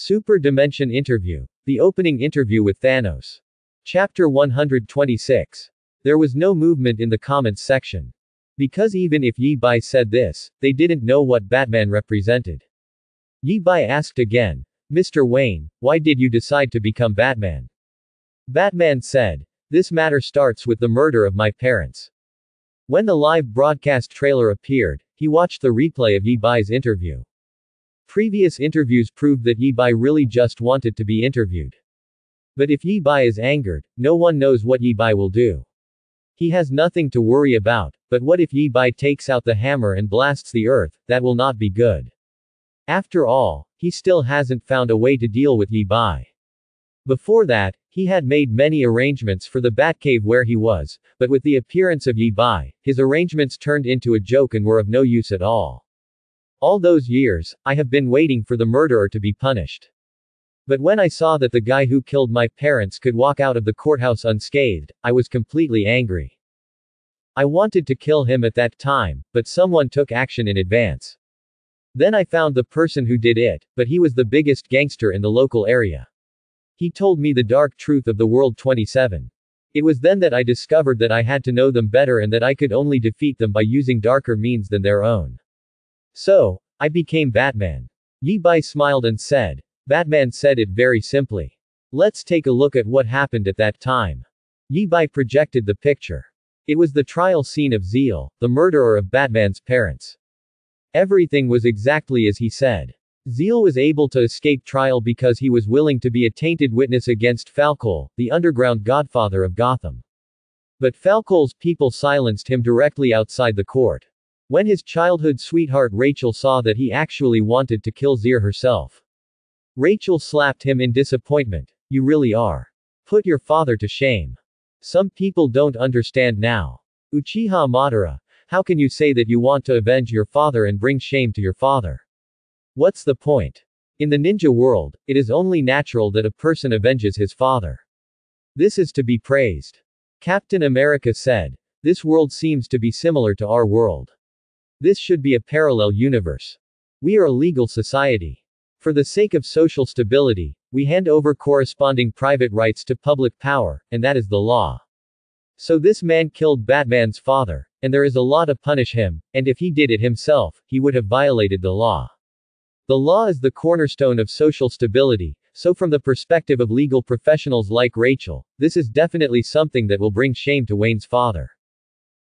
Super Dimension Interview. The opening interview with Thanos. Chapter 126. There was no movement in the comments section. Because even if Yi Bai said this, they didn't know what Batman represented. Yi Bai asked again, Mr. Wayne, why did you decide to become Batman? Batman said, this matter starts with the murder of my parents. When the live broadcast trailer appeared, he watched the replay of Yi Bai's interview. Previous interviews proved that Yi Bai really just wanted to be interviewed. But if Yi Bai is angered, no one knows what Yi Bai will do. He has nothing to worry about, but what if Yi Bai takes out the hammer and blasts the earth? That will not be good. After all, he still hasn't found a way to deal with Yi Bai. Before that, he had made many arrangements for the Batcave where he was, but with the appearance of Yi Bai, his arrangements turned into a joke and were of no use at all. All those years, I have been waiting for the murderer to be punished. But when I saw that the guy who killed my parents could walk out of the courthouse unscathed, I was completely angry. I wanted to kill him at that time, but someone took action in advance. Then I found the person who did it, but he was the biggest gangster in the local area. He told me the dark truth of the World 27. It was then that I discovered that I had to know them better and that I could only defeat them by using darker means than their own. So, I became Batman. Yi Bai smiled and said. Batman said it very simply. Let's take a look at what happened at that time. Yi Bai projected the picture. It was the trial scene of Zeal, the murderer of Batman's parents. Everything was exactly as he said. Zeal was able to escape trial because he was willing to be a tainted witness against Falcol, the underground godfather of Gotham. But Falcol's people silenced him directly outside the court. When his childhood sweetheart Rachel saw that he actually wanted to kill Zeal herself. Rachel slapped him in disappointment. You really are. Put your father to shame. Some people don't understand now. Uchiha Madara, how can you say that you want to avenge your father and bring shame to your father? What's the point? In the ninja world, it is only natural that a person avenges his father. This is to be praised. Captain America said, this world seems to be similar to our world. This should be a parallel universe. We are a legal society. For the sake of social stability, we hand over corresponding private rights to public power, and that is the law. So this man killed Batman's father, and there is a law to punish him, and if he did it himself, he would have violated the law. The law is the cornerstone of social stability, so from the perspective of legal professionals like Rachel, this is definitely something that will bring shame to Wayne's father.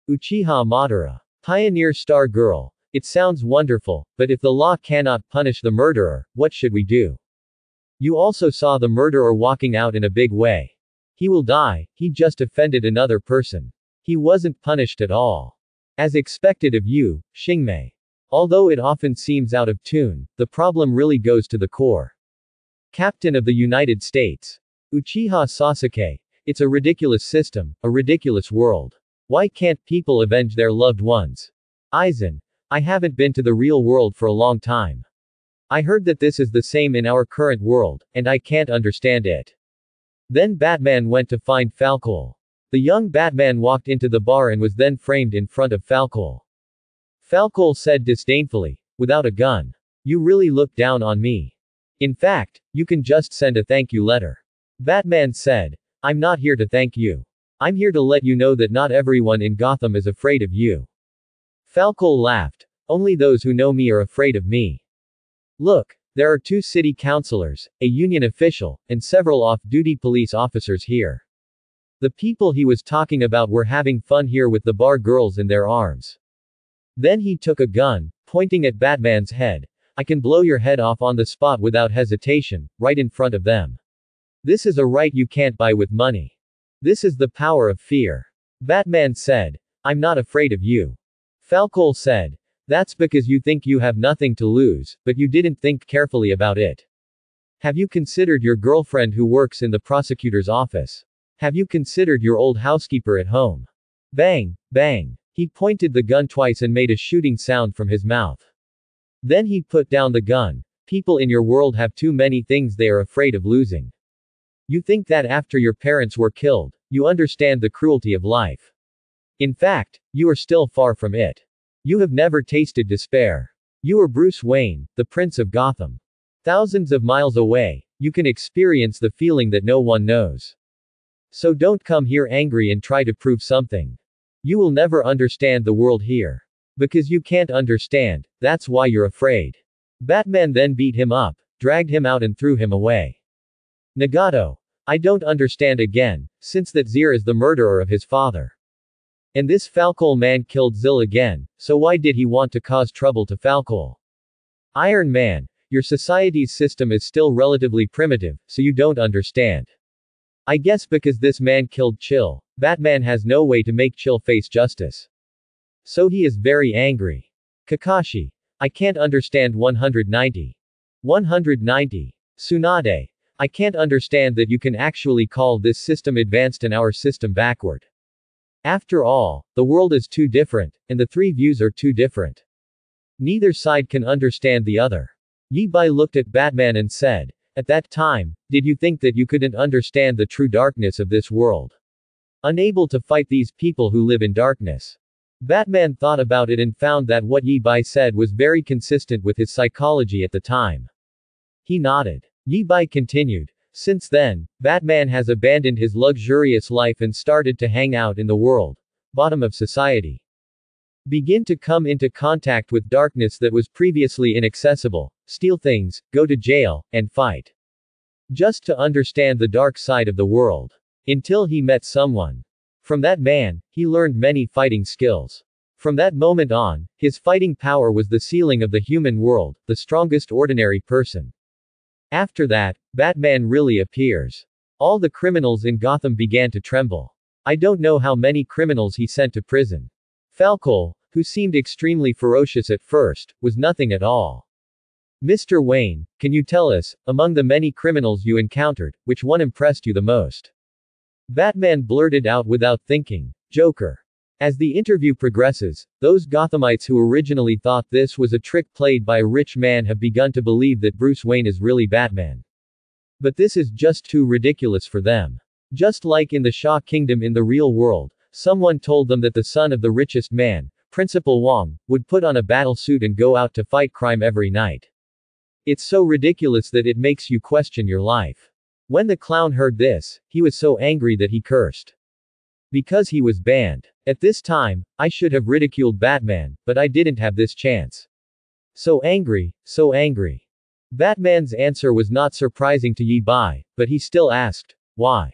Uchiha Madara. Pioneer Star Girl. It sounds wonderful, but if the law cannot punish the murderer, what should we do? You also saw the murderer walking out in a big way. He will die, he just offended another person. He wasn't punished at all. As expected of you, Xingmei. Although it often seems out of tune, the problem really goes to the core. Captain of the United States. Uchiha Sasuke. It's a ridiculous system, a ridiculous world. Why can't people avenge their loved ones? Aizen. I haven't been to the real world for a long time. I heard that this is the same in our current world, and I can't understand it. Then Batman went to find Falcol. The young Batman walked into the bar and was then framed in front of Falcol. Falcol said disdainfully, without a gun. You really look down on me. In fact, you can just send a thank you letter. Batman said, I'm not here to thank you. I'm here to let you know that not everyone in Gotham is afraid of you. Falcol laughed. Only those who know me are afraid of me. Look, there are 2 city councilors, a union official, and several off-duty police officers here. The people he was talking about were having fun here with the bar girls in their arms. Then he took a gun, pointing at Batman's head. I can blow your head off on the spot without hesitation, right in front of them. This is a right you can't buy with money. This is the power of fear. Batman said, I'm not afraid of you. Falcol said, that's because you think you have nothing to lose, but you didn't think carefully about it. Have you considered your girlfriend who works in the prosecutor's office? Have you considered your old housekeeper at home? Bang, bang. He pointed the gun twice and made a shooting sound from his mouth. Then he put down the gun. People in your world have too many things they are afraid of losing. You think that after your parents were killed, you understand the cruelty of life. In fact, you are still far from it. You have never tasted despair. You are Bruce Wayne, the Prince of Gotham. Thousands of miles away, you can experience the feeling that no one knows. So don't come here angry and try to prove something. You will never understand the world here. Because you can't understand, that's why you're afraid. Batman then beat him up, dragged him out and threw him away. Nagato. I don't understand again, since that Zir is the murderer of his father. And this Falcol man killed Zil again, so why did he want to cause trouble to Falcol? Iron Man. Your society's system is still relatively primitive, so you don't understand. I guess because this man killed Chill, Batman has no way to make Chill face justice. So he is very angry. Kakashi. I can't understand 190. 190. Tsunade. I can't understand that you can actually call this system advanced and our system backward. After all, the world is too different, and the three views are too different. Neither side can understand the other. Yi Bai looked at Batman and said, at that time, did you think that you couldn't understand the true darkness of this world? Unable to fight these people who live in darkness. Batman thought about it and found that what Yi Bai said was very consistent with his psychology at the time. He nodded. Yi Bai continued, since then, Batman has abandoned his luxurious life and started to hang out in the world, bottom of society. Begin to come into contact with darkness that was previously inaccessible, steal things, go to jail, and fight. Just to understand the dark side of the world. Until he met someone. From that man, he learned many fighting skills. From that moment on, his fighting power was the ceiling of the human world, the strongest ordinary person. After that, Batman really appears. All the criminals in Gotham began to tremble. I don't know how many criminals he sent to prison. Falcol, who seemed extremely ferocious at first, was nothing at all. Mr. Wayne, can you tell us, among the many criminals you encountered, which one impressed you the most? Batman blurted out without thinking, Joker. As the interview progresses, those Gothamites who originally thought this was a trick played by a rich man have begun to believe that Bruce Wayne is really Batman. But this is just too ridiculous for them. Just like in the Shaw Kingdom in the real world, someone told them that the son of the richest man, Principal Wong, would put on a battle suit and go out to fight crime every night. It's so ridiculous that it makes you question your life. When the clown heard this, he was so angry that he cursed. Because he was banned. At this time, I should have ridiculed Batman, but I didn't have this chance. So angry, so angry. Batman's answer was not surprising to Yi Bai, but he still asked, why?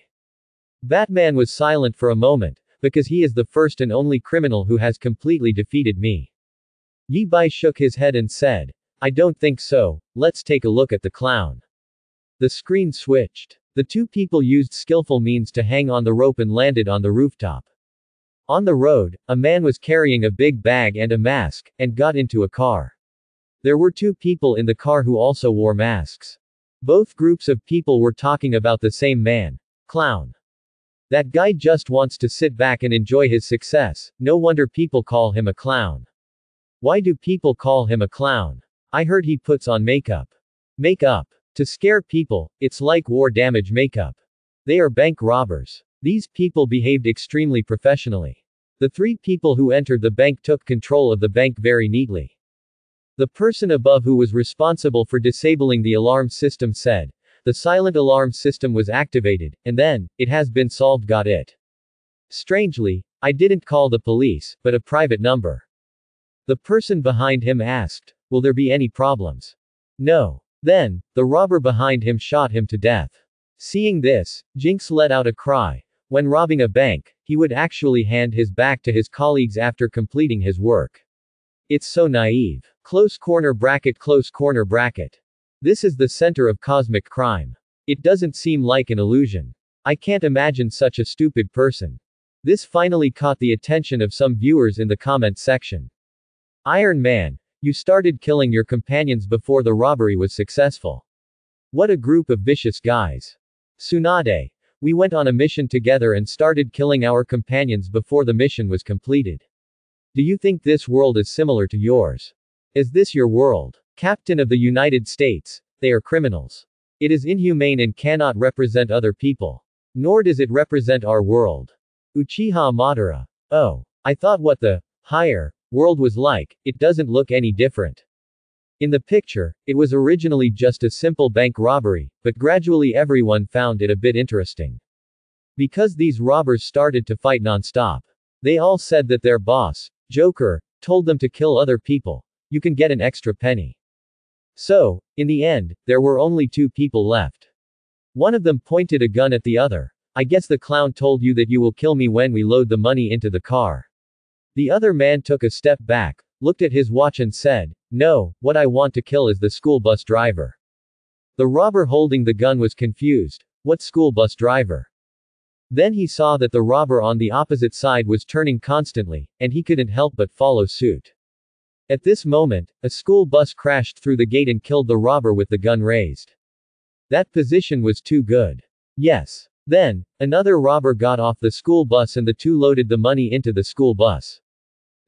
Batman was silent for a moment, because he is the first and only criminal who has completely defeated me. Yi Bai shook his head and said, I don't think so, let's take a look at the clown. The screen switched. The two people used skillful means to hang on the rope and landed on the rooftop. On the road, a man was carrying a big bag and a mask, and got into a car. There were two people in the car who also wore masks. Both groups of people were talking about the same man. Clown. That guy just wants to sit back and enjoy his success, no wonder people call him a clown. Why do people call him a clown? I heard he puts on makeup. Makeup. To scare people, it's like war damage makeup. They are bank robbers. These people behaved extremely professionally. The three people who entered the bank took control of the bank very neatly. The person above who was responsible for disabling the alarm system said, the silent alarm system was activated, and then, it has been solved. Got it. Strangely, I didn't call the police, but a private number. The person behind him asked, will there be any problems? No. Then, the robber behind him shot him to death. Seeing this, Jinx let out a cry. When robbing a bank, he would actually hand his back to his colleagues after completing his work. It's so naive. Close corner bracket, close corner bracket. This is the center of cosmic crime. It doesn't seem like an illusion. I can't imagine such a stupid person. This finally caught the attention of some viewers in the comment section. Iron Man. You started killing your companions before the robbery was successful. What a group of vicious guys. Tsunade. We went on a mission together and started killing our companions before the mission was completed. Do you think this world is similar to yours? Is this your world? Captain of the United States. They are criminals. It is inhumane and cannot represent other people. Nor does it represent our world. Uchiha Madara. Oh. I thought what the higher world was like, it doesn't look any different. In the picture, it was originally just a simple bank robbery, but gradually everyone found it a bit interesting. Because these robbers started to fight non-stop. They all said that their boss, Joker, told them to kill other people. You can get an extra penny. So, in the end, there were only 2 people left. One of them pointed a gun at the other. I guess the clown told you that you will kill me when we load the money into the car. The other man took a step back, looked at his watch and said, no, what I want to kill is the school bus driver. The robber holding the gun was confused. What school bus driver? Then he saw that the robber on the opposite side was turning constantly, and he couldn't help but follow suit. At this moment, a school bus crashed through the gate and killed the robber with the gun raised. That position was too good. Yes. Then, another robber got off the school bus and the 2 loaded the money into the school bus.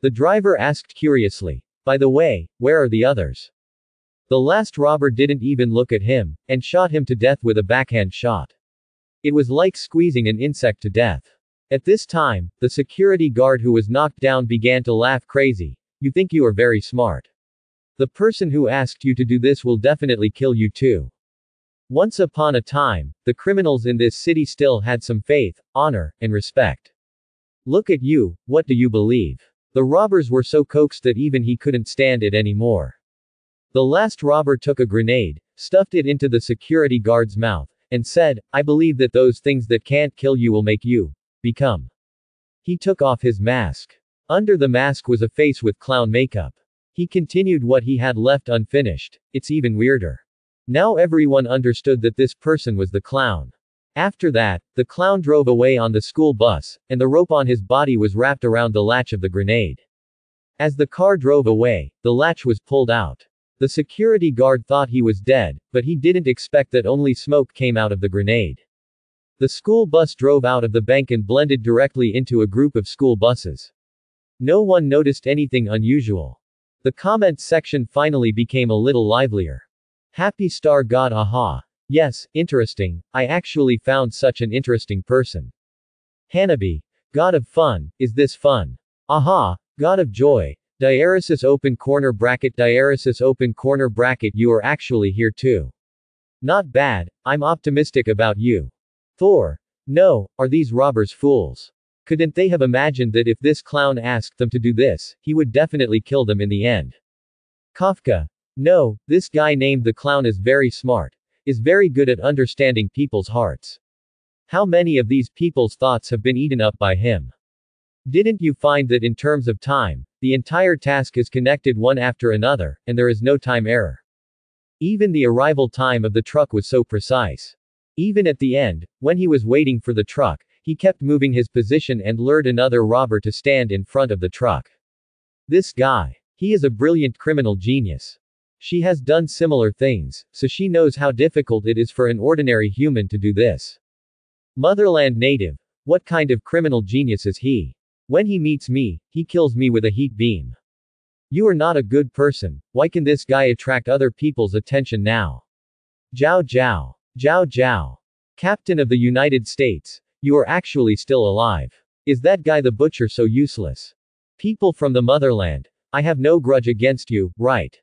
The driver asked curiously, by the way, where are the others? The last robber didn't even look at him, and shot him to death with a backhand shot. It was like squeezing an insect to death. At this time, the security guard who was knocked down began to laugh crazy. You think you are very smart. The person who asked you to do this will definitely kill you too. Once upon a time, the criminals in this city still had some faith, honor, and respect. Look at you, what do you believe? The robbers were so coaxed that even he couldn't stand it anymore. The last robber took a grenade, stuffed it into the security guard's mouth, and said, I believe that those things that can't kill you will make you become. He took off his mask. Under the mask was a face with clown makeup. He continued what he had left unfinished. It's even weirder. Now everyone understood that this person was the clown. After that, the clown drove away on the school bus, and the rope on his body was wrapped around the latch of the grenade. As the car drove away, the latch was pulled out. The security guard thought he was dead, but he didn't expect that only smoke came out of the grenade. The school bus drove out of the bank and blended directly into a group of school buses. No one noticed anything unusual. The comments section finally became a little livelier. Happy Star God, aha. Yes, interesting, I actually found such an interesting person. Hanabi. God of fun, is this fun? Aha. God of joy. Diaresis open corner bracket you are actually here too. Not bad, I'm optimistic about you. Thor. No, are these robbers fools? Couldn't they have imagined that if this clown asked them to do this, he would definitely kill them in the end? Kafka. No, this guy named the clown is very smart. Is very good at understanding people's hearts. How many of these people's thoughts have been eaten up by him? Didn't you find that in terms of time, the entire task is connected one after another, and there is no time error? Even the arrival time of the truck was so precise. Even at the end, when he was waiting for the truck, he kept moving his position and lured another robber to stand in front of the truck. This guy. He is a brilliant criminal genius. She has done similar things, so she knows how difficult it is for an ordinary human to do this. Motherland native. What kind of criminal genius is he? When he meets me, he kills me with a heat beam. You are not a good person. Why can this guy attract other people's attention now? Zhao Zhao. Zhao Zhao. Captain of the United States. You are actually still alive. Is that guy the butcher so useless? People from the motherland. I have no grudge against you, right?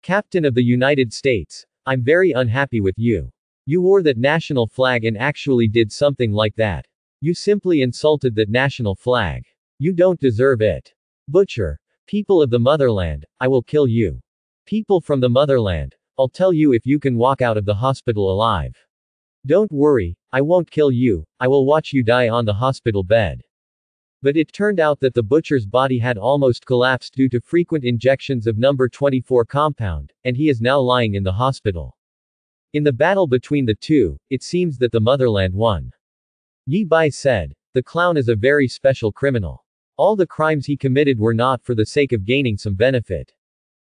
Captain of the United States. I'm very unhappy with you. You wore that national flag and actually did something like that. You simply insulted that national flag. You don't deserve it. Butcher. People of the motherland, I will kill you. People from the motherland, I'll tell you if you can walk out of the hospital alive. Don't worry, I won't kill you, I will watch you die on the hospital bed. But it turned out that the butcher's body had almost collapsed due to frequent injections of number 24 compound, and he is now lying in the hospital. In the battle between the two, it seems that the motherland won. Yi Bai said, the clown is a very special criminal. All the crimes he committed were not for the sake of gaining some benefit.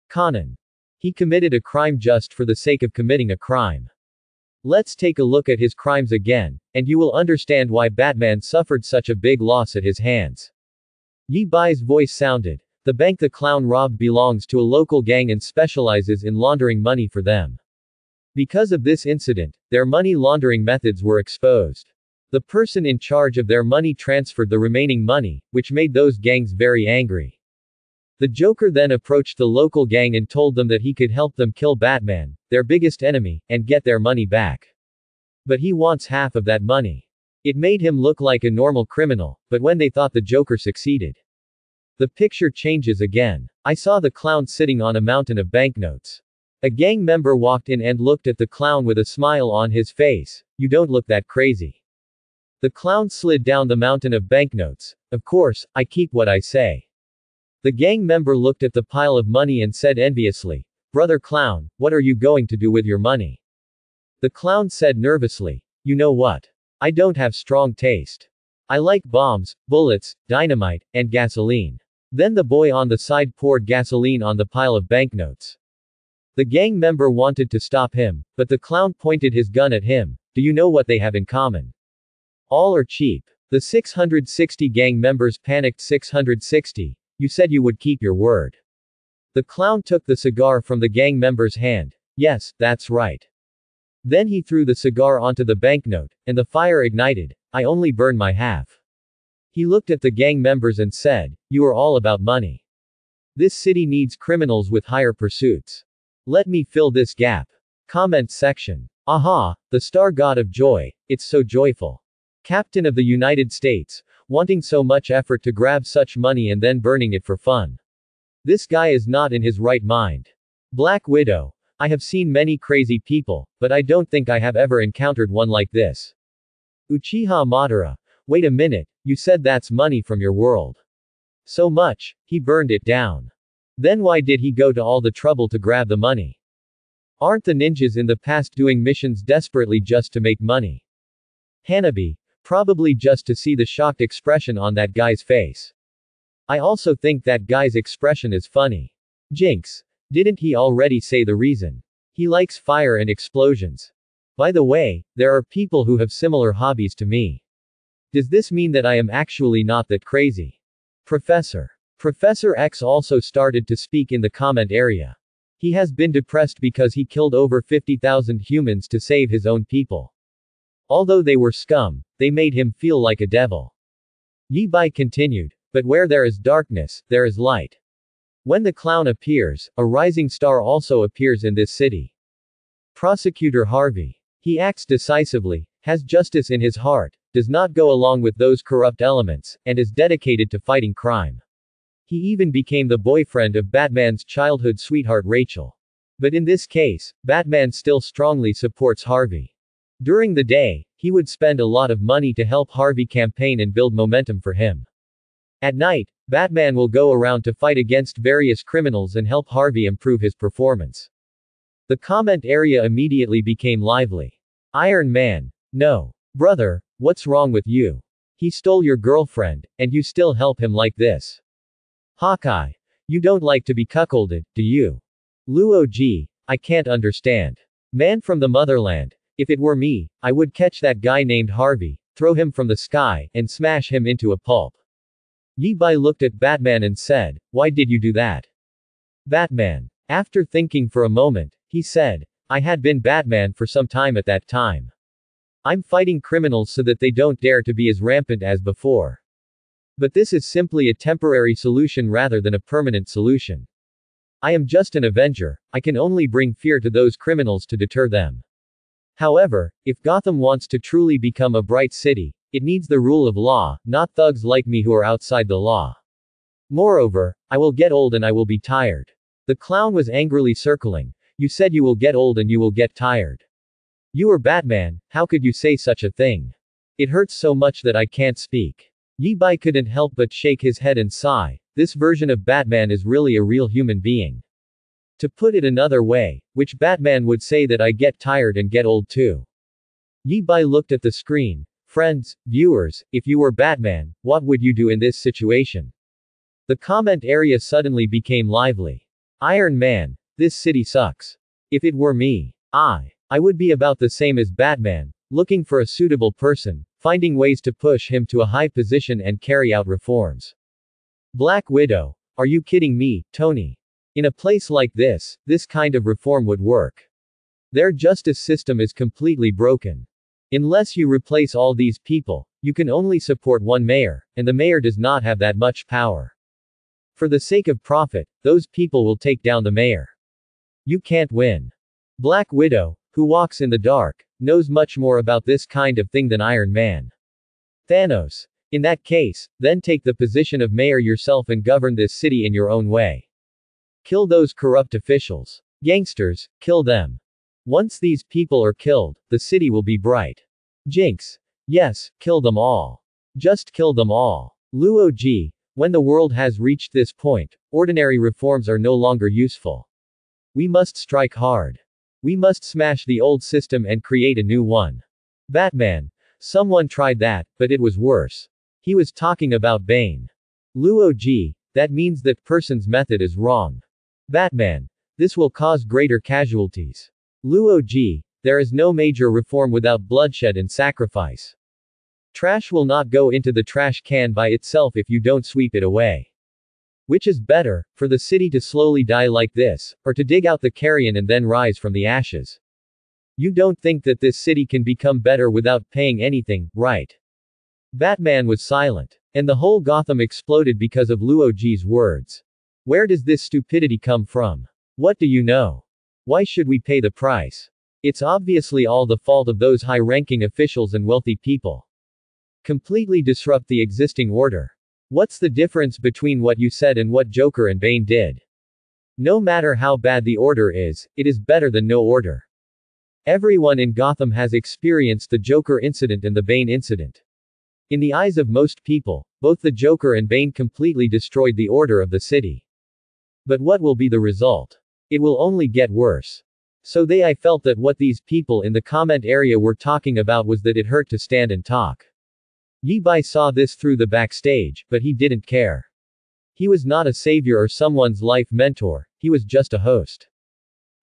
Kanan. He committed a crime just for the sake of committing a crime. Let's take a look at his crimes again, and you will understand why Batman suffered such a big loss at his hands. Yi Bai's voice sounded. The bank the clown robbed belongs to a local gang and specializes in laundering money for them. Because of this incident, their money laundering methods were exposed. The person in charge of their money transferred the remaining money, which made those gangs very angry. The Joker then approached the local gang and told them that he could help them kill Batman, their biggest enemy, and get their money back. But he wants half of that money. It made him look like a normal criminal, but when they thought the Joker succeeded, the picture changes again. I saw the clown sitting on a mountain of banknotes. A gang member walked in and looked at the clown with a smile on his face. You don't look that crazy. The clown slid down the mountain of banknotes. Of course, I keep what I say. The gang member looked at the pile of money and said enviously, Brother Clown, what are you going to do with your money? The clown said nervously, you know what? I don't have strong taste. I like bombs, bullets, dynamite, and gasoline. Then the boy on the side poured gasoline on the pile of banknotes. The gang member wanted to stop him, but the clown pointed his gun at him. Do you know what they have in common? All are cheap. The 660 gang members panicked. 660. You said you would keep your word. The clown took the cigar from the gang member's hand. Yes, that's right. Then he threw the cigar onto the banknote, and the fire ignited. I only burn my half. He looked at the gang members and said, you are all about money. This city needs criminals with higher pursuits. Let me fill this gap. Comment section. Aha, the star god of joy, it's so joyful. Captain of the United States, wanting so much effort to grab such money and then burning it for fun. This guy is not in his right mind. Black Widow. I have seen many crazy people, but I don't think I have ever encountered one like this. Uchiha Madara. Wait a minute, you said that's money from your world. So much, he burned it down. Then why did he go to all the trouble to grab the money? Aren't the ninjas in the past doing missions desperately just to make money? Hanabi. Probably just to see the shocked expression on that guy's face. I also think that guy's expression is funny. Jinx. Didn't he already say the reason? He likes fire and explosions. By the way, there are people who have similar hobbies to me. Does this mean that I am actually not that crazy? Professor X also started to speak in the comment area. He has been depressed because he killed over 50,000 humans to save his own people. Although they were scum, they made him feel like a devil. Yi Bai continued, but where there is darkness, there is light. When the clown appears, a rising star also appears in this city. Prosecutor Harvey. He acts decisively, has justice in his heart, does not go along with those corrupt elements, and is dedicated to fighting crime. He even became the boyfriend of Batman's childhood sweetheart Rachel. But in this case, Batman still strongly supports Harvey. During the day, he would spend a lot of money to help Harvey campaign and build momentum for him. At night, Batman will go around to fight against various criminals and help Harvey improve his performance. The comment area immediately became lively. Iron Man. No. Brother, what's wrong with you? He stole your girlfriend, and you still help him like this. Hawkeye. You don't like to be cuckolded, do you? Luo G. I can't understand. Man from the motherland. If it were me, I would catch that guy named Harvey, throw him from the sky, and smash him into a pulp. Yi Bai looked at Batman and said, why did you do that? Batman. After thinking for a moment, he said, I had been Batman for some time at that time. I'm fighting criminals so that they don't dare to be as rampant as before. But this is simply a temporary solution rather than a permanent solution. I am just an avenger, I can only bring fear to those criminals to deter them. However, if Gotham wants to truly become a bright city, it needs the rule of law, not thugs like me who are outside the law. Moreover, I will get old and I will be tired. The clown was angrily circling. You said you will get old and you will get tired. You are Batman, how could you say such a thing? It hurts so much that I can't speak. Yi Bai couldn't help but shake his head and sigh. This version of Batman is really a real human being. To put it another way, which Batman would say that I get tired and get old too? Yi Bai looked at the screen. Friends, viewers, if you were Batman, what would you do in this situation? The comment area suddenly became lively. Iron Man, this city sucks. If it were me, I would be about the same as Batman, looking for a suitable person, finding ways to push him to a high position and carry out reforms. Black Widow. Are you kidding me, Tony? In a place like this kind of reform would work. Their justice system is completely broken. Unless you replace all these people, you can only support one mayor, and the mayor does not have that much power. For the sake of profit, those people will take down the mayor. You can't win. Black Widow, who walks in the dark, knows much more about this kind of thing than Iron Man. Thanos. In that case, then take the position of mayor yourself and govern this city in your own way. Kill those corrupt officials. Gangsters, kill them. Once these people are killed, the city will be bright. Jinx. Yes, kill them all. Just kill them all. Luo Ji. When the world has reached this point, ordinary reforms are no longer useful. We must strike hard. We must smash the old system and create a new one. Batman. Someone tried that, but it was worse. He was talking about Bane. Luo Ji. That means that person's method is wrong. Batman. This will cause greater casualties. Luo Ji. There is no major reform without bloodshed and sacrifice. Trash will not go into the trash can by itself if you don't sweep it away. Which is better, for the city to slowly die like this, or to dig out the carrion and then rise from the ashes? You don't think that this city can become better without paying anything, right? Batman was silent. And the whole Gotham exploded because of Luo Ji's words. Where does this stupidity come from? What do you know? Why should we pay the price? It's obviously all the fault of those high-ranking officials and wealthy people. Completely disrupt the existing order. What's the difference between what you said and what Joker and Bane did? No matter how bad the order is, it is better than no order. Everyone in Gotham has experienced the Joker incident and the Bane incident. In the eyes of most people, both the Joker and Bane completely destroyed the order of the city. But what will be the result? It will only get worse. So I felt that what these people in the comment area were talking about was that it hurt to stand and talk. Yi Bai saw this through the backstage, but he didn't care. He was not a savior or someone's life mentor, he was just a host.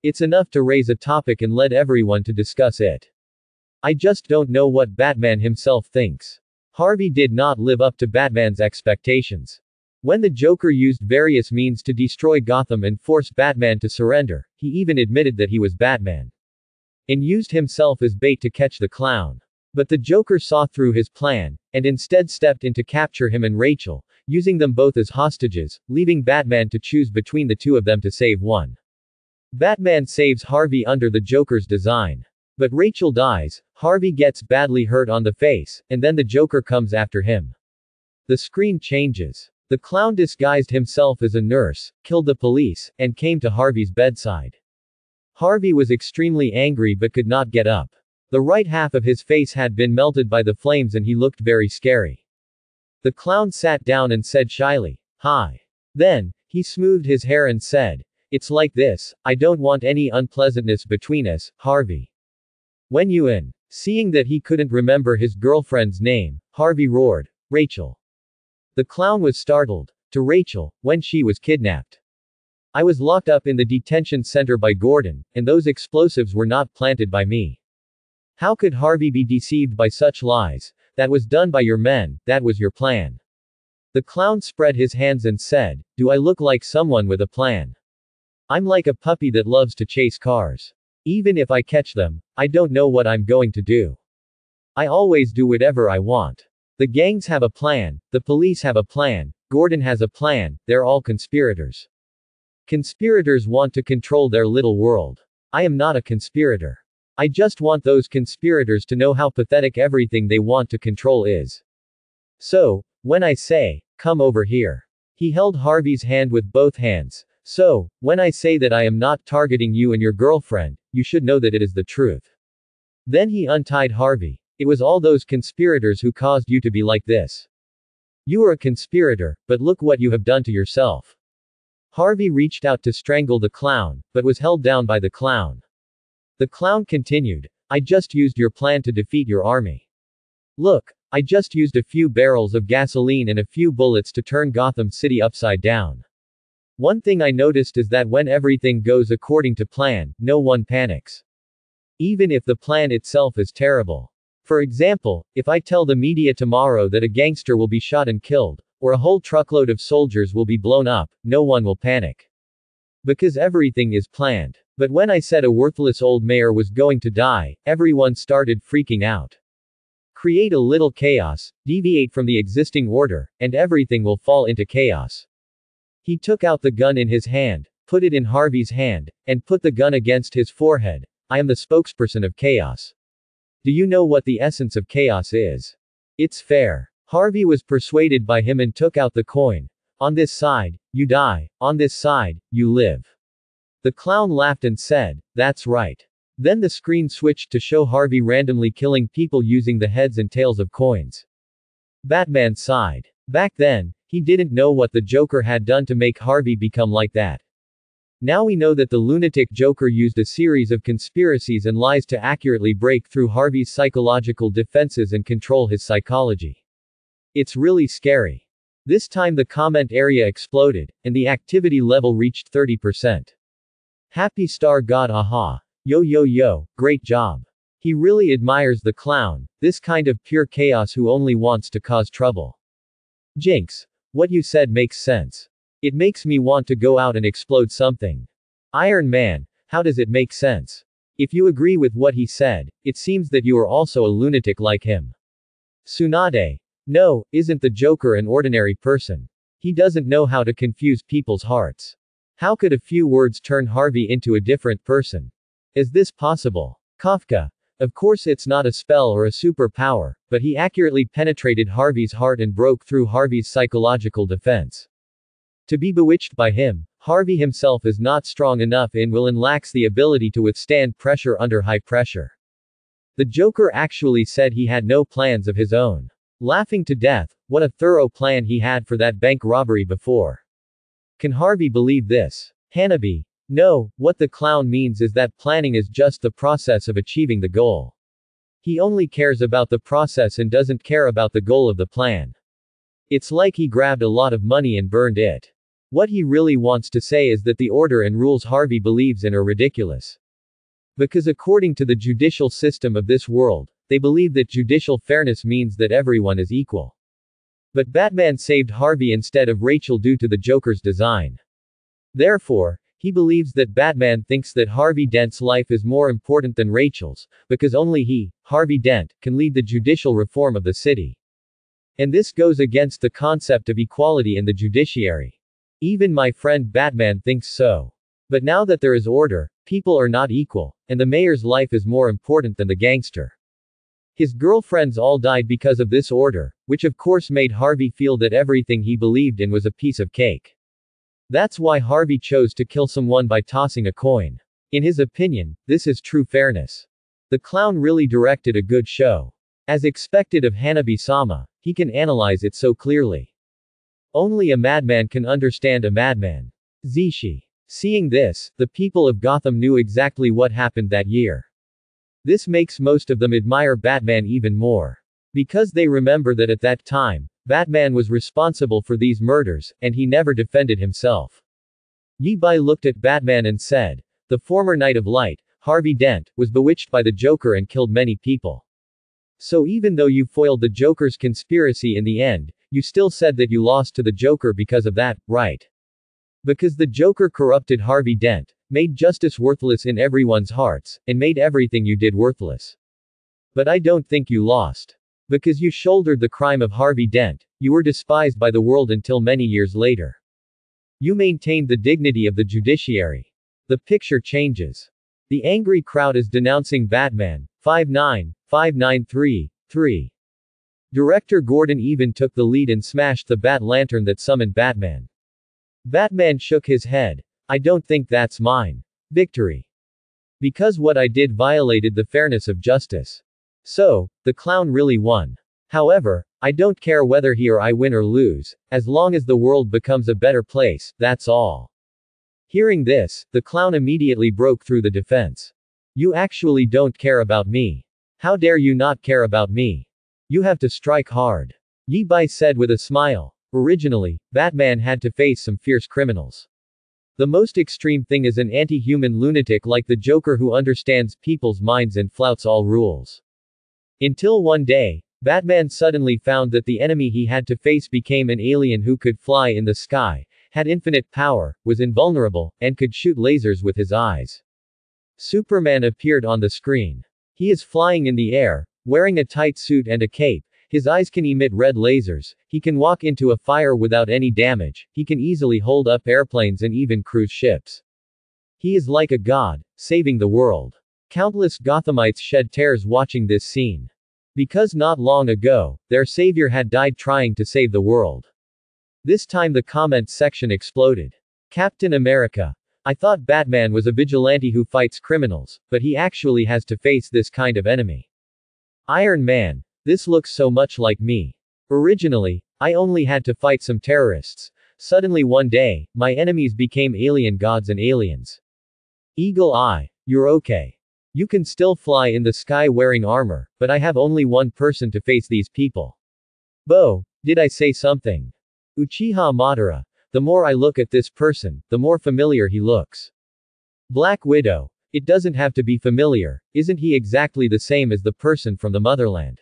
It's enough to raise a topic and let everyone to discuss it. I just don't know what Batman himself thinks. Harvey did not live up to Batman's expectations. When the Joker used various means to destroy Gotham and force Batman to surrender, he even admitted that he was Batman. And used himself as bait to catch the clown. But the Joker saw through his plan, and instead stepped in to capture him and Rachel, using them both as hostages, leaving Batman to choose between the two of them to save one. Batman saves Harvey under the Joker's design. But Rachel dies, Harvey gets badly hurt on the face, and then the Joker comes after him. The screen changes. The clown disguised himself as a nurse, killed the police, and came to Harvey's bedside. Harvey was extremely angry but could not get up. The right half of his face had been melted by the flames and he looked very scary. The clown sat down and said shyly, "Hi." Then, he smoothed his hair and said, "It's like this, I don't want any unpleasantness between us, Harvey. When you in." Seeing that he couldn't remember his girlfriend's name, Harvey roared, "Rachel." The clown was startled. To Rachel, when she was kidnapped. I was locked up in the detention center by Gordon, and those explosives were not planted by me. How could Harvey be deceived by such lies? That was done by your men, that was your plan. The clown spread his hands and said, "Do I look like someone with a plan? I'm like a puppy that loves to chase cars. Even if I catch them, I don't know what I'm going to do. I always do whatever I want. The gangs have a plan, the police have a plan, Gordon has a plan, they're all conspirators. Conspirators want to control their little world. I am not a conspirator. I just want those conspirators to know how pathetic everything they want to control is. So, when I say, come over here." He held Harvey's hand with both hands. "So, when I say that I am not targeting you and your girlfriend, you should know that it is the truth." Then he untied Harvey. "It was all those conspirators who caused you to be like this. You are a conspirator, but look what you have done to yourself." Harvey reached out to strangle the clown, but was held down by the clown. The clown continued, "I just used your plan to defeat your army. Look, I just used a few barrels of gasoline and a few bullets to turn Gotham City upside down. One thing I noticed is that when everything goes according to plan, no one panics. Even if the plan itself is terrible. For example, if I tell the media tomorrow that a gangster will be shot and killed, or a whole truckload of soldiers will be blown up, no one will panic. Because everything is planned. But when I said a worthless old mayor was going to die, everyone started freaking out. Create a little chaos, deviate from the existing order, and everything will fall into chaos." He took out the gun in his hand, put it in Harvey's hand, and put the gun against his forehead. I am the spokesperson of chaos. Do you know what the essence of chaos is? It's fair. Harvey was persuaded by him and took out the coin. On this side, you die. On this side, you live. The clown laughed and said, that's right. Then the screen switched to show Harvey randomly killing people using the heads and tails of coins. Batman sighed. Back then, he didn't know what the Joker had done to make Harvey become like that. Now we know that the lunatic Joker used a series of conspiracies and lies to accurately break through Harvey's psychological defenses and control his psychology. It's really scary. This time the comment area exploded, and the activity level reached 30%. Happy Star God aha. Yo yo yo, great job. He really admires the clown, this kind of pure chaos who only wants to cause trouble. Jinx. What you said makes sense. It makes me want to go out and explode something. Iron Man, how does it make sense? If you agree with what he said, it seems that you are also a lunatic like him. Tsunade. No, isn't the Joker an ordinary person? He doesn't know how to confuse people's hearts. How could a few words turn Harvey into a different person? Is this possible? Kafka. Of course it's not a spell or a superpower, but he accurately penetrated Harvey's heart and broke through Harvey's psychological defense. To be bewitched by him, Harvey himself is not strong enough in will and lacks the ability to withstand pressure under high pressure. The Joker actually said he had no plans of his own. Laughing to death, what a thorough plan he had for that bank robbery before. Can Harvey believe this? Hanabi. No, what the clown means is that planning is just the process of achieving the goal. He only cares about the process and doesn't care about the goal of the plan. It's like he grabbed a lot of money and burned it. What he really wants to say is that the order and rules Harvey believes in are ridiculous. Because according to the judicial system of this world, they believe that judicial fairness means that everyone is equal. But Batman saved Harvey instead of Rachel due to the Joker's design. Therefore, he believes that Batman thinks that Harvey Dent's life is more important than Rachel's, because only he, Harvey Dent, can lead the judicial reform of the city. And this goes against the concept of equality in the judiciary. Even my friend Batman thinks so. But now that there is order, people are not equal, and the mayor's life is more important than the gangster. His girlfriends all died because of this order, which of course made Harvey feel that everything he believed in was a piece of cake. That's why Harvey chose to kill someone by tossing a coin. In his opinion, this is true fairness. The clown really directed a good show. As expected of Hanabi-sama, he can analyze it so clearly. Only a madman can understand a madman. Zishi. Seeing this, the people of Gotham knew exactly what happened that year. This makes most of them admire Batman even more. Because they remember that at that time, Batman was responsible for these murders, and he never defended himself. Yi Bai looked at Batman and said, the former Knight of Light, Harvey Dent, was bewitched by the Joker and killed many people. So even though you foiled the Joker's conspiracy in the end, you still said that you lost to the Joker because of that, right? Because the Joker corrupted Harvey Dent, made justice worthless in everyone's hearts, and made everything you did worthless. But I don't think you lost. Because you shouldered the crime of Harvey Dent, you were despised by the world until many years later. You maintained the dignity of the judiciary. The picture changes. The angry crowd is denouncing Batman. 59593. Director Gordon even took the lead and smashed the bat lantern that summoned Batman. Batman shook his head. I don't think that's mine. Victory. Because what I did violated the fairness of justice. So, the clown really won. However, I don't care whether he or I win or lose, as long as the world becomes a better place, that's all. Hearing this, the clown immediately broke through the defense. You actually don't care about me. How dare you not care about me? You have to strike hard. Yi Bai said with a smile. Originally, Batman had to face some fierce criminals. The most extreme thing is an anti-human lunatic like the Joker who understands people's minds and flouts all rules. Until one day, Batman suddenly found that the enemy he had to face became an alien who could fly in the sky, had infinite power, was invulnerable, and could shoot lasers with his eyes. Superman appeared on the screen. He is flying in the air, wearing a tight suit and a cape, His eyes can emit red lasers, he can walk into a fire without any damage, he can easily hold up airplanes and even cruise ships. He is like a god, saving the world. Countless Gothamites shed tears watching this scene. Because not long ago, their savior had died trying to save the world. This time the comments section exploded. Captain America. I thought Batman was a vigilante who fights criminals, but he actually has to face this kind of enemy. Iron Man. This looks so much like me. Originally, I only had to fight some terrorists. Suddenly one day, my enemies became alien gods and aliens. Eagle Eye. You're okay. You can still fly in the sky wearing armor, but I have only one person to face these people. Bo, did I say something? Uchiha Madara. The more I look at this person, the more familiar he looks. Black Widow. It doesn't have to be familiar, isn't he exactly the same as the person from the motherland?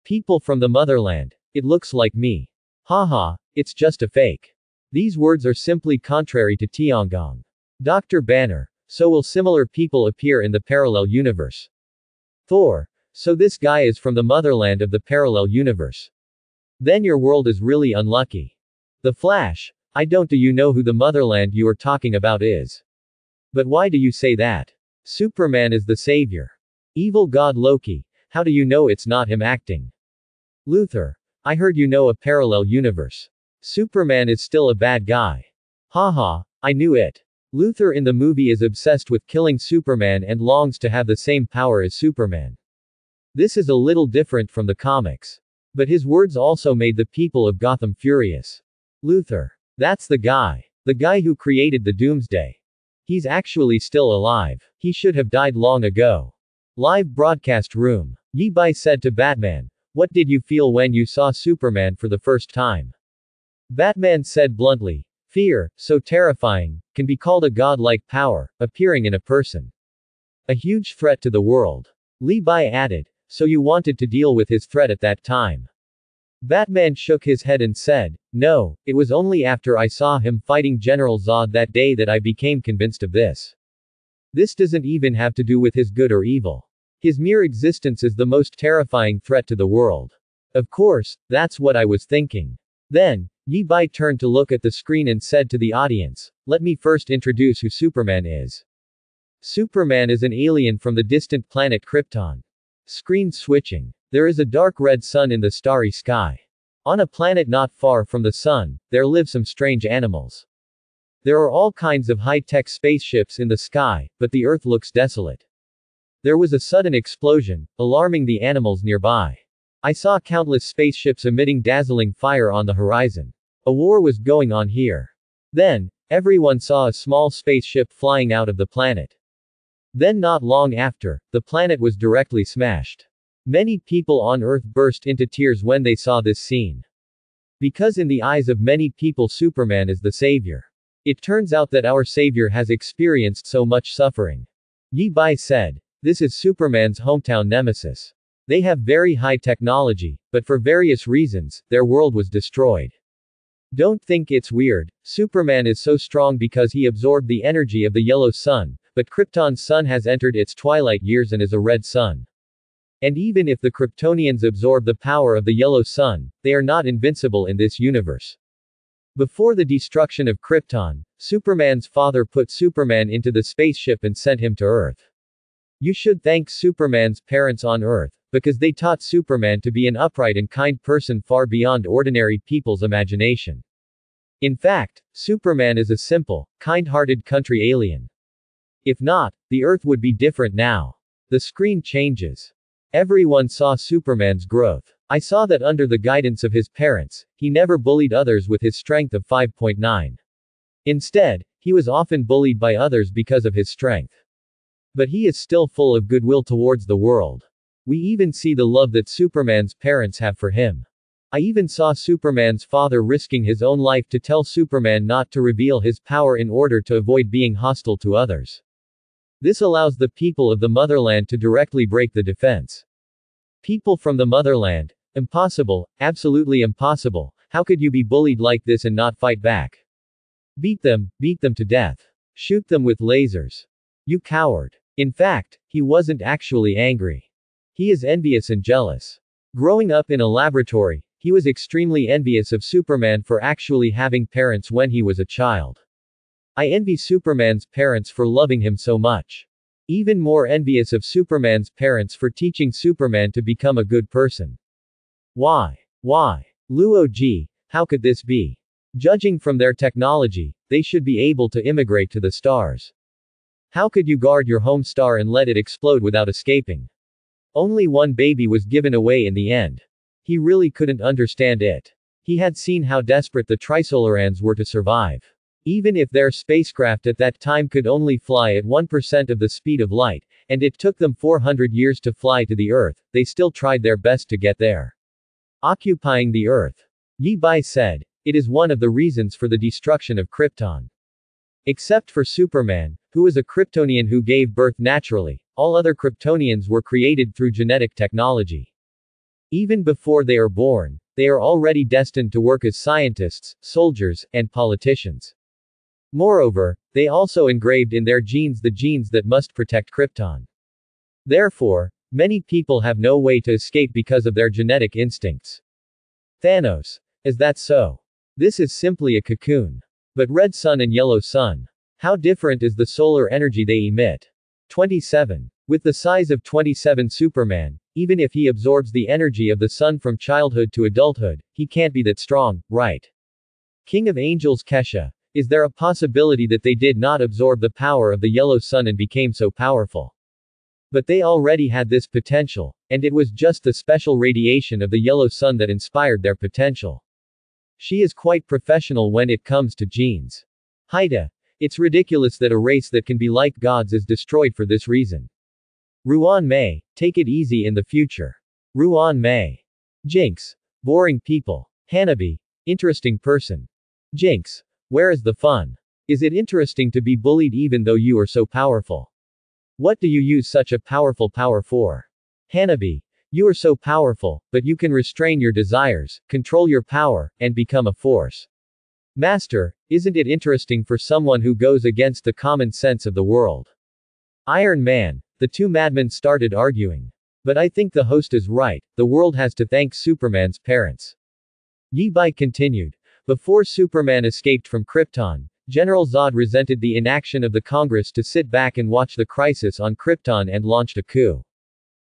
People from the motherland. It looks like me. Haha, it's just a fake. These words are simply contrary to Tiangong. Dr. Banner. So will similar people appear in the parallel universe? Thor. So this guy is from the motherland of the parallel universe. Then your world is really unlucky. The Flash. Do you know who the motherland you are talking about is? But why do you say that? Superman is the savior. Evil god Loki. How do you know it's not him acting? Luthor. I heard you know a parallel universe. Superman is still a bad guy. Haha, I knew it. Luthor in the movie is obsessed with killing Superman and longs to have the same power as Superman. This is a little different from the comics. But his words also made the people of Gotham furious. Luthor. That's the guy. The guy who created the Doomsday. He's actually still alive. He should have died long ago. Live broadcast room. Yi Bai said to Batman, "What did you feel when you saw Superman for the first time?" Batman said bluntly, "Fear, so terrifying, can be called a godlike power, appearing in a person. A huge threat to the world." Li Bai added, "So you wanted to deal with his threat at that time?" Batman shook his head and said, "No, it was only after I saw him fighting General Zod that day that I became convinced of this. This doesn't even have to do with his good or evil. His mere existence is the most terrifying threat to the world. Of course, that's what I was thinking." Then, Yi Bai turned to look at the screen and said to the audience, "Let me first introduce who Superman is. Superman is an alien from the distant planet Krypton." Screen switching. There is a dark red sun in the starry sky. On a planet not far from the sun, there live some strange animals. There are all kinds of high-tech spaceships in the sky, but the Earth looks desolate. There was a sudden explosion, alarming the animals nearby. I saw countless spaceships emitting dazzling fire on the horizon. A war was going on here. Then, everyone saw a small spaceship flying out of the planet. Then not long after, the planet was directly smashed. Many people on Earth burst into tears when they saw this scene. Because in the eyes of many people Superman is the savior. It turns out that our savior has experienced so much suffering. Yi Bai said, "This is Superman's hometown nemesis. They have very high technology, but for various reasons, their world was destroyed. Don't think it's weird, Superman is so strong because he absorbed the energy of the yellow sun, but Krypton's sun has entered its twilight years and is a red sun. And even if the Kryptonians absorb the power of the yellow sun, they are not invincible in this universe. Before the destruction of Krypton, Superman's father put Superman into the spaceship and sent him to Earth. You should thank Superman's parents on Earth, because they taught Superman to be an upright and kind person far beyond ordinary people's imagination. In fact, Superman is a simple, kind-hearted country alien. If not, the Earth would be different now. The screen changes. Everyone saw Superman's growth. I saw that under the guidance of his parents, he never bullied others with his strength of 5.9. Instead, he was often bullied by others because of his strength. But he is still full of goodwill towards the world. We even see the love that Superman's parents have for him. I even saw Superman's father risking his own life to tell Superman not to reveal his power in order to avoid being hostile to others. This allows the people of the motherland to directly break the defense. People from the motherland. Impossible, absolutely impossible. How could you be bullied like this and not fight back? Beat them to death. Shoot them with lasers. You coward. In fact, he wasn't actually angry. He is envious and jealous. Growing up in a laboratory, he was extremely envious of Superman for actually having parents when he was a child. I envy Superman's parents for loving him so much. Even more envious of Superman's parents for teaching Superman to become a good person. Why? Why? Luo Ji, how could this be? Judging from their technology, they should be able to immigrate to the stars. How could you guard your home star and let it explode without escaping? Only one baby was given away in the end. He really couldn't understand it. He had seen how desperate the Trisolarans were to survive. Even if their spacecraft at that time could only fly at 1% of the speed of light, and it took them 400 years to fly to the Earth, they still tried their best to get there. Occupying the Earth. Yi Bai said, it is one of the reasons for the destruction of Krypton. Except for Superman, who was a Kryptonian who gave birth naturally, all other Kryptonians were created through genetic technology. Even before they are born, they are already destined to work as scientists, soldiers, and politicians. Moreover, they also engraved in their genes the genes that must protect Krypton. Therefore, many people have no way to escape because of their genetic instincts. Thanos. Is that so? This is simply a cocoon. But red sun and yellow sun. How different is the solar energy they emit? 27. With the size of 27 Superman, even if he absorbs the energy of the sun from childhood to adulthood, he can't be that strong, right? King of Angels Kesha. Is there a possibility that they did not absorb the power of the yellow sun and became so powerful? But they already had this potential, and it was just the special radiation of the yellow sun that inspired their potential. She is quite professional when it comes to genes. Haida. It's ridiculous that a race that can be like gods is destroyed for this reason. Ruan Mei. Take it easy in the future. Ruan Mei. Jinx. Boring people. Hanabi. Interesting person. Jinx. Where is the fun? Is it interesting to be bullied even though you are so powerful? What do you use such a powerful power for? Hanabi. You are so powerful, but you can restrain your desires, control your power, and become a force. Master, isn't it interesting for someone who goes against the common sense of the world? Iron Man. The two madmen started arguing. But I think the host is right, the world has to thank Superman's parents. Yi Bai continued. Before Superman escaped from Krypton, General Zod resented the inaction of the Congress to sit back and watch the crisis on Krypton and launched a coup.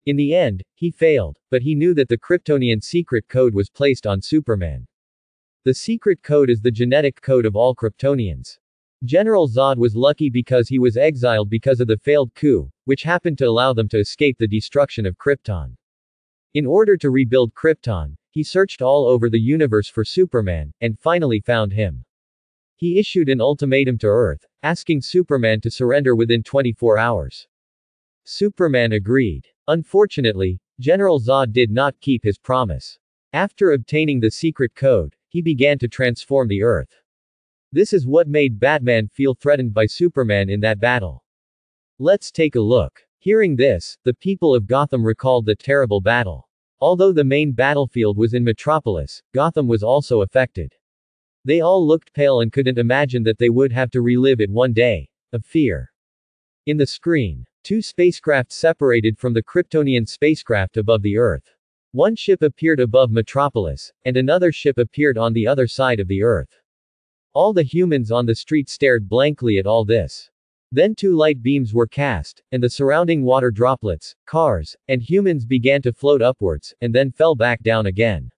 In the end, he failed, but he knew that the Kryptonian secret code was placed on Superman. The secret code is the genetic code of all Kryptonians. General Zod was lucky because he was exiled because of the failed coup, which happened to allow them to escape the destruction of Krypton. In order to rebuild Krypton, he searched all over the universe for Superman, and finally found him. He issued an ultimatum to Earth, asking Superman to surrender within 24 hours. Superman agreed. Unfortunately, General Zod did not keep his promise. After obtaining the secret code, he began to transform the Earth. This is what made Batman feel threatened by Superman in that battle. Let's take a look. Hearing this, the people of Gotham recalled the terrible battle. Although the main battlefield was in Metropolis, Gotham was also affected. They all looked pale and couldn't imagine that they would have to relive it one day of fear. In the screen, two spacecraft separated from the Kryptonian spacecraft above the Earth. One ship appeared above Metropolis, and another ship appeared on the other side of the Earth. All the humans on the street stared blankly at all this. Then two light beams were cast, and the surrounding water droplets, cars, and humans began to float upwards, and then fell back down again.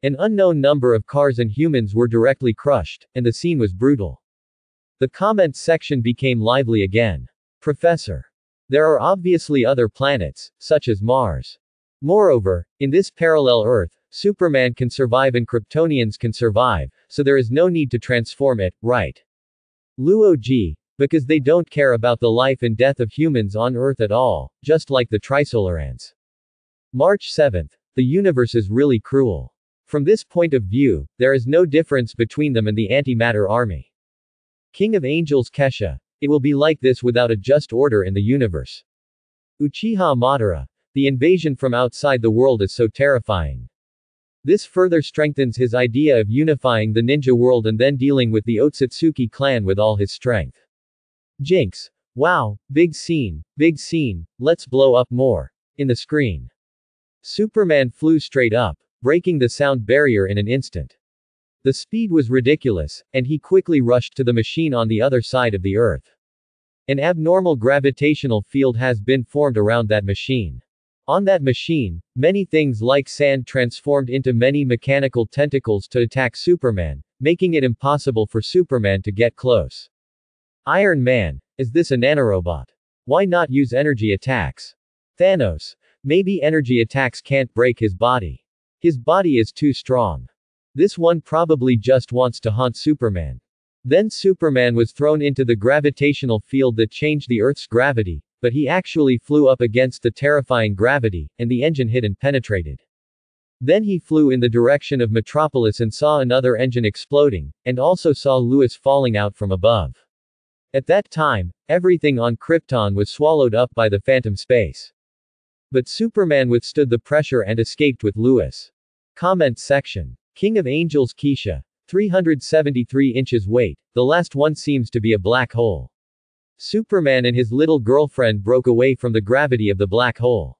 An unknown number of cars and humans were directly crushed, and the scene was brutal. The comments section became lively again. Professor. There are obviously other planets, such as Mars. Moreover, in this parallel Earth, Superman can survive and Kryptonians can survive, so there is no need to transform it, right? Luo Ji. Because they don't care about the life and death of humans on Earth at all, just like the Trisolarans. March 7th. The universe is really cruel. From this point of view, there is no difference between them and the antimatter army. King of Angels Kesha. It will be like this without a just order in the universe. Uchiha Madara. The invasion from outside the world is so terrifying. This further strengthens his idea of unifying the ninja world and then dealing with the Otsutsuki clan with all his strength. Jinx. Wow, big scene, let's blow up more. In the screen. Superman flew straight up, breaking the sound barrier in an instant. The speed was ridiculous, and he quickly rushed to the machine on the other side of the Earth. An abnormal gravitational field has been formed around that machine. On that machine, many things like sand transformed into many mechanical tentacles to attack Superman, making it impossible for Superman to get close. Iron Man, is this a nanorobot? Why not use energy attacks? Thanos, maybe energy attacks can't break his body. His body is too strong. This one probably just wants to haunt Superman. Then Superman was thrown into the gravitational field that changed the Earth's gravity, but he actually flew up against the terrifying gravity, and the engine hit and penetrated. Then he flew in the direction of Metropolis and saw another engine exploding, and also saw Lois falling out from above. At that time, everything on Krypton was swallowed up by the phantom space. But Superman withstood the pressure and escaped with Lois. Comment section. King of Angels Keisha. 373 inches weight, the last one seems to be a black hole. Superman and his little girlfriend broke away from the gravity of the black hole.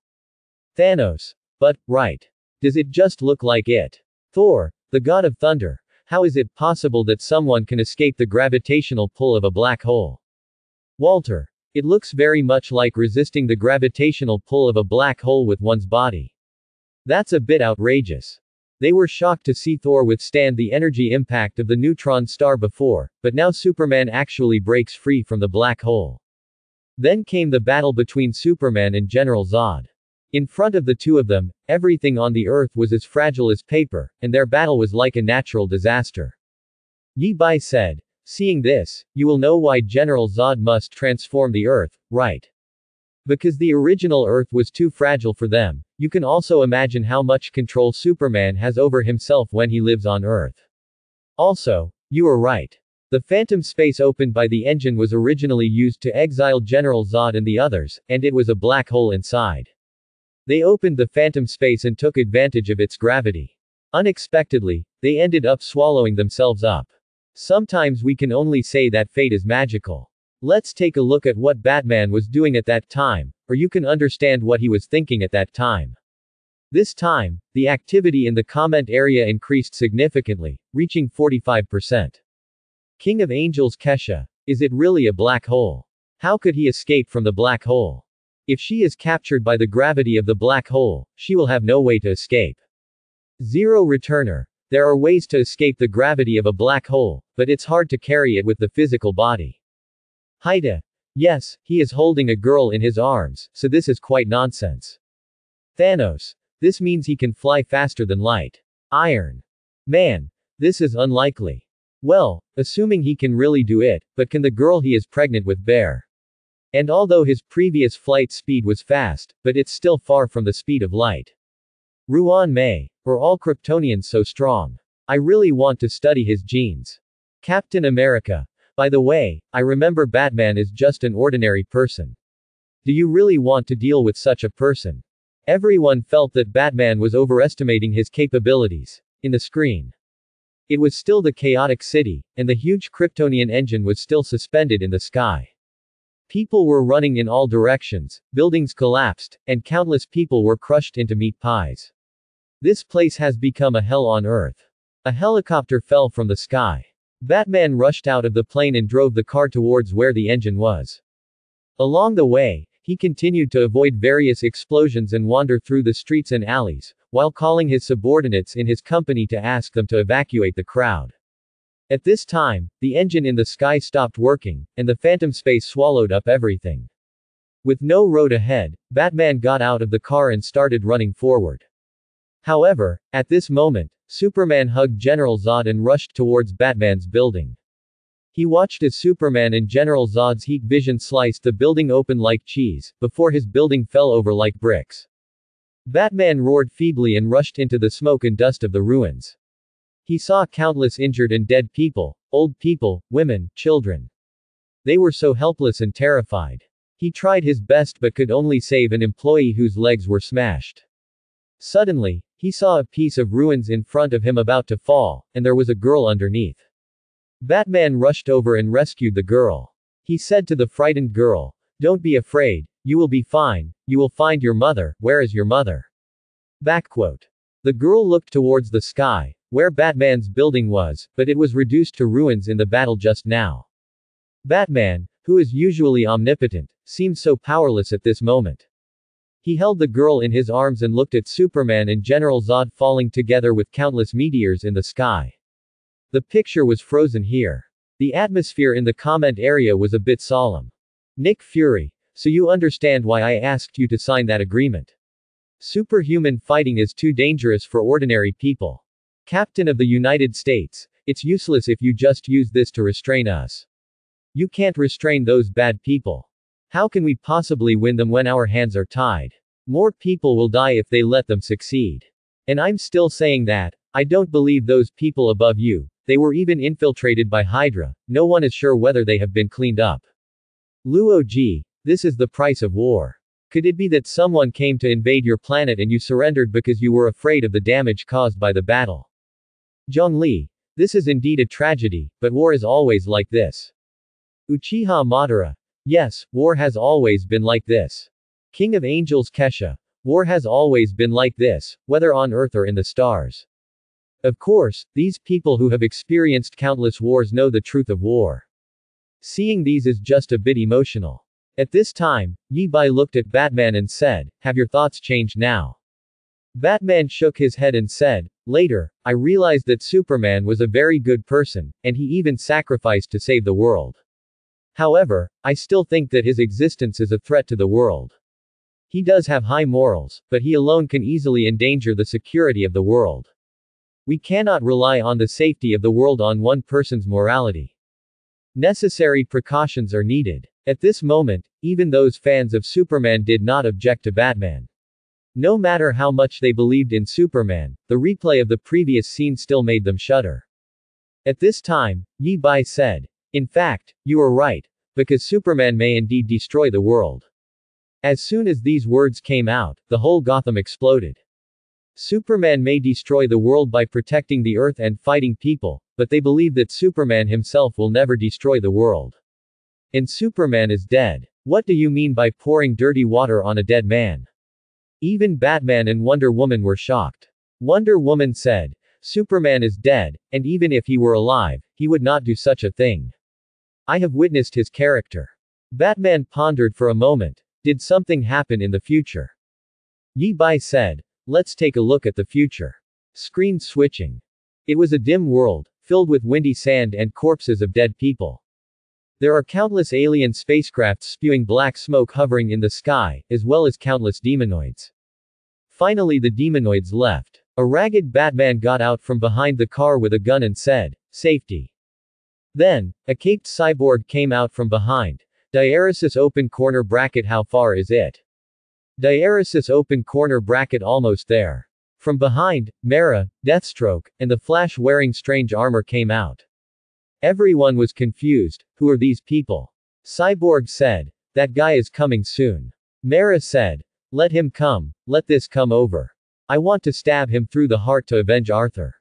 Thanos. But, right. Does it just look like it? Thor, the god of thunder. How is it possible that someone can escape the gravitational pull of a black hole? Walter. It looks very much like resisting the gravitational pull of a black hole with one's body. That's a bit outrageous. They were shocked to see Thor withstand the energy impact of the neutron star before, but now Superman actually breaks free from the black hole. Then came the battle between Superman and General Zod. In front of the two of them, everything on the Earth was as fragile as paper, and their battle was like a natural disaster. Yi Bai said, "Seeing this, you will know why General Zod must transform the Earth, right? Because the original Earth was too fragile for them. You can also imagine how much control Superman has over himself when he lives on Earth. Also, you are right. The phantom space opened by the engine was originally used to exile General Zod and the others, and it was a black hole inside. They opened the phantom space and took advantage of its gravity. Unexpectedly, they ended up swallowing themselves up. Sometimes we can only say that fate is magical. Let's take a look at what Batman was doing at that time, or you can understand what he was thinking at that time. This time, the activity in the comment area increased significantly, reaching 45%. King of Angels Kesha. Is it really a black hole? How could he escape from the black hole? If she is captured by the gravity of the black hole, she will have no way to escape. Zero Returner. There are ways to escape the gravity of a black hole, but it's hard to carry it with the physical body. Haida. Yes, he is holding a girl in his arms, so this is quite nonsense. Thanos. This means he can fly faster than light. Iron Man. This is unlikely. Well, assuming he can really do it, but can the girl he is pregnant with bear? And although his previous flight speed was fast, but it's still far from the speed of light. Ruan Mei. Are all Kryptonians so strong? I really want to study his genes. Captain America. By the way, I remember Batman is just an ordinary person. Do you really want to deal with such a person? Everyone felt that Batman was overestimating his capabilities. In the screen. It was still the chaotic city, and the huge Kryptonian engine was still suspended in the sky. People were running in all directions, buildings collapsed, and countless people were crushed into meat pies. This place has become a hell on Earth. A helicopter fell from the sky. Batman rushed out of the plane and drove the car towards where the engine was. Along the way, he continued to avoid various explosions and wander through the streets and alleys, while calling his subordinates in his company to ask them to evacuate the crowd. At this time, the engine in the sky stopped working, and the phantom space swallowed up everything. With no road ahead, Batman got out of the car and started running forward. However, at this moment, Superman hugged General Zod and rushed towards Batman's building. He watched as Superman and General Zod's heat vision sliced the building open like cheese, before his building fell over like bricks. Batman roared feebly and rushed into the smoke and dust of the ruins. He saw countless injured and dead people, old people, women, children. They were so helpless and terrified. He tried his best but could only save an employee whose legs were smashed. Suddenly, he saw a piece of ruins in front of him about to fall, and there was a girl underneath. Batman rushed over and rescued the girl. He said to the frightened girl, "Don't be afraid, you will be fine, you will find your mother, where is your mother?" Backquote. The girl looked towards the sky, where Batman's building was, but it was reduced to ruins in the battle just now. Batman, who is usually omnipotent, seemed so powerless at this moment. He held the girl in his arms and looked at Superman and General Zod falling together with countless meteors in the sky. The picture was frozen here. The atmosphere in the comment area was a bit solemn. Nick Fury, so you understand why I asked you to sign that agreement. Superhuman fighting is too dangerous for ordinary people. Captain of the United States, it's useless if you just use this to restrain us. You can't restrain those bad people. How can we possibly win them when our hands are tied? More people will die if they let them succeed. And I'm still saying that, I don't believe those people above you, they were even infiltrated by Hydra, no one is sure whether they have been cleaned up. Luo Ji, this is the price of war. Could it be that someone came to invade your planet and you surrendered because you were afraid of the damage caused by the battle? Zhongli, this is indeed a tragedy, but war is always like this. Uchiha Madara, yes, war has always been like this. King of Angels Kesha, war has always been like this, whether on Earth or in the stars. Of course, these people who have experienced countless wars know the truth of war. Seeing these is just a bit emotional. At this time, Yi Bai looked at Batman and said, have your thoughts changed now? Batman shook his head and said, later, I realized that Superman was a very good person, and he even sacrificed to save the world. However, I still think that his existence is a threat to the world. He does have high morals, but he alone can easily endanger the security of the world. We cannot rely on the safety of the world on one person's morality. Necessary precautions are needed. At this moment, even those fans of Superman did not object to Batman. No matter how much they believed in Superman, the replay of the previous scene still made them shudder. At this time, Yi Bai said, in fact, you are right, because Superman may indeed destroy the world. As soon as these words came out, the whole Gotham exploded. Superman may destroy the world by protecting the Earth and fighting people, but they believe that Superman himself will never destroy the world. And Superman is dead. What do you mean by pouring dirty water on a dead man? Even Batman and Wonder Woman were shocked. Wonder Woman said, Superman is dead, and even if he were alive, he would not do such a thing. I have witnessed his character. Batman pondered for a moment. Did something happen in the future? Yi Bai said, let's take a look at the future. Screen switching. It was a dim world, filled with windy sand and corpses of dead people. There are countless alien spacecrafts spewing black smoke hovering in the sky, as well as countless demonoids. Finally the demonoids left. A ragged Batman got out from behind the car with a gun and said, safety. Then, a caped cyborg came out from behind. Diaresis open corner bracket, how far is it? Diaresis open corner bracket, almost there. From behind, Mera, Deathstroke, and the Flash wearing strange armor came out. Everyone was confused. Who are these people? Cyborg said, that guy is coming soon. Mera said, let him come, let this come over. I want to stab him through the heart to avenge Arthur.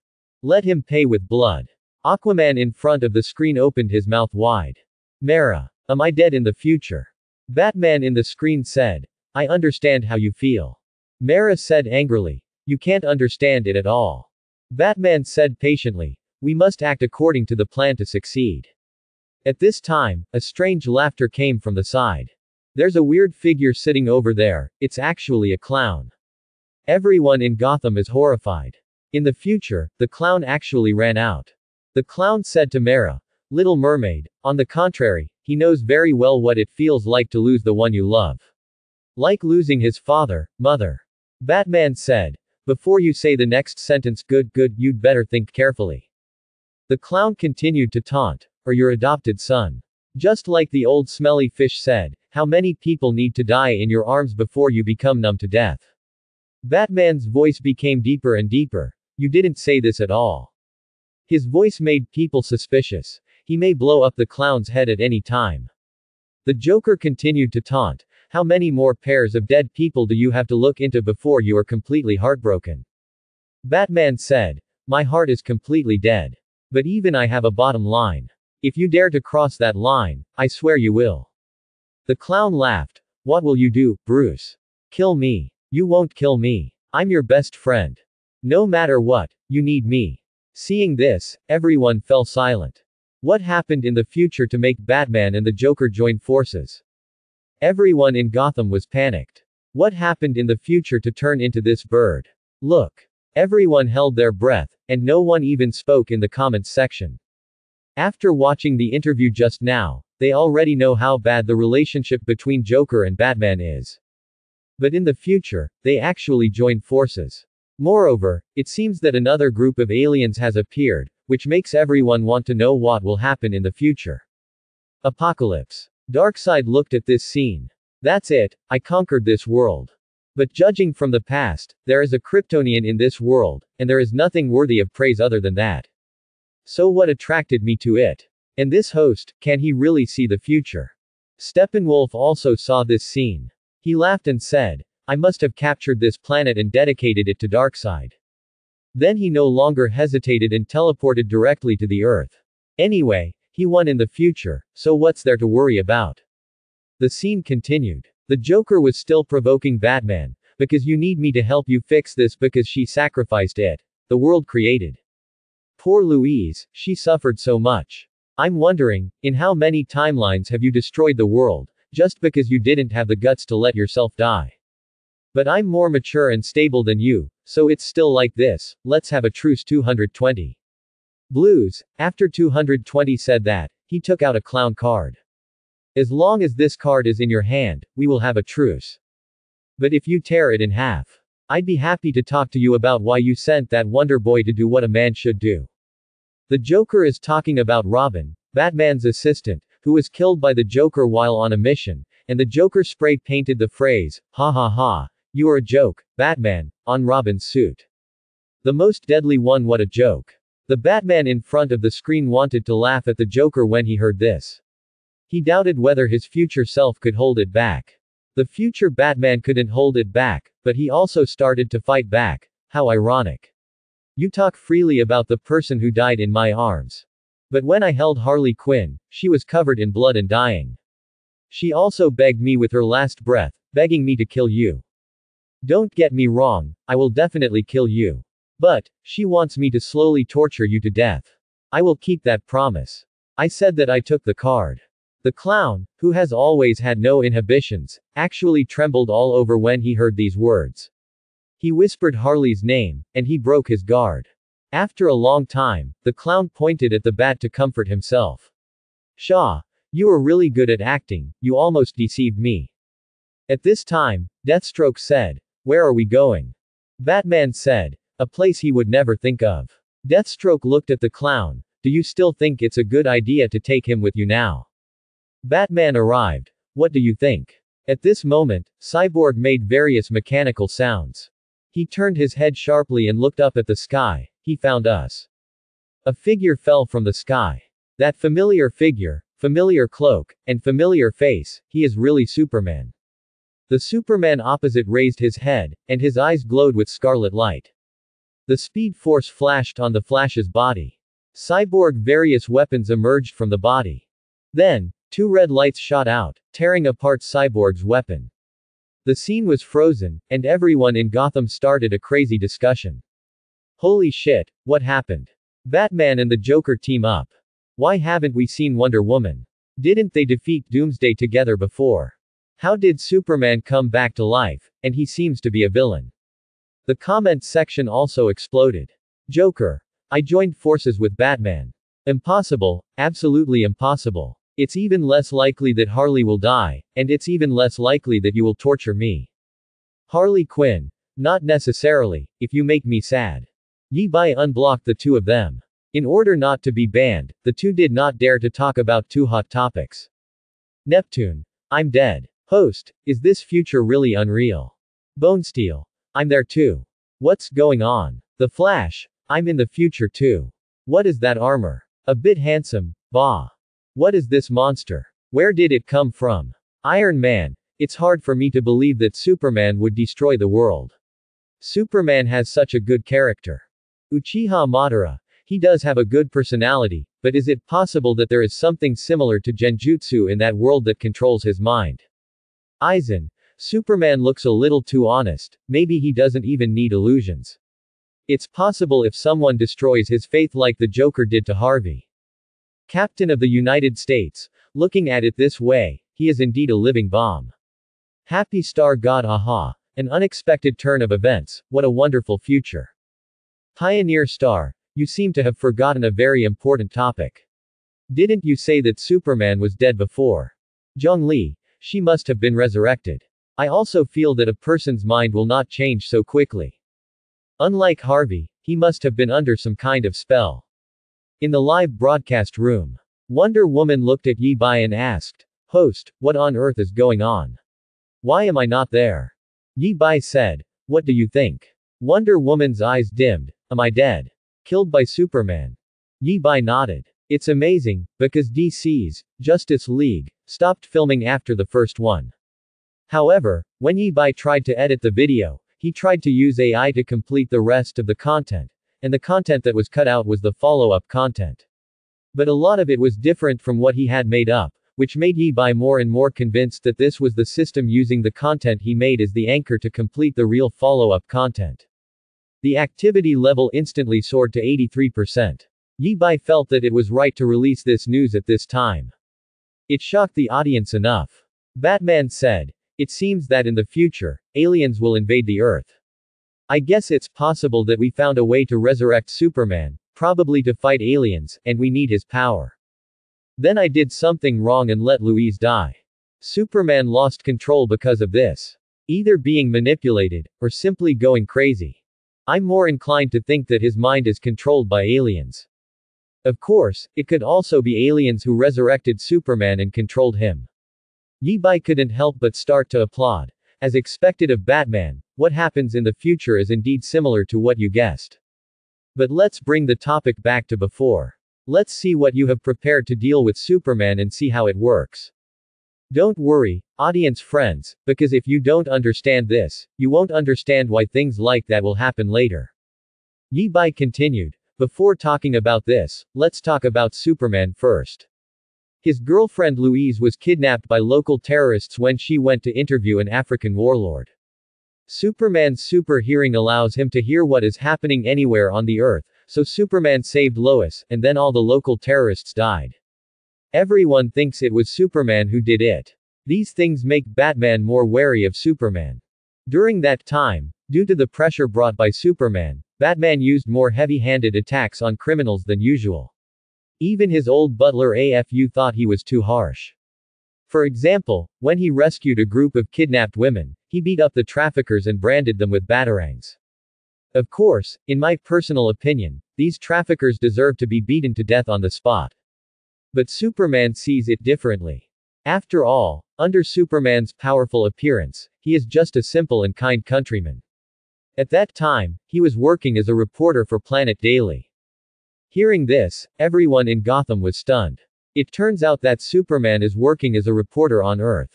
Let him pay with blood. Aquaman in front of the screen opened his mouth wide. Mera, am I dead in the future? Batman in the screen said, I understand how you feel. Mera said angrily, you can't understand it at all. Batman said patiently, we must act according to the plan to succeed. At this time, a strange laughter came from the side. There's a weird figure sitting over there, it's actually a clown. Everyone in Gotham is horrified. In the future, the clown actually ran out. The clown said to Mera, Little Mermaid, on the contrary, he knows very well what it feels like to lose the one you love. Like losing his father, mother. Batman said, before you say the next sentence, good, you'd better think carefully. The clown continued to taunt, or your adopted son. Just like the old smelly fish said, how many people need to die in your arms before you become numb to death? Batman's voice became deeper and deeper. You didn't say this at all. His voice made people suspicious. He may blow up the clown's head at any time. The Joker continued to taunt. How many more pairs of dead people do you have to look into before you are completely heartbroken? Batman said, my heart is completely dead. But even I have a bottom line. If you dare to cross that line, I swear you will. The clown laughed. What will you do, Bruce? Kill me. You won't kill me. I'm your best friend. No matter what, you need me. Seeing this, everyone fell silent. What happened in the future to make Batman and the Joker join forces? Everyone in Gotham was panicked. What happened in the future to turn into this bird? Look. Everyone held their breath, and no one even spoke in the comments section. After watching the interview just now, they already know how bad the relationship between Joker and Batman is. But in the future, they actually joined forces. Moreover, it seems that another group of aliens has appeared, which makes everyone want to know what will happen in the future. Apocalypse. Darkseid looked at this scene. That's it, I conquered this world. But judging from the past, there is a Kryptonian in this world, and there is nothing worthy of praise other than that. So what attracted me to it? And this host, can he really see the future? Steppenwolf also saw this scene. He laughed and said, I must have captured this planet and dedicated it to Darkseid. Then he no longer hesitated and teleported directly to the Earth. Anyway, he won in the future, so what's there to worry about? The scene continued. The Joker was still provoking Batman, because you need me to help you fix this because she sacrificed it, the world created. Poor Louise, she suffered so much. I'm wondering, in how many timelines have you destroyed the world, just because you didn't have the guts to let yourself die? But I'm more mature and stable than you, so it's still like this, let's have a truce 220. Blues, after 220 said that, he took out a clown card. As long as this card is in your hand, we will have a truce. But if you tear it in half, I'd be happy to talk to you about why you sent that Wonder Boy to do what a man should do. The Joker is talking about Robin, Batman's assistant, who was killed by the Joker while on a mission, and the Joker spray painted the phrase, ha ha ha, you are a joke, Batman, on Robin's suit. The most deadly one, what a joke. The Batman in front of the screen wanted to laugh at the Joker when he heard this. He doubted whether his future self could hold it back. The future Batman couldn't hold it back, but he also started to fight back. How ironic. You talk freely about the person who died in my arms. But when I held Harley Quinn, she was covered in blood and dying. She also begged me with her last breath, begging me to kill you. Don't get me wrong, I will definitely kill you. But, she wants me to slowly torture you to death. I will keep that promise. I said that I took the card. The clown, who has always had no inhibitions, actually trembled all over when he heard these words. He whispered Harley's name, and he broke his guard. After a long time, the clown pointed at the bat to comfort himself. Shaw, you are really good at acting, you almost deceived me. At this time, Deathstroke said, where are we going? Batman said, a place he would never think of. Deathstroke looked at the clown, do you still think it's a good idea to take him with you now? Batman arrived. What do you think? At this moment, Cyborg made various mechanical sounds. He turned his head sharply and looked up at the sky. He found us. A figure fell from the sky. That familiar figure, familiar cloak, and familiar face, he is really Superman. The Superman opposite raised his head, and his eyes glowed with scarlet light. The Speed Force flashed on the Flash's body. Cyborg various weapons emerged from the body. Then, two red lights shot out, tearing apart Cyborg's weapon. The scene was frozen, and everyone in Gotham started a crazy discussion. Holy shit, what happened? Batman and the Joker team up. Why haven't we seen Wonder Woman? Didn't they defeat Doomsday together before? How did Superman come back to life, and he seems to be a villain? The comment section also exploded. Joker. I joined forces with Batman. Impossible, absolutely impossible. It's even less likely that Harley will die, and it's even less likely that you will torture me. Harley Quinn. Not necessarily, if you make me sad. Yi Bai unblocked the two of them. In order not to be banned, the two did not dare to talk about two hot topics. Neptune. I'm dead. Host, is this future really unreal? Bonesteel. I'm there too. What's going on? The Flash. I'm in the future too. What is that armor? A bit handsome, bah. What is this monster? Where did it come from? Iron Man. It's hard for me to believe that Superman would destroy the world. Superman has such a good character. Uchiha Madara. He does have a good personality, but is it possible that there is something similar to Genjutsu in that world that controls his mind? Aizen. Superman looks a little too honest, maybe he doesn't even need illusions. It's possible if someone destroys his faith like the Joker did to Harvey. Captain of the United States, looking at it this way, he is indeed a living bomb. Happy Star God, aha. An unexpected turn of events, what a wonderful future. Pioneer Star, you seem to have forgotten a very important topic. Didn't you say that Superman was dead before? Zhongli, she must have been resurrected. I also feel that a person's mind will not change so quickly. Unlike Harvey, he must have been under some kind of spell. In the live broadcast room, Wonder Woman looked at Yi Bai and asked, "Host, what on earth is going on? Why am I not there?" Yi Bai said, "What do you think?" Wonder Woman's eyes dimmed. "Am I dead? Killed by Superman?" Yi Bai nodded. "It's amazing, because DC's Justice League stopped filming after the first one. However, when Yi Bai tried to edit the video, he tried to use AI to complete the rest of the content, and the content that was cut out was the follow-up content. But a lot of it was different from what he had made up, which made Yi Bai more and more convinced that this was the system using the content he made as the anchor to complete the real follow-up content. The activity level instantly soared to 83%. Yi Bai felt that it was right to release this news at this time. It shocked the audience enough. Batman said, "It seems that in the future, aliens will invade the Earth. I guess it's possible that we found a way to resurrect Superman, probably to fight aliens, and we need his power. Then I did something wrong and let Louise die. Superman lost control because of this. Either being manipulated, or simply going crazy. I'm more inclined to think that his mind is controlled by aliens. Of course, it could also be aliens who resurrected Superman and controlled him." Yi Bai couldn't help but start to applaud. As expected of Batman, what happens in the future is indeed similar to what you guessed. But let's bring the topic back to before. Let's see what you have prepared to deal with Superman and see how it works. Don't worry, audience friends, because if you don't understand this, you won't understand why things like that will happen later. Yi Bai continued, "Before talking about this, let's talk about Superman first. His girlfriend Louise was kidnapped by local terrorists when she went to interview an African warlord. Superman's super hearing allows him to hear what is happening anywhere on the Earth, so Superman saved Lois, and then all the local terrorists died. Everyone thinks it was Superman who did it. These things make Batman more wary of Superman. During that time, due to the pressure brought by Superman, Batman used more heavy-handed attacks on criminals than usual. Even his old butler AFU thought he was too harsh. For example, when he rescued a group of kidnapped women, he beat up the traffickers and branded them with batarangs. Of course, in my personal opinion, these traffickers deserve to be beaten to death on the spot. But Superman sees it differently. After all, under Superman's powerful appearance, he is just a simple and kind countryman. At that time, he was working as a reporter for Planet Daily. Hearing this, everyone in Gotham was stunned. It turns out that Superman is working as a reporter on Earth.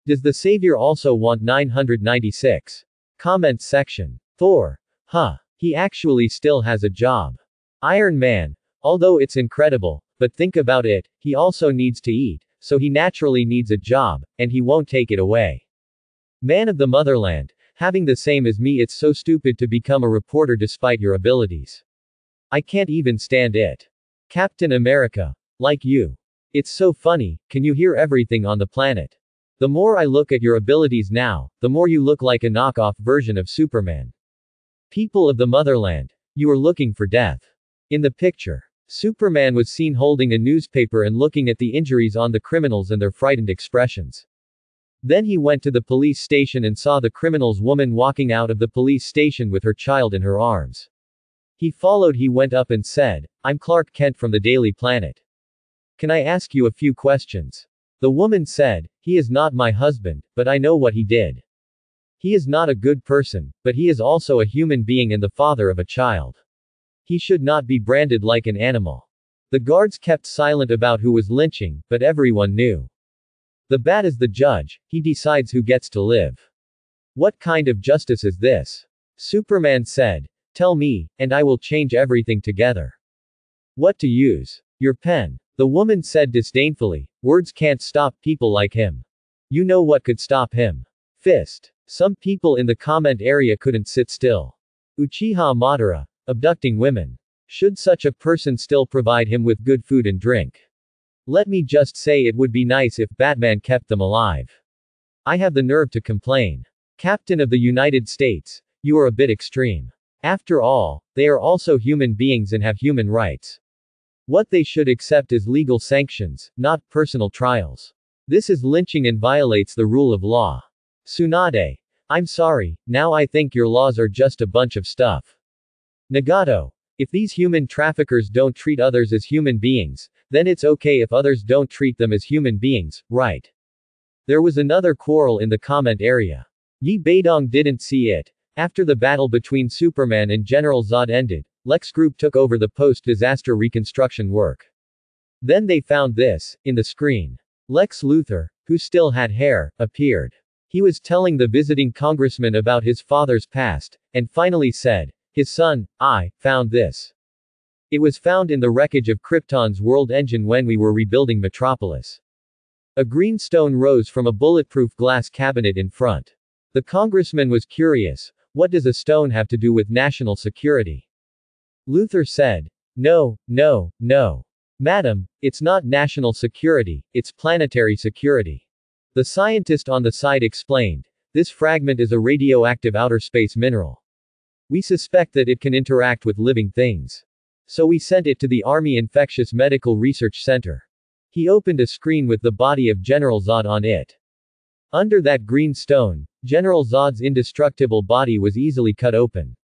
Does the Savior also want 996? Comments section. Thor. Huh. He actually still has a job. Iron Man. Although it's incredible, but think about it, he also needs to eat, so he naturally needs a job, and he won't take it away. Man of the Motherland. Having the same as me, it's so stupid to become a reporter despite your abilities. I can't even stand it. Captain America. Like you. It's so funny, can you hear everything on the planet? The more I look at your abilities now, the more you look like a knockoff version of Superman. People of the motherland. You are looking for death. In the picture, Superman was seen holding a newspaper and looking at the injuries on the criminals and their frightened expressions. Then he went to the police station and saw the criminal's woman walking out of the police station with her child in her arms. He followed. He went up and said, "I'm Clark Kent from the Daily Planet. Can I ask you a few questions?" The woman said, "He is not my husband, but I know what he did. He is not a good person, but he is also a human being and the father of a child. He should not be branded like an animal." The guards kept silent about who was lynching, but everyone knew. The bat is the judge, he decides who gets to live. What kind of justice is this? Superman said, "Tell me, and I will change everything together." What to use? Your pen. The woman said disdainfully, "Words can't stop people like him. You know what could stop him? Fist. Some people in the comment area couldn't sit still. Uchiha Madara. Abducting women. Should such a person still provide him with good food and drink? Let me just say it would be nice if Batman kept them alive. I have the nerve to complain. Captain of the United States, you are a bit extreme. After all, they are also human beings and have human rights. What they should accept is legal sanctions, not personal trials. This is lynching and violates the rule of law. Tsunade. I'm sorry, now I think your laws are just a bunch of stuff. Nagato. If these human traffickers don't treat others as human beings, then it's okay if others don't treat them as human beings, right? There was another quarrel in the comment area. Yi Beidong didn't see it. After the battle between Superman and General Zod ended, Lex Group took over the post-disaster reconstruction work. Then they found this, in the screen. Lex Luthor, who still had hair, appeared. He was telling the visiting congressman about his father's past, and finally said, his son, I, found this. It was found in the wreckage of Krypton's world engine when we were rebuilding Metropolis. A green stone rose from a bulletproof glass cabinet in front. The congressman was curious, what does a stone have to do with national security? Luthor said, no, no, no. Madam, it's not national security, it's planetary security. The scientist on the side explained, this fragment is a radioactive outer space mineral. We suspect that it can interact with living things. So we sent it to the Army Infectious Medical Research Center. He opened a screen with the body of General Zod on it. Under that green stone, General Zod's indestructible body was easily cut open.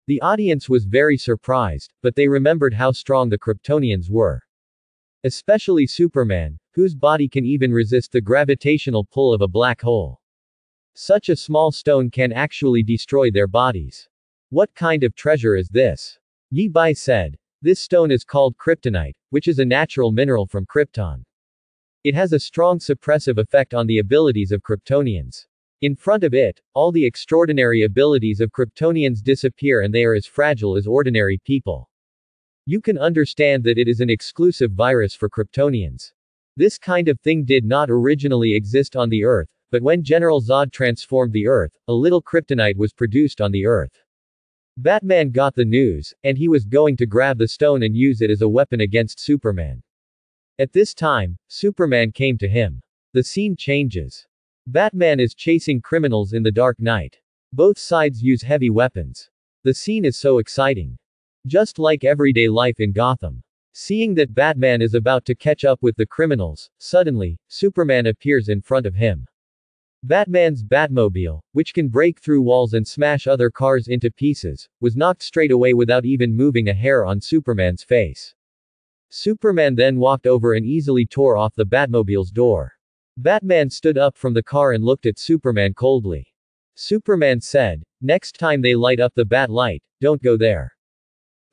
The audience was very surprised, but they remembered how strong the Kryptonians were. Especially Superman, whose body can even resist the gravitational pull of a black hole. Such a small stone can actually destroy their bodies. What kind of treasure is this? Yi Bai said. This stone is called kryptonite, which is a natural mineral from Krypton. It has a strong suppressive effect on the abilities of Kryptonians. In front of it, all the extraordinary abilities of Kryptonians disappear and they are as fragile as ordinary people. You can understand that it is an exclusive virus for Kryptonians. This kind of thing did not originally exist on the Earth, but when General Zod transformed the Earth, a little kryptonite was produced on the Earth. Batman got the news, and he was going to grab the stone and use it as a weapon against Superman. At this time, Superman came to him. The scene changes. Batman is chasing criminals in the dark night. Both sides use heavy weapons. The scene is so exciting. Just like everyday life in Gotham. Seeing that Batman is about to catch up with the criminals, suddenly, Superman appears in front of him. Batman's Batmobile, which can break through walls and smash other cars into pieces, was knocked straight away without even moving a hair on Superman's face. Superman then walked over and easily tore off the Batmobile's door. Batman stood up from the car and looked at Superman coldly. Superman said, next time they light up the Bat light, don't go there.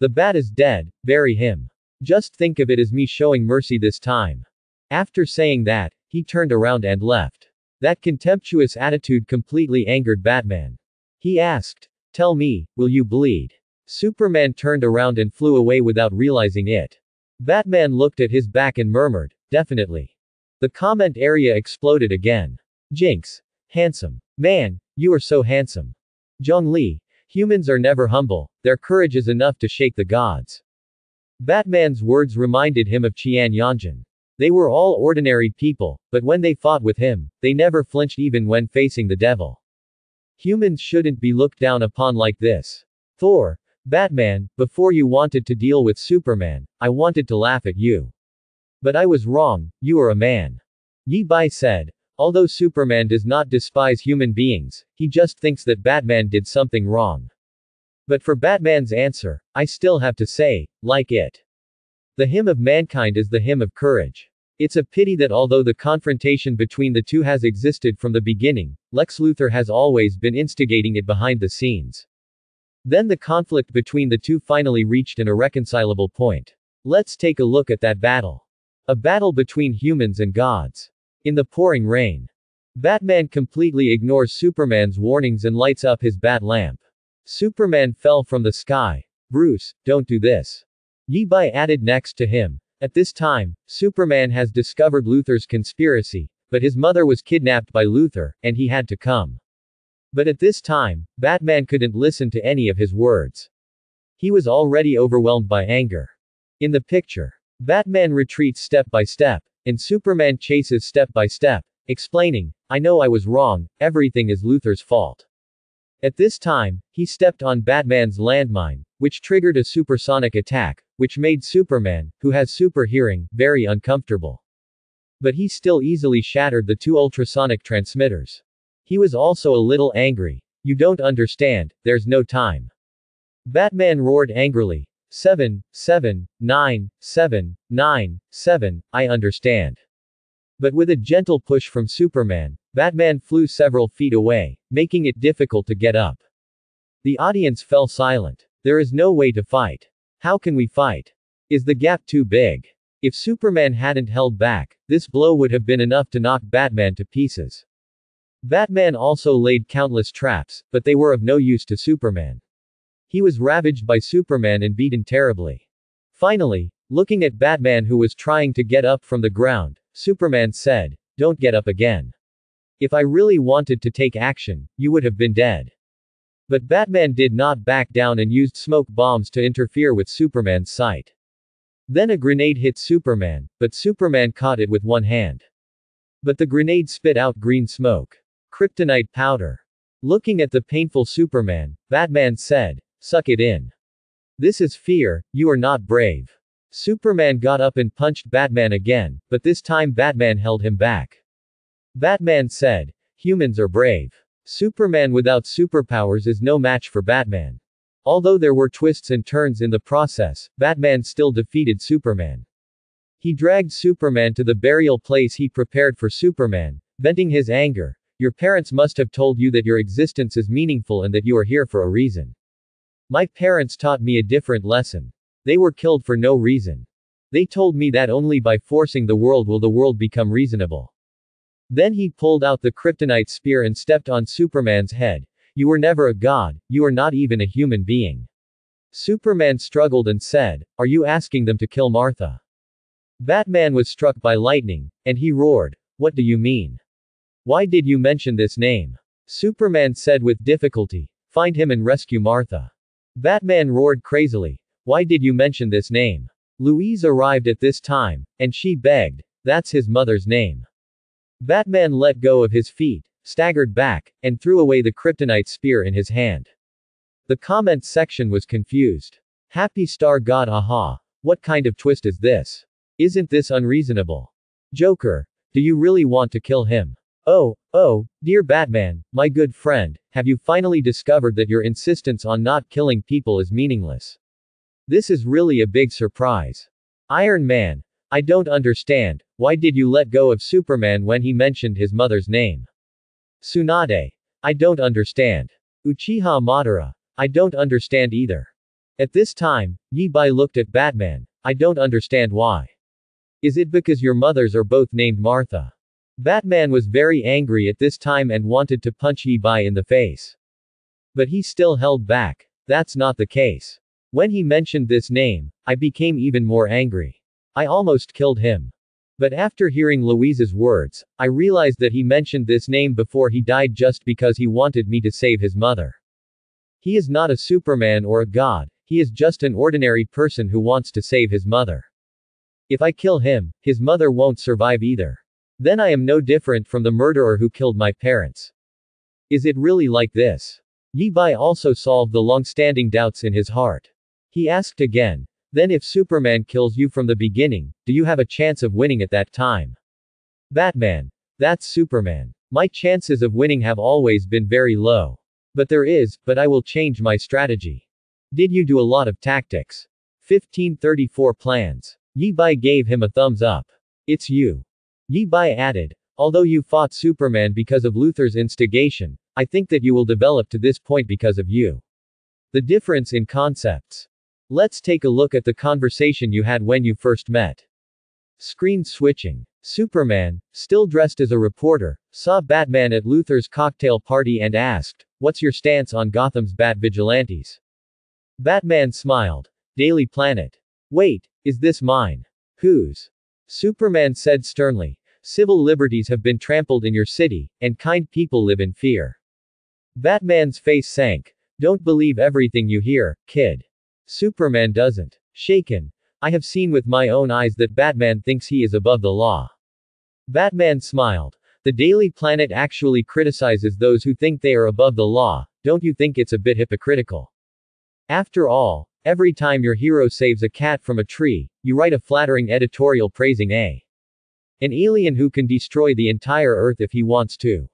The Bat is dead, bury him. Just think of it as me showing mercy this time. After saying that, he turned around and left. That contemptuous attitude completely angered Batman. He asked, tell me, will you bleed? Superman turned around and flew away without realizing it. Batman looked at his back and murmured, definitely. The comment area exploded again. Jinx. Handsome. Man, you are so handsome. Zhongli. Humans are never humble, their courage is enough to shake the gods. Batman's words reminded him of Qian Yanjun. They were all ordinary people, but when they fought with him, they never flinched even when facing the devil. Humans shouldn't be looked down upon like this. Thor. Batman, before you wanted to deal with Superman, I wanted to laugh at you. But I was wrong, you are a man. Yi Bai said. Although Superman does not despise human beings, he just thinks that Batman did something wrong. But for Batman's answer, I still have to say, like it. The hymn of mankind is the hymn of courage. It's a pity that although the confrontation between the two has existed from the beginning, Lex Luthor has always been instigating it behind the scenes. Then the conflict between the two finally reached an irreconcilable point. Let's take a look at that battle. A battle between humans and gods. In the pouring rain. Batman completely ignores Superman's warnings and lights up his bat lamp. Superman fell from the sky. Bruce, don't do this. Yi Bai added next to him. At this time, Superman has discovered Luthor's conspiracy, but his mother was kidnapped by Luthor, and he had to come. But at this time, Batman couldn't listen to any of his words. He was already overwhelmed by anger. In the picture, Batman retreats step by step, and Superman chases step by step, explaining, "I know I was wrong, everything is Luthor's fault." At this time, he stepped on Batman's landmine, which triggered a supersonic attack, which made Superman, who has super hearing, very uncomfortable. But he still easily shattered the two ultrasonic transmitters. He was also a little angry. "You don't understand, there's no time." Batman roared angrily, 7, 7, 9, 7, 9, 7, I understand." But with a gentle push from Superman, Batman flew several feet away, making it difficult to get up. The audience fell silent. There is no way to fight. How can we fight? Is the gap too big? If Superman hadn't held back, this blow would have been enough to knock Batman to pieces. Batman also laid countless traps, but they were of no use to Superman. He was ravaged by Superman and beaten terribly. Finally, looking at Batman who was trying to get up from the ground, Superman said, "Don't get up again. If I really wanted to take action, you would have been dead." But Batman did not back down and used smoke bombs to interfere with Superman's sight. Then a grenade hit Superman, but Superman caught it with one hand. But the grenade spit out green smoke. Kryptonite powder. Looking at the painful Superman, Batman said, "Suck it in. This is fear, you are not brave." Superman got up and punched Batman again, but this time Batman held him back. Batman said, "Humans are brave. Superman without superpowers is no match for Batman." Although there were twists and turns in the process, Batman still defeated Superman. He dragged Superman to the burial place he prepared for Superman, venting his anger. "Your parents must have told you that your existence is meaningful and that you are here for a reason. My parents taught me a different lesson. They were killed for no reason. They told me that only by forcing the world will the world become reasonable." Then he pulled out the kryptonite spear and stepped on Superman's head. "You were never a god, you are not even a human being." Superman struggled and said, "Are you asking them to kill Martha?" Batman was struck by lightning, and he roared, "What do you mean? Why did you mention this name?" Superman said with difficulty, "Find him and rescue Martha." Batman roared crazily, "Why did you mention this name?" Louise arrived at this time, and she begged, "That's his mother's name." Batman let go of his feet, staggered back, and threw away the kryptonite spear in his hand. The comment section was confused. Happy Star God, aha. What kind of twist is this? Isn't this unreasonable? Joker, do you really want to kill him? Oh, dear Batman, my good friend, have you finally discovered that your insistence on not killing people is meaningless? This is really a big surprise. Iron Man, I don't understand, why did you let go of Superman when he mentioned his mother's name? Tsunade, I don't understand. Uchiha Madara, I don't understand either. At this time, Yi Bai looked at Batman, I don't understand why. Is it because your mothers are both named Martha? Batman was very angry at this time and wanted to punch Yi Bai in the face. But he still held back. That's not the case. When he mentioned this name, I became even more angry. I almost killed him. But after hearing Louise's words, I realized that he mentioned this name before he died just because he wanted me to save his mother. He is not a Superman or a god, he is just an ordinary person who wants to save his mother. If I kill him, his mother won't survive either. Then I am no different from the murderer who killed my parents. Is it really like this? Yi Bai also solved the long-standing doubts in his heart. He asked again, then if Superman kills you from the beginning, do you have a chance of winning at that time? Batman, that's Superman. My chances of winning have always been very low. But I will change my strategy. Did you do a lot of tactics? 1534 plans. Yi Bai gave him a thumbs up. It's you. Yi Bai added, although you fought Superman because of Luthor's instigation, I think that you will develop to this point because of you. The difference in concepts. Let's take a look at the conversation you had when you first met. Screen switching. Superman, still dressed as a reporter, saw Batman at Luthor's cocktail party and asked, what's your stance on Gotham's Bat vigilantes? Batman smiled. Daily Planet. Wait, is this mine? Whose? Superman said sternly. civil liberties have been trampled in your city, and kind people live in fear. Batman's face sank. Don't believe everything you hear, kid. Superman doesn't. Shaken. I have seen with my own eyes that Batman thinks he is above the law. Batman smiled. The Daily Planet actually criticizes those who think they are above the law. Don't you think it's a bit hypocritical? After all, every time your hero saves a cat from a tree, you write a flattering editorial praising an alien who can destroy the entire Earth if he wants to.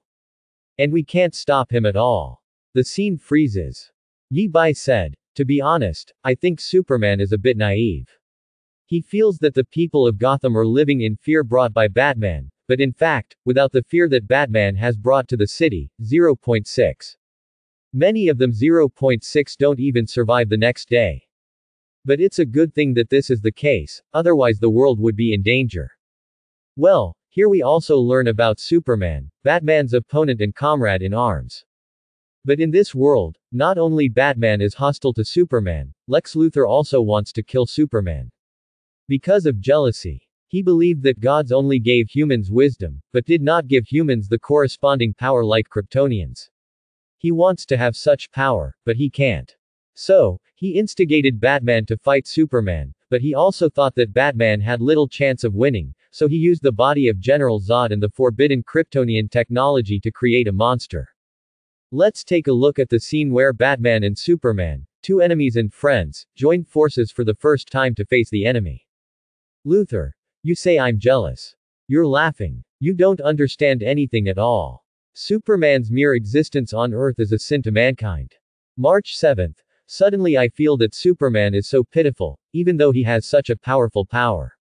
And we can't stop him at all. The scene freezes. Yi Bai said, to be honest, I think Superman is a bit naive. He feels that the people of Gotham are living in fear brought by Batman, but in fact, without the fear that Batman has brought to the city, 0.6. Many of them 0.6 don't even survive the next day. But it's a good thing that this is the case, otherwise the world would be in danger. Well, here we also learn about Superman, Batman's opponent and comrade in arms. But in this world, not only Batman is hostile to Superman, Lex Luthor also wants to kill Superman. Because of jealousy. He believed that gods only gave humans wisdom, but did not give humans the corresponding power like Kryptonians. He wants to have such power, but he can't. So, he instigated Batman to fight Superman, but he also thought that Batman had little chance of winning, so he used the body of General Zod and the forbidden Kryptonian technology to create a monster. Let's take a look at the scene where Batman and Superman, two enemies and friends, join forces for the first time to face the enemy. Luthor. You say I'm jealous. You're laughing. You don't understand anything at all. Superman's mere existence on Earth is a sin to mankind. March 7th. Suddenly I feel that Superman is so pitiful, even though he has such a powerful power.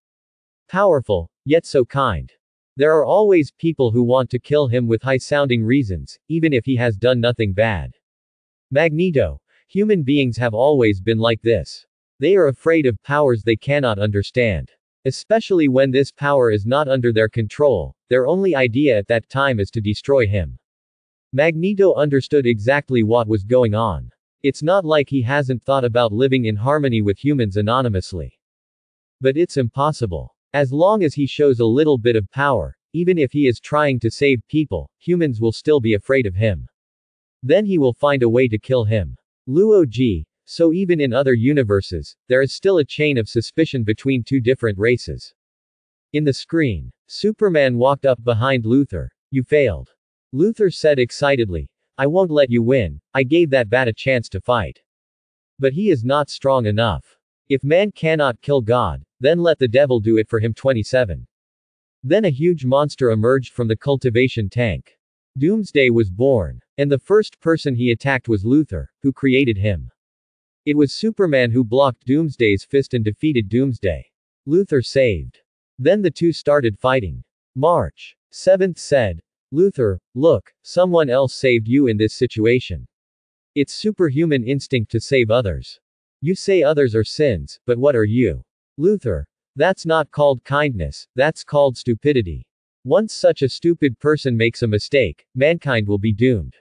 Powerful, yet so kind. There are always people who want to kill him with high-sounding reasons, even if he has done nothing bad. Magneto. Human beings have always been like this. They are afraid of powers they cannot understand. Especially when this power is not under their control, their only idea at that time is to destroy him. Magneto understood exactly what was going on. It's not like he hasn't thought about living in harmony with humans anonymously. But it's impossible. As long as he shows a little bit of power, even if he is trying to save people, humans will still be afraid of him. Then he will find a way to kill him. Luo Ji. So even in other universes, there is still a chain of suspicion between two different races. In the screen, Superman walked up behind Luthor. You failed. Luthor said excitedly. I won't let you win, I gave that bat a chance to fight. But he is not strong enough. If man cannot kill God, then let the devil do it for him. 27. Then a huge monster emerged from the cultivation tank. Doomsday was born. And the first person he attacked was Luthor, who created him. It was Superman who blocked Doomsday's fist and defeated Doomsday. Luthor saved. Then the two started fighting. March 7th said. Luthor, look, someone else saved you in this situation. It's superhuman instinct to save others. You say others are sins, but what are you? Luthor. That's not called kindness, that's called stupidity. Once such a stupid person makes a mistake, mankind will be doomed.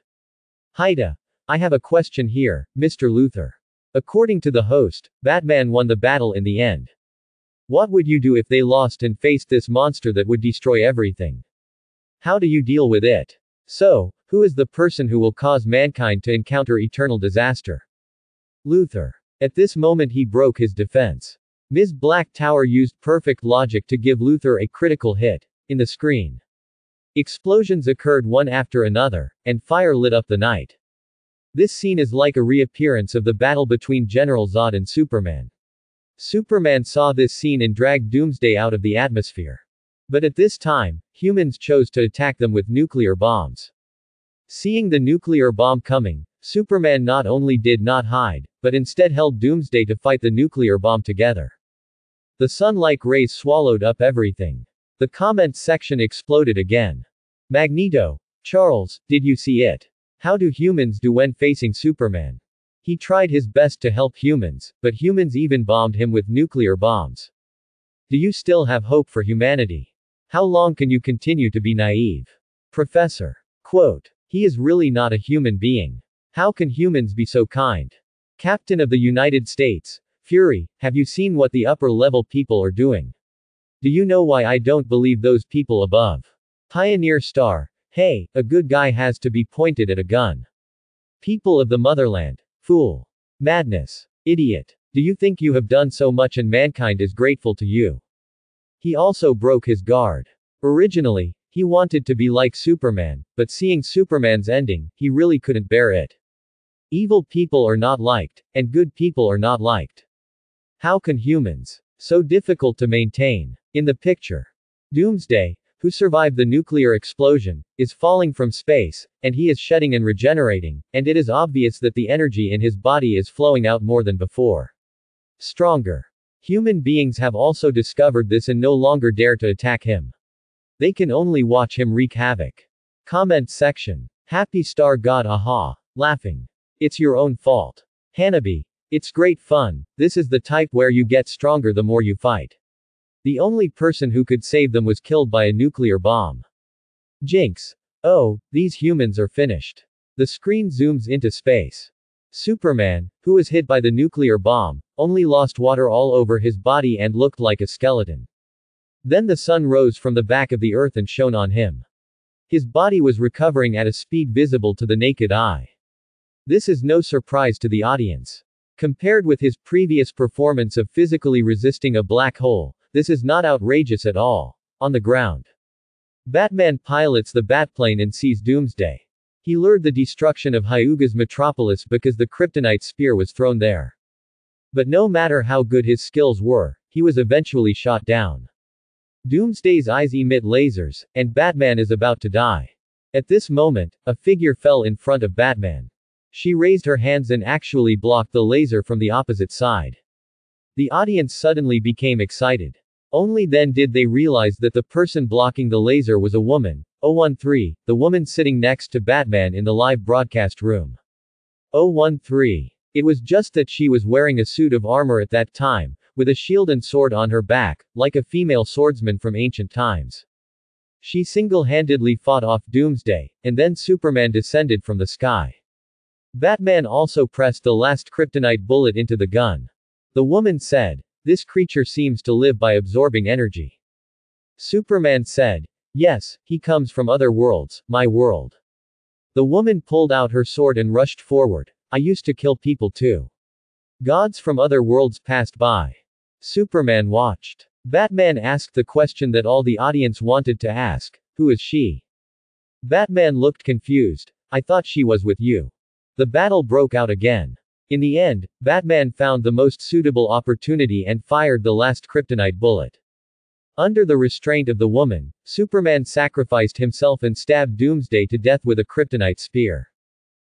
Haida. I have a question here, Mr. Luthor. According to the host, Batman won the battle in the end. What would you do if they lost and faced this monster that would destroy everything? How do you deal with it? So, who is the person who will cause mankind to encounter eternal disaster? Luthor. At this moment he broke his defense. Ms. Black Tower used perfect logic to give Luthor a critical hit. In the screen. Explosions occurred one after another, and fire lit up the night. This scene is like a reappearance of the battle between General Zod and Superman. Superman saw this scene and dragged Doomsday out of the atmosphere. But at this time, humans chose to attack them with nuclear bombs. Seeing the nuclear bomb coming, Superman not only did not hide, but instead held Doomsday to fight the nuclear bomb together. The sun-like rays swallowed up everything. The comments section exploded again. Magneto. Charles, did you see it? How do humans do when facing Superman? He tried his best to help humans, but humans even bombed him with nuclear bombs. Do you still have hope for humanity? How long can you continue to be naive? Professor. Quote. He is really not a human being. How can humans be so kind? Captain of the United States. Fury, have you seen what the upper level people are doing? Do you know why I don't believe those people above? Pioneer Star. Hey, a good guy has to be pointed at a gun. People of the motherland. Fool. Madness. Idiot. Do you think you have done so much and mankind is grateful to you? He also broke his guard. Originally, he wanted to be like Superman, but seeing Superman's ending, he really couldn't bear it. Evil people are not liked, and good people are not liked. How can humans? So difficult to maintain. In the picture, Doomsday, who survived the nuclear explosion, is falling from space, and he is shedding and regenerating, and it is obvious that the energy in his body is flowing out more than before. Stronger. Human beings have also discovered this and no longer dare to attack him. They can only watch him wreak havoc. Comment section. Happy Star God aha. Laughing. It's your own fault. Hanabi. It's great fun, this is the type where you get stronger the more you fight. The only person who could save them was killed by a nuclear bomb. Jinx. Oh, these humans are finished. The screen zooms into space. Superman, who was hit by the nuclear bomb, only lost water all over his body and looked like a skeleton. Then the sun rose from the back of the earth and shone on him. His body was recovering at a speed visible to the naked eye. This is no surprise to the audience. Compared with his previous performance of physically resisting a black hole, this is not outrageous at all. On the ground, Batman pilots the Batplane and sees Doomsday. He lured the destruction of Hyuga's metropolis because the kryptonite spear was thrown there. But no matter how good his skills were, he was eventually shot down. Doomsday's eyes emit lasers, and Batman is about to die. At this moment, a figure fell in front of Batman. She raised her hands and actually blocked the laser from the opposite side. The audience suddenly became excited. Only then did they realize that the person blocking the laser was a woman. 013, the woman sitting next to Batman in the live broadcast room. 013. It was just that she was wearing a suit of armor at that time, with a shield and sword on her back, like a female swordsman from ancient times. She single-handedly fought off Doomsday, and then Superman descended from the sky. Batman also pressed the last kryptonite bullet into the gun. The woman said, "This creature seems to live by absorbing energy." Superman said, "Yes, he comes from other worlds, my world." The woman pulled out her sword and rushed forward. "I used to kill people too." Gods from other worlds passed by. Superman watched. Batman asked the question that all the audience wanted to ask, "Who is she?" Batman looked confused. "I thought she was with you." The battle broke out again. In the end, Batman found the most suitable opportunity and fired the last kryptonite bullet. Under the restraint of the woman, Superman sacrificed himself and stabbed Doomsday to death with a kryptonite spear.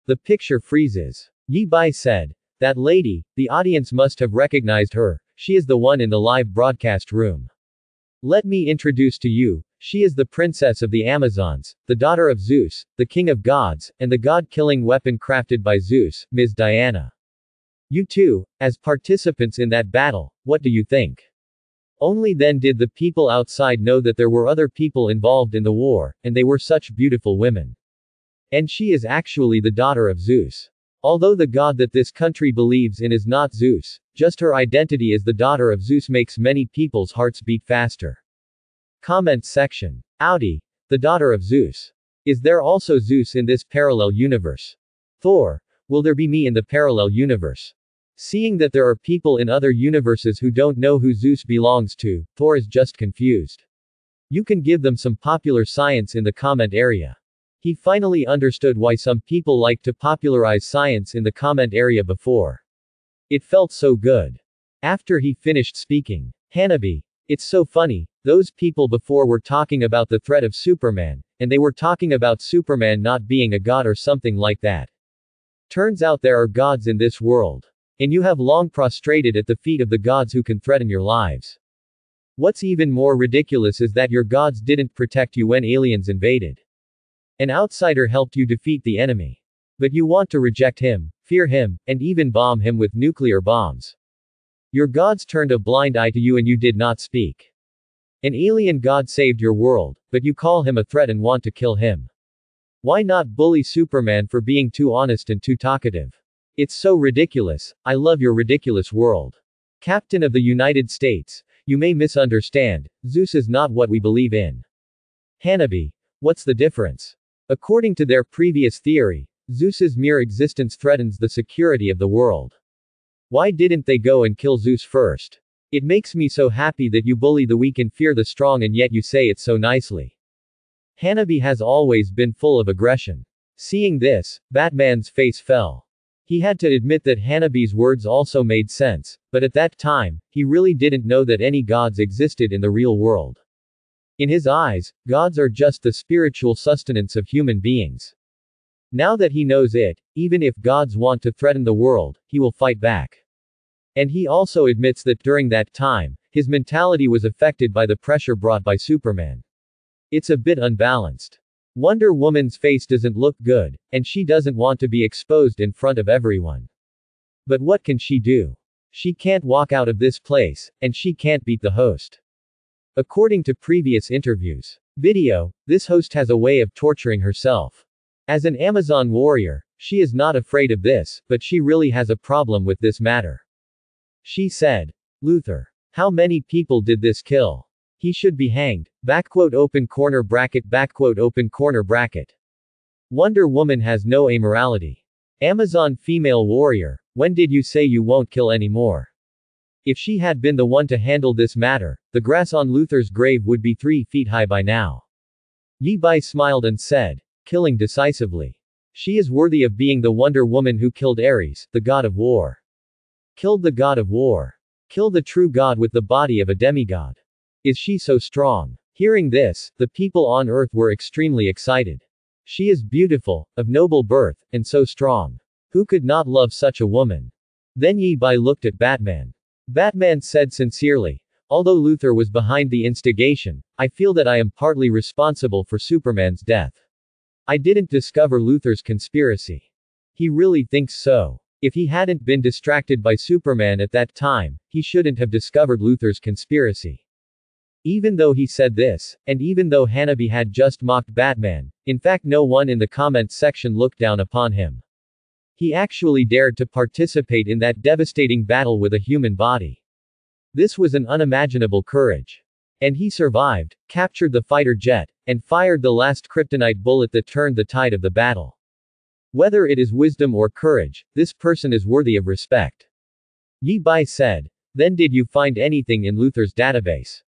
The picture freezes. Yi Bai said, "That lady, the audience must have recognized her, she is the one in the live broadcast room. Let me introduce to you, she is the princess of the Amazons, the daughter of Zeus, the king of gods, and the god-killing weapon crafted by Zeus, Ms. Diana. You two, as participants in that battle, what do you think?" Only then did the people outside know that there were other people involved in the war, and they were such beautiful women. And she is actually the daughter of Zeus. Although the god that this country believes in is not Zeus, just her identity as the daughter of Zeus makes many people's hearts beat faster. Comment section. Audi, the daughter of Zeus. Is there also Zeus in this parallel universe? Thor, will there be me in the parallel universe? Seeing that there are people in other universes who don't know who Zeus belongs to, Thor is just confused. You can give them some popular science in the comment area. He finally understood why some people like to popularize science in the comment area before. It felt so good. After he finished speaking, Hanabi, it's so funny, those people before were talking about the threat of Superman, and they were talking about Superman not being a god or something like that. Turns out there are gods in this world. And you have long prostrated at the feet of the gods who can threaten your lives. What's even more ridiculous is that your gods didn't protect you when aliens invaded. An outsider helped you defeat the enemy. But you want to reject him, fear him, and even bomb him with nuclear bombs. Your gods turned a blind eye to you and you did not speak. An alien god saved your world, but you call him a threat and want to kill him. Why not bully Superman for being too honest and too talkative? It's so ridiculous. I love your ridiculous world. Captain of the United States, You may misunderstand. Zeus is not what we believe in. Hanabi. What's the difference? According to their previous theory, Zeus's mere existence threatens the security of the world. Why didn't they go and kill Zeus first? It makes me so happy that you bully the weak and fear the strong, and yet you say it so nicely. Hanabi has always been full of aggression. Seeing this, Batman's face fell. He had to admit that Hanabi's words also made sense, but at that time, he really didn't know that any gods existed in the real world. In his eyes, gods are just the spiritual sustenance of human beings. Now that he knows it, even if gods want to threaten the world, he will fight back. And he also admits that during that time, his mentality was affected by the pressure brought by Superman. It's a bit unbalanced. Wonder Woman's face doesn't look good, and she doesn't want to be exposed in front of everyone. But what can she do? She can't walk out of this place, and she can't beat the host. According to previous interviews. Video, this host has a way of torturing herself. As an Amazon warrior, she is not afraid of this, but she really has a problem with this matter. She said, Luthor. How many people did this kill? He should be hanged. Open corner bracket. Open corner bracket. Wonder Woman has no amorality. Amazon female warrior, when did you say you won't kill anymore? If she had been the one to handle this matter, the grass on Luthor's grave would be 3 feet high by now. Yi Bai smiled and said, killing decisively. She is worthy of being the Wonder Woman who killed Ares, the god of war. Killed the god of war. Kill the true god with the body of a demigod. Is she so strong? Hearing this, the people on Earth were extremely excited. She is beautiful, of noble birth, and so strong. Who could not love such a woman? Then Yi Bai looked at Batman. Batman said sincerely, although Luthor was behind the instigation, I feel that I am partly responsible for Superman's death. I didn't discover Luthor's conspiracy. He really thinks so. If he hadn't been distracted by Superman at that time, he shouldn't have discovered Luthor's conspiracy. Even though he said this, and even though Hanabi had just mocked Batman, in fact no one in the comments section looked down upon him. He actually dared to participate in that devastating battle with a human body. This was an unimaginable courage. And he survived, captured the fighter jet, and fired the last kryptonite bullet that turned the tide of the battle. Whether it is wisdom or courage, this person is worthy of respect. Yi Bai said. Then did you find anything in Luthor's database?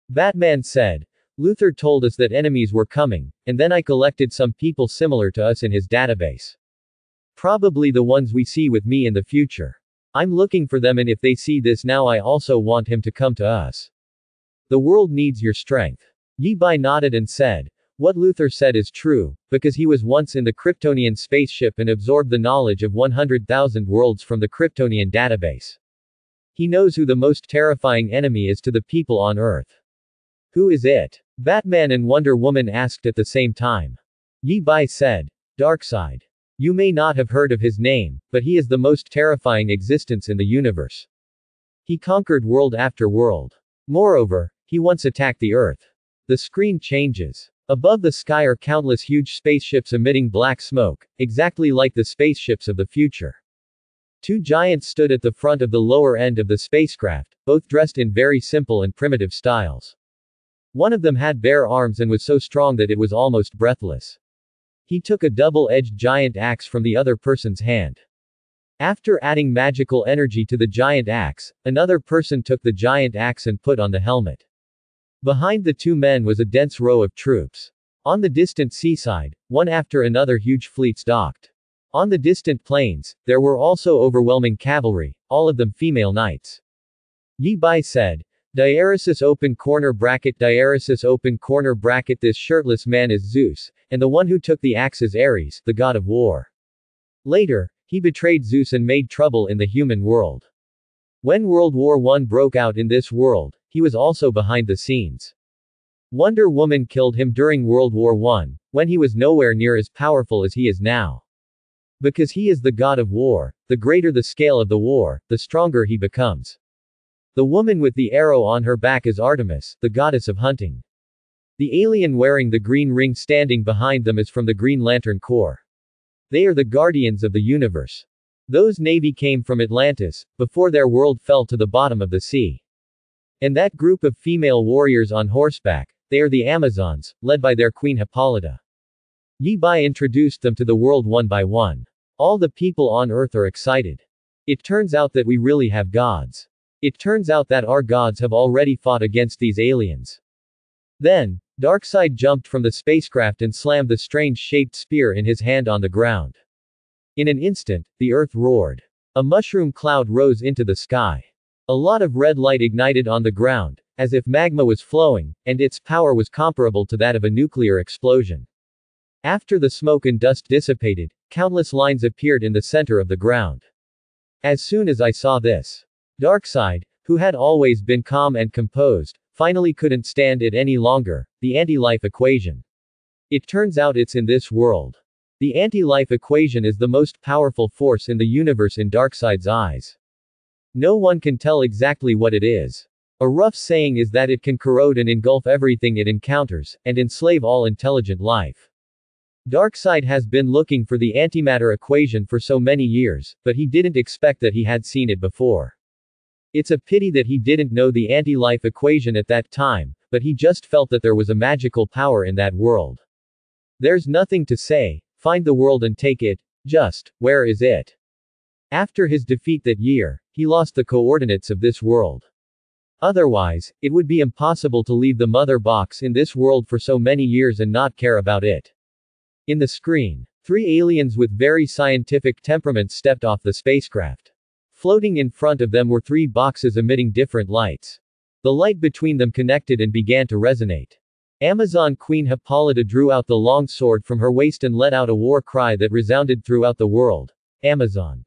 Batman said. Luthor told us that enemies were coming, and then I collected some people similar to us in his database. Probably the ones we see with me in the future. I'm looking for them, and if they see this now I also want him to come to us. The world needs your strength. Yi Bai nodded and said, what Luthor said is true, because he was once in the Kryptonian spaceship and absorbed the knowledge of 100,000 worlds from the Kryptonian database. He knows who the most terrifying enemy is to the people on Earth. Who is it? Batman and Wonder Woman asked at the same time. Yi Bai said, Darkseid. You may not have heard of his name, but he is the most terrifying existence in the universe. He conquered world after world. Moreover, he once attacked the Earth. The screen changes. Above the sky are countless huge spaceships emitting black smoke, exactly like the spaceships of the future. 2 giants stood at the front of the lower end of the spacecraft, both dressed in very simple and primitive styles. One of them had bare arms and was so strong that it was almost breathless. He took a double-edged giant axe from the other person's hand. After adding magical energy to the giant axe, another person took the giant axe and put on the helmet. Behind the 2 men was a dense row of troops. On the distant seaside, one after another huge fleets docked. On the distant plains, there were also overwhelming cavalry, all of them female knights. Yi Bai said, Diaresis open corner bracket. This shirtless man is Zeus, and the one who took the axe is Ares, the god of war. Later, he betrayed Zeus and made trouble in the human world. When World War I broke out in this world, he was also behind the scenes. Wonder Woman killed him during World War I, when he was nowhere near as powerful as he is now. Because he is the god of war, the greater the scale of the war, the stronger he becomes. The woman with the arrow on her back is Artemis, the goddess of hunting. The alien wearing the green ring standing behind them is from the Green Lantern Corps. They are the guardians of the universe. Those Navy came from Atlantis, before their world fell to the bottom of the sea. And that group of female warriors on horseback, they are the Amazons, led by their queen Hippolyta. Yi Bai introduced them to the world one by one. All the people on earth are excited. It turns out that we really have gods. It turns out that our gods have already fought against these aliens. Then, Darkseid jumped from the spacecraft and slammed the strange-shaped spear in his hand on the ground. In an instant, the earth roared. A mushroom cloud rose into the sky. A lot of red light ignited on the ground, as if magma was flowing, and its power was comparable to that of a nuclear explosion. After the smoke and dust dissipated, countless lines appeared in the center of the ground. As soon as I saw this, Darkseid, who had always been calm and composed, finally couldn't stand it any longer. The anti-life equation. It turns out it's in this world. The anti-life equation is the most powerful force in the universe in Darkseid's eyes. No one can tell exactly what it is. A rough saying is that it can corrode and engulf everything it encounters, and enslave all intelligent life. Darkseid has been looking for the antimatter equation for so many years, but he didn't expect that he had seen it before. It's a pity that he didn't know the anti-life equation at that time, but he just felt that there was a magical power in that world. There's nothing to say, find the world and take it, just, where is it? After his defeat that year, he lost the coordinates of this world. Otherwise, it would be impossible to leave the mother box in this world for so many years and not care about it. In the screen, 3 aliens with very scientific temperaments stepped off the spacecraft. Floating in front of them were 3 boxes emitting different lights. The light between them connected and began to resonate. Amazon Queen Hippolyta drew out the long sword from her waist and let out a war cry that resounded throughout the world. Amazon.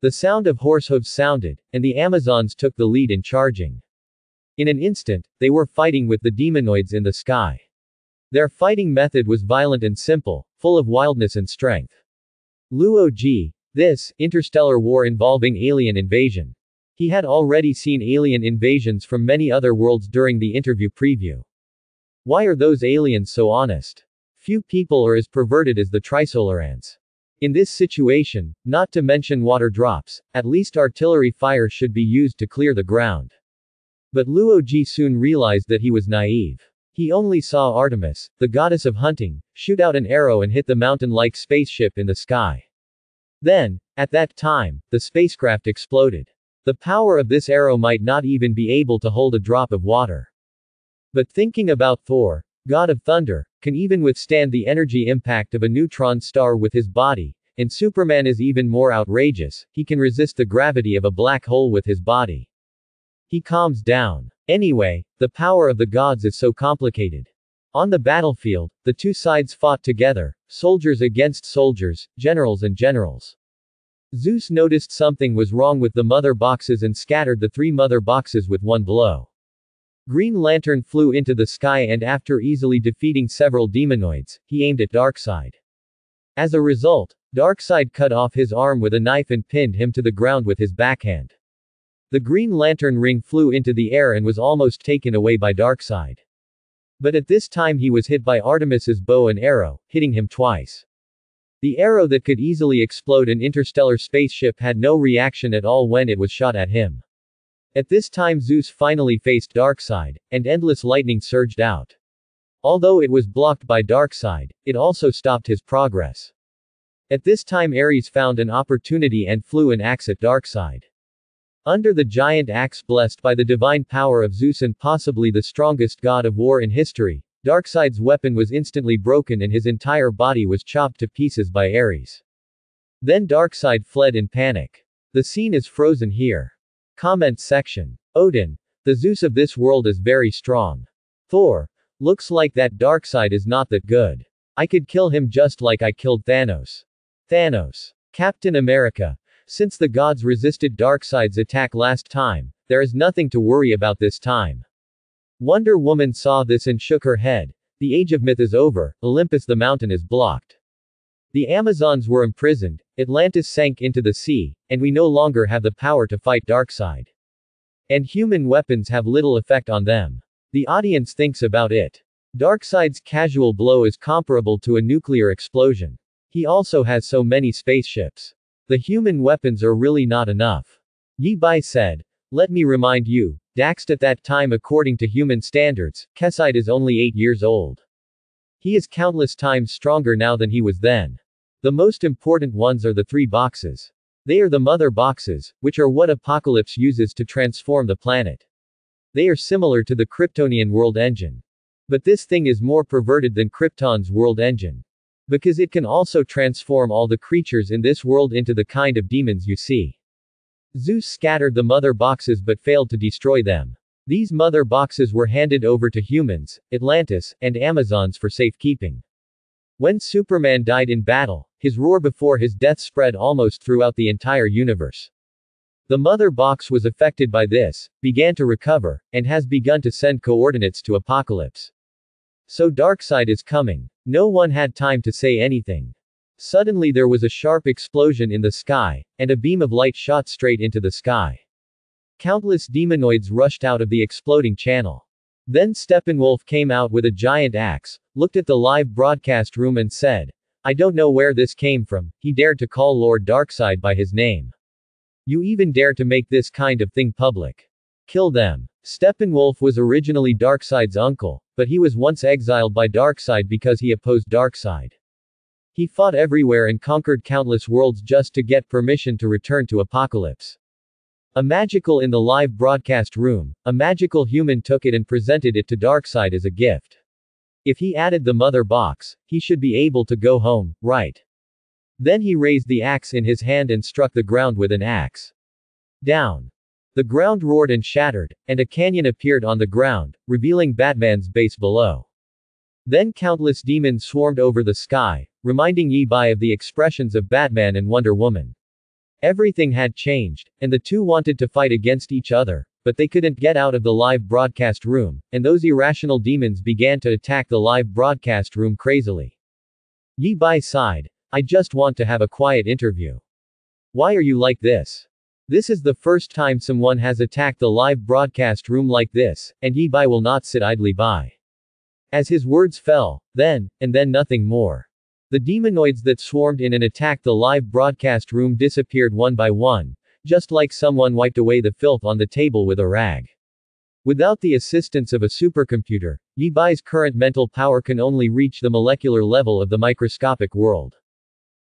The sound of horse hooves sounded, and the Amazons took the lead in charging. In an instant, they were fighting with the demonoids in the sky. Their fighting method was violent and simple, full of wildness and strength. Luo Ji, this, interstellar war involving alien invasion. He had already seen alien invasions from many other worlds during the interview preview. Why are those aliens so honest? Few people are as perverted as the Trisolarans. In this situation, not to mention water drops, at least artillery fire should be used to clear the ground. But Luo Ji soon realized that he was naive. He only saw Artemis, the goddess of hunting, shoot out an arrow and hit the mountain-like spaceship in the sky. Then, at that time, the spacecraft exploded. The power of this arrow might not even be able to hold a drop of water. But thinking about Thor, god of thunder, can even withstand the energy impact of a neutron star with his body, and Superman is even more outrageous, he can resist the gravity of a black hole with his body. He calms down. Anyway, the power of the gods is so complicated. On the battlefield, the 2 sides fought together, soldiers against soldiers, generals and generals. Zeus noticed something was wrong with the mother boxes and scattered the 3 mother boxes with one blow. Green Lantern flew into the sky and after easily defeating several demonoids, he aimed at Darkseid. As a result, Darkseid cut off his arm with a knife and pinned him to the ground with his backhand. The Green Lantern ring flew into the air and was almost taken away by Darkseid. But at this time he was hit by Artemis's bow and arrow, hitting him twice. The arrow that could easily explode an interstellar spaceship had no reaction at all when it was shot at him. At this time Zeus finally faced Darkseid, and endless lightning surged out. Although it was blocked by Darkseid, it also stopped his progress. At this time Ares found an opportunity and flew an axe at Darkseid. Under the giant axe blessed by the divine power of Zeus and possibly the strongest god of war in history, Darkseid's weapon was instantly broken and his entire body was chopped to pieces by Ares. Then Darkseid fled in panic. The scene is frozen here. Comment section. Odin. The Zeus of this world is very strong. Thor. Looks like that Darkseid is not that good. I could kill him just like I killed Thanos. Thanos. Captain America. Since the gods resisted Darkseid's attack last time, there is nothing to worry about this time. Wonder Woman saw this and shook her head. The age of myth is over, Olympus the mountain is blocked. The Amazons were imprisoned, Atlantis sank into the sea, and we no longer have the power to fight Darkseid. And human weapons have little effect on them. The audience thinks about it. Darkseid's casual blow is comparable to a nuclear explosion. He also has so many spaceships. The human weapons are really not enough. Yi Bai said, "Let me remind you, Daxed at that time according to human standards, Keside is only 8 years old. He is countless times stronger now than he was then. The most important ones are the 3 boxes. They are the mother boxes, which are what Apocalypse uses to transform the planet. They are similar to the Kryptonian world engine. But this thing is more perverted than Krypton's world engine. Because it can also transform all the creatures in this world into the kind of demons you see. Zeus scattered the mother boxes but failed to destroy them. These mother boxes were handed over to humans, Atlantis, and Amazons for safekeeping. When Superman died in battle, his roar before his death spread almost throughout the entire universe. The mother box was affected by this, began to recover, and has begun to send coordinates to Apocalypse. So Darkseid is coming. No one had time to say anything. Suddenly there was a sharp explosion in the sky, and a beam of light shot straight into the sky. Countless demonoids rushed out of the exploding channel. Then Steppenwolf came out with a giant axe, looked at the live broadcast room and said, "I don't know where this came from." He dared to call Lord Darkseid by his name. "You even dare to make this kind of thing public. Kill them." Steppenwolf was originally Darkseid's uncle, but he was once exiled by Darkseid because he opposed Darkseid. He fought everywhere and conquered countless worlds just to get permission to return to Apocalypse. A magical in the live broadcast room, a magical human took it and presented it to Darkseid as a gift. If he added the mother box, he should be able to go home, right? Then he raised the axe in his hand and struck the ground with an axe. Down. The ground roared and shattered, and a canyon appeared on the ground, revealing Batman's base below. Then countless demons swarmed over the sky, reminding Yi-Bai of the expressions of Batman and Wonder Woman. Everything had changed, and the two wanted to fight against each other, but they couldn't get out of the live broadcast room, and those irrational demons began to attack the live broadcast room crazily. Yi-Bai sighed, "I just want to have a quiet interview." "Why are you like this? This is the first time someone has attacked the live broadcast room like this, and Yi-Bai will not sit idly by." As his words fell, and then nothing more. The demonoids that swarmed in and attacked the live broadcast room disappeared one by one, just like someone wiped away the filth on the table with a rag. Without the assistance of a supercomputer, Yi-Bai's current mental power can only reach the molecular level of the microscopic world.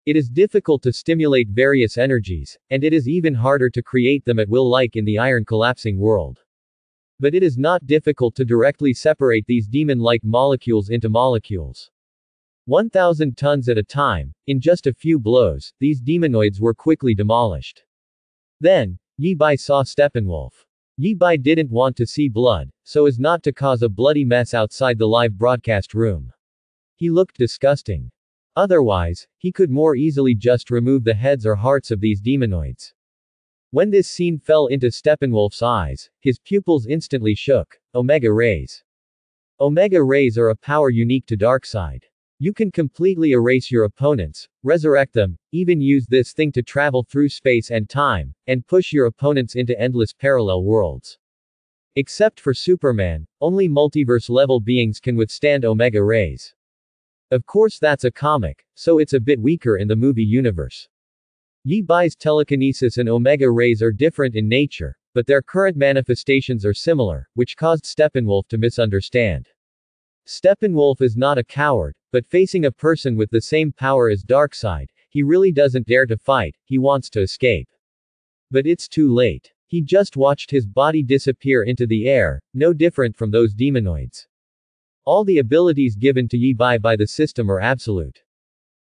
It is difficult to stimulate various energies, and it is even harder to create them at will like in the iron collapsing world. But it is not difficult to directly separate these demon-like molecules into molecules. 1,000 tons at a time, in just a few blows, these demonoids were quickly demolished. Then, Yi-Bai saw Steppenwolf. Yi-Bai didn't want to see blood, so as not to cause a bloody mess outside the live broadcast room. He looked disgusting. Otherwise, he could more easily just remove the heads or hearts of these demonoids. When this scene fell into Steppenwolf's eyes, his pupils instantly shook. Omega rays. Omega rays are a power unique to Darkseid. You can completely erase your opponents, resurrect them, even use this thing to travel through space and time, and push your opponents into endless parallel worlds. Except for Superman, only multiverse-level beings can withstand Omega rays. Of course that's a comic, so it's a bit weaker in the movie universe. Yi-Bai's telekinesis and Omega rays are different in nature, but their current manifestations are similar, which caused Steppenwolf to misunderstand. Steppenwolf is not a coward, but facing a person with the same power as Darkseid, he really doesn't dare to fight, he wants to escape. But it's too late. He just watched his body disappear into the air, no different from those demonoids. All the abilities given to Yi-Bai by the system are absolute.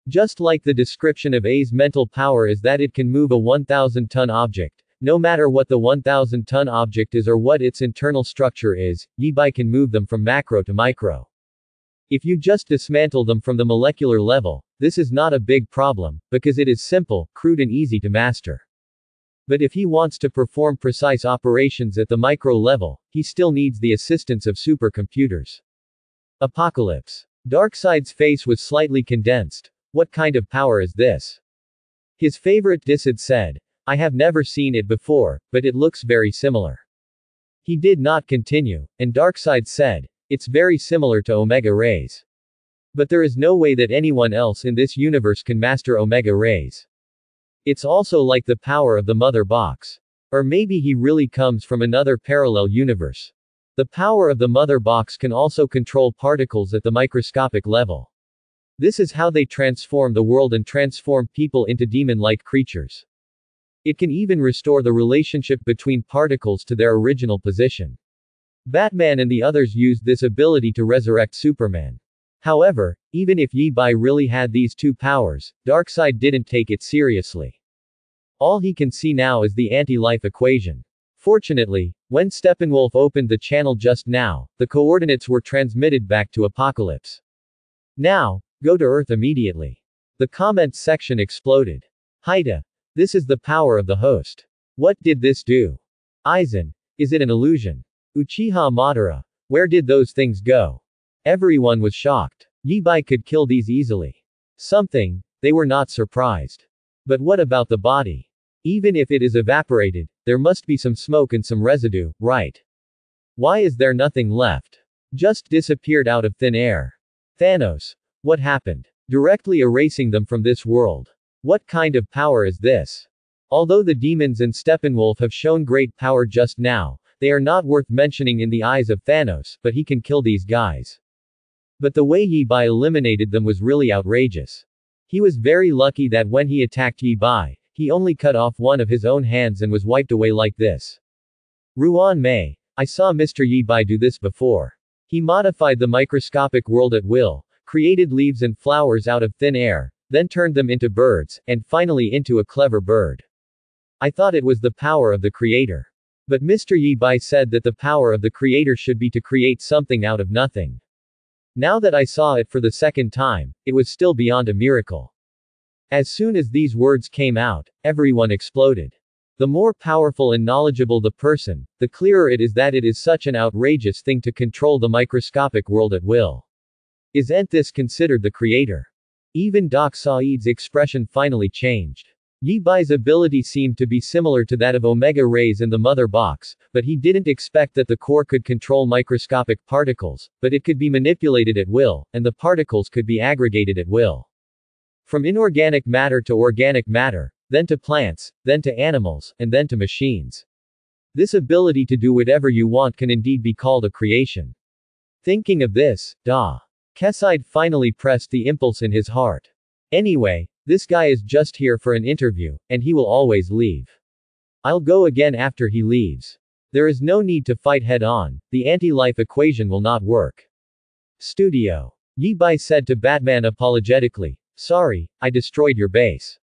Just like the description of A's mental power is that it can move a 1,000-ton object, no matter what the 1,000-ton object is or what its internal structure is, Yi-Bai can move them from macro to micro. If you just dismantle them from the molecular level, this is not a big problem, because it is simple, crude and easy to master. But if he wants to perform precise operations at the micro level, he still needs the assistance of supercomputers. Apocalypse. Darkseid's face was slightly condensed. What kind of power is this? His favorite Dissid said, "I have never seen it before, but it looks very similar." He did not continue, and Darkseid said, "It's very similar to Omega rays. But there is no way that anyone else in this universe can master Omega rays. It's also like the power of the mother box. Or maybe he really comes from another parallel universe. The power of the mother box can also control particles at the microscopic level. This is how they transform the world and transform people into demon-like creatures. It can even restore the relationship between particles to their original position. Batman and the others used this ability to resurrect Superman. However, even if Yi Bai really had these two powers, Darkseid didn't take it seriously. All he can see now is the anti-life equation. Fortunately, when Steppenwolf opened the channel just now, the coordinates were transmitted back to Apocalypse. Now, go to Earth immediately. The comments section exploded. Haida. This is the power of the host. What did this do? Aizen. Is it an illusion? Uchiha Madara. Where did those things go? Everyone was shocked. Yi Bai could kill these easily. Something. They were not surprised. But what about the body? Even if it is evaporated, there must be some smoke and some residue, right? Why is there nothing left? Just disappeared out of thin air. Thanos. What happened? Directly erasing them from this world. What kind of power is this? Although the demons and Steppenwolf have shown great power just now, they are not worth mentioning in the eyes of Thanos, but he can kill these guys. But the way Yi Bai eliminated them was really outrageous. He was very lucky that when he attacked Yi Bai, he only cut off one of his own hands and was wiped away like this. Ruan Mei. I saw Mr. Yi Bai do this before. He modified the microscopic world at will, created leaves and flowers out of thin air, then turned them into birds, and finally into a clever bird. I thought it was the power of the creator. But Mr. Yi Bai said that the power of the creator should be to create something out of nothing. Now that I saw it for the second time, it was still beyond a miracle. As soon as these words came out, everyone exploded. The more powerful and knowledgeable the person, the clearer it is that it is such an outrageous thing to control the microscopic world at will. Isn't this considered the creator? Even Darkseid's expression finally changed. Yi Bai's ability seemed to be similar to that of Omega Rays and the Mother Box, but he didn't expect that the core could control microscopic particles, but it could be manipulated at will, and the particles could be aggregated at will. From inorganic matter to organic matter, then to plants, then to animals, and then to machines. This ability to do whatever you want can indeed be called a creation. Thinking of this, Darkseid finally pressed the impulse in his heart. Anyway, this guy is just here for an interview, and he will always leave. I'll go again after he leaves. There is no need to fight head on, the anti-life equation will not work. Studio. Yi Bai said to Batman apologetically, sorry, I destroyed your base.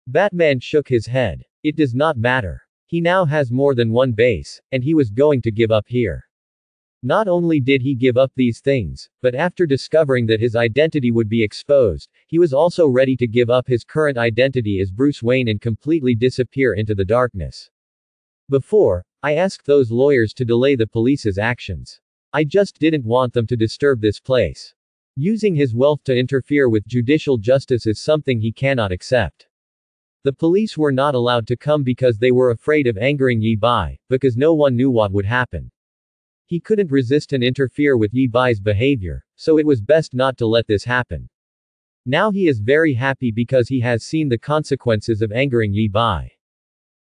Batman shook his head. It does not matter. He now has more than one base, and he was going to give up here. Not only did he give up these things, but after discovering that his identity would be exposed, he was also ready to give up his current identity as Bruce Wayne and completely disappear into the darkness. Before, I asked those lawyers to delay the police's actions. I just didn't want them to disturb this place. Using his wealth to interfere with judicial justice is something he cannot accept. The police were not allowed to come because they were afraid of angering Yi Bai, because no one knew what would happen. He couldn't resist and interfere with Yi Bai's behavior, so it was best not to let this happen. Now he is very happy because he has seen the consequences of angering Yi Bai.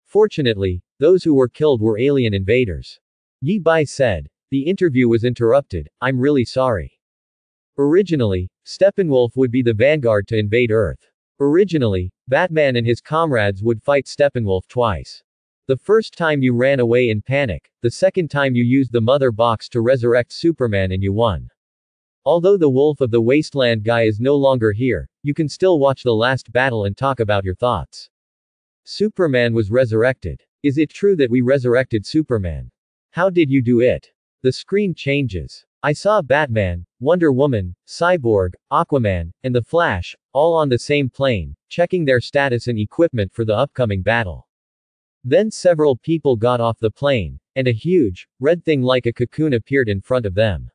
Fortunately, those who were killed were alien invaders. Yi Bai said. The interview was interrupted, I'm really sorry. Originally, Steppenwolf would be the vanguard to invade Earth. Originally, Batman and his comrades would fight Steppenwolf twice. The first time you ran away in panic, the second time you used the Mother Box to resurrect Superman and you won. Although the Wolf of the Wasteland guy is no longer here, you can still watch the last battle and talk about your thoughts. Superman was resurrected. Is it true that we resurrected Superman? How did you do it? The screen changes. I saw Batman, Wonder Woman, Cyborg, Aquaman, and the Flash, all on the same plane, checking their status and equipment for the upcoming battle. Then several people got off the plane, and a huge, red thing like a cocoon appeared in front of them.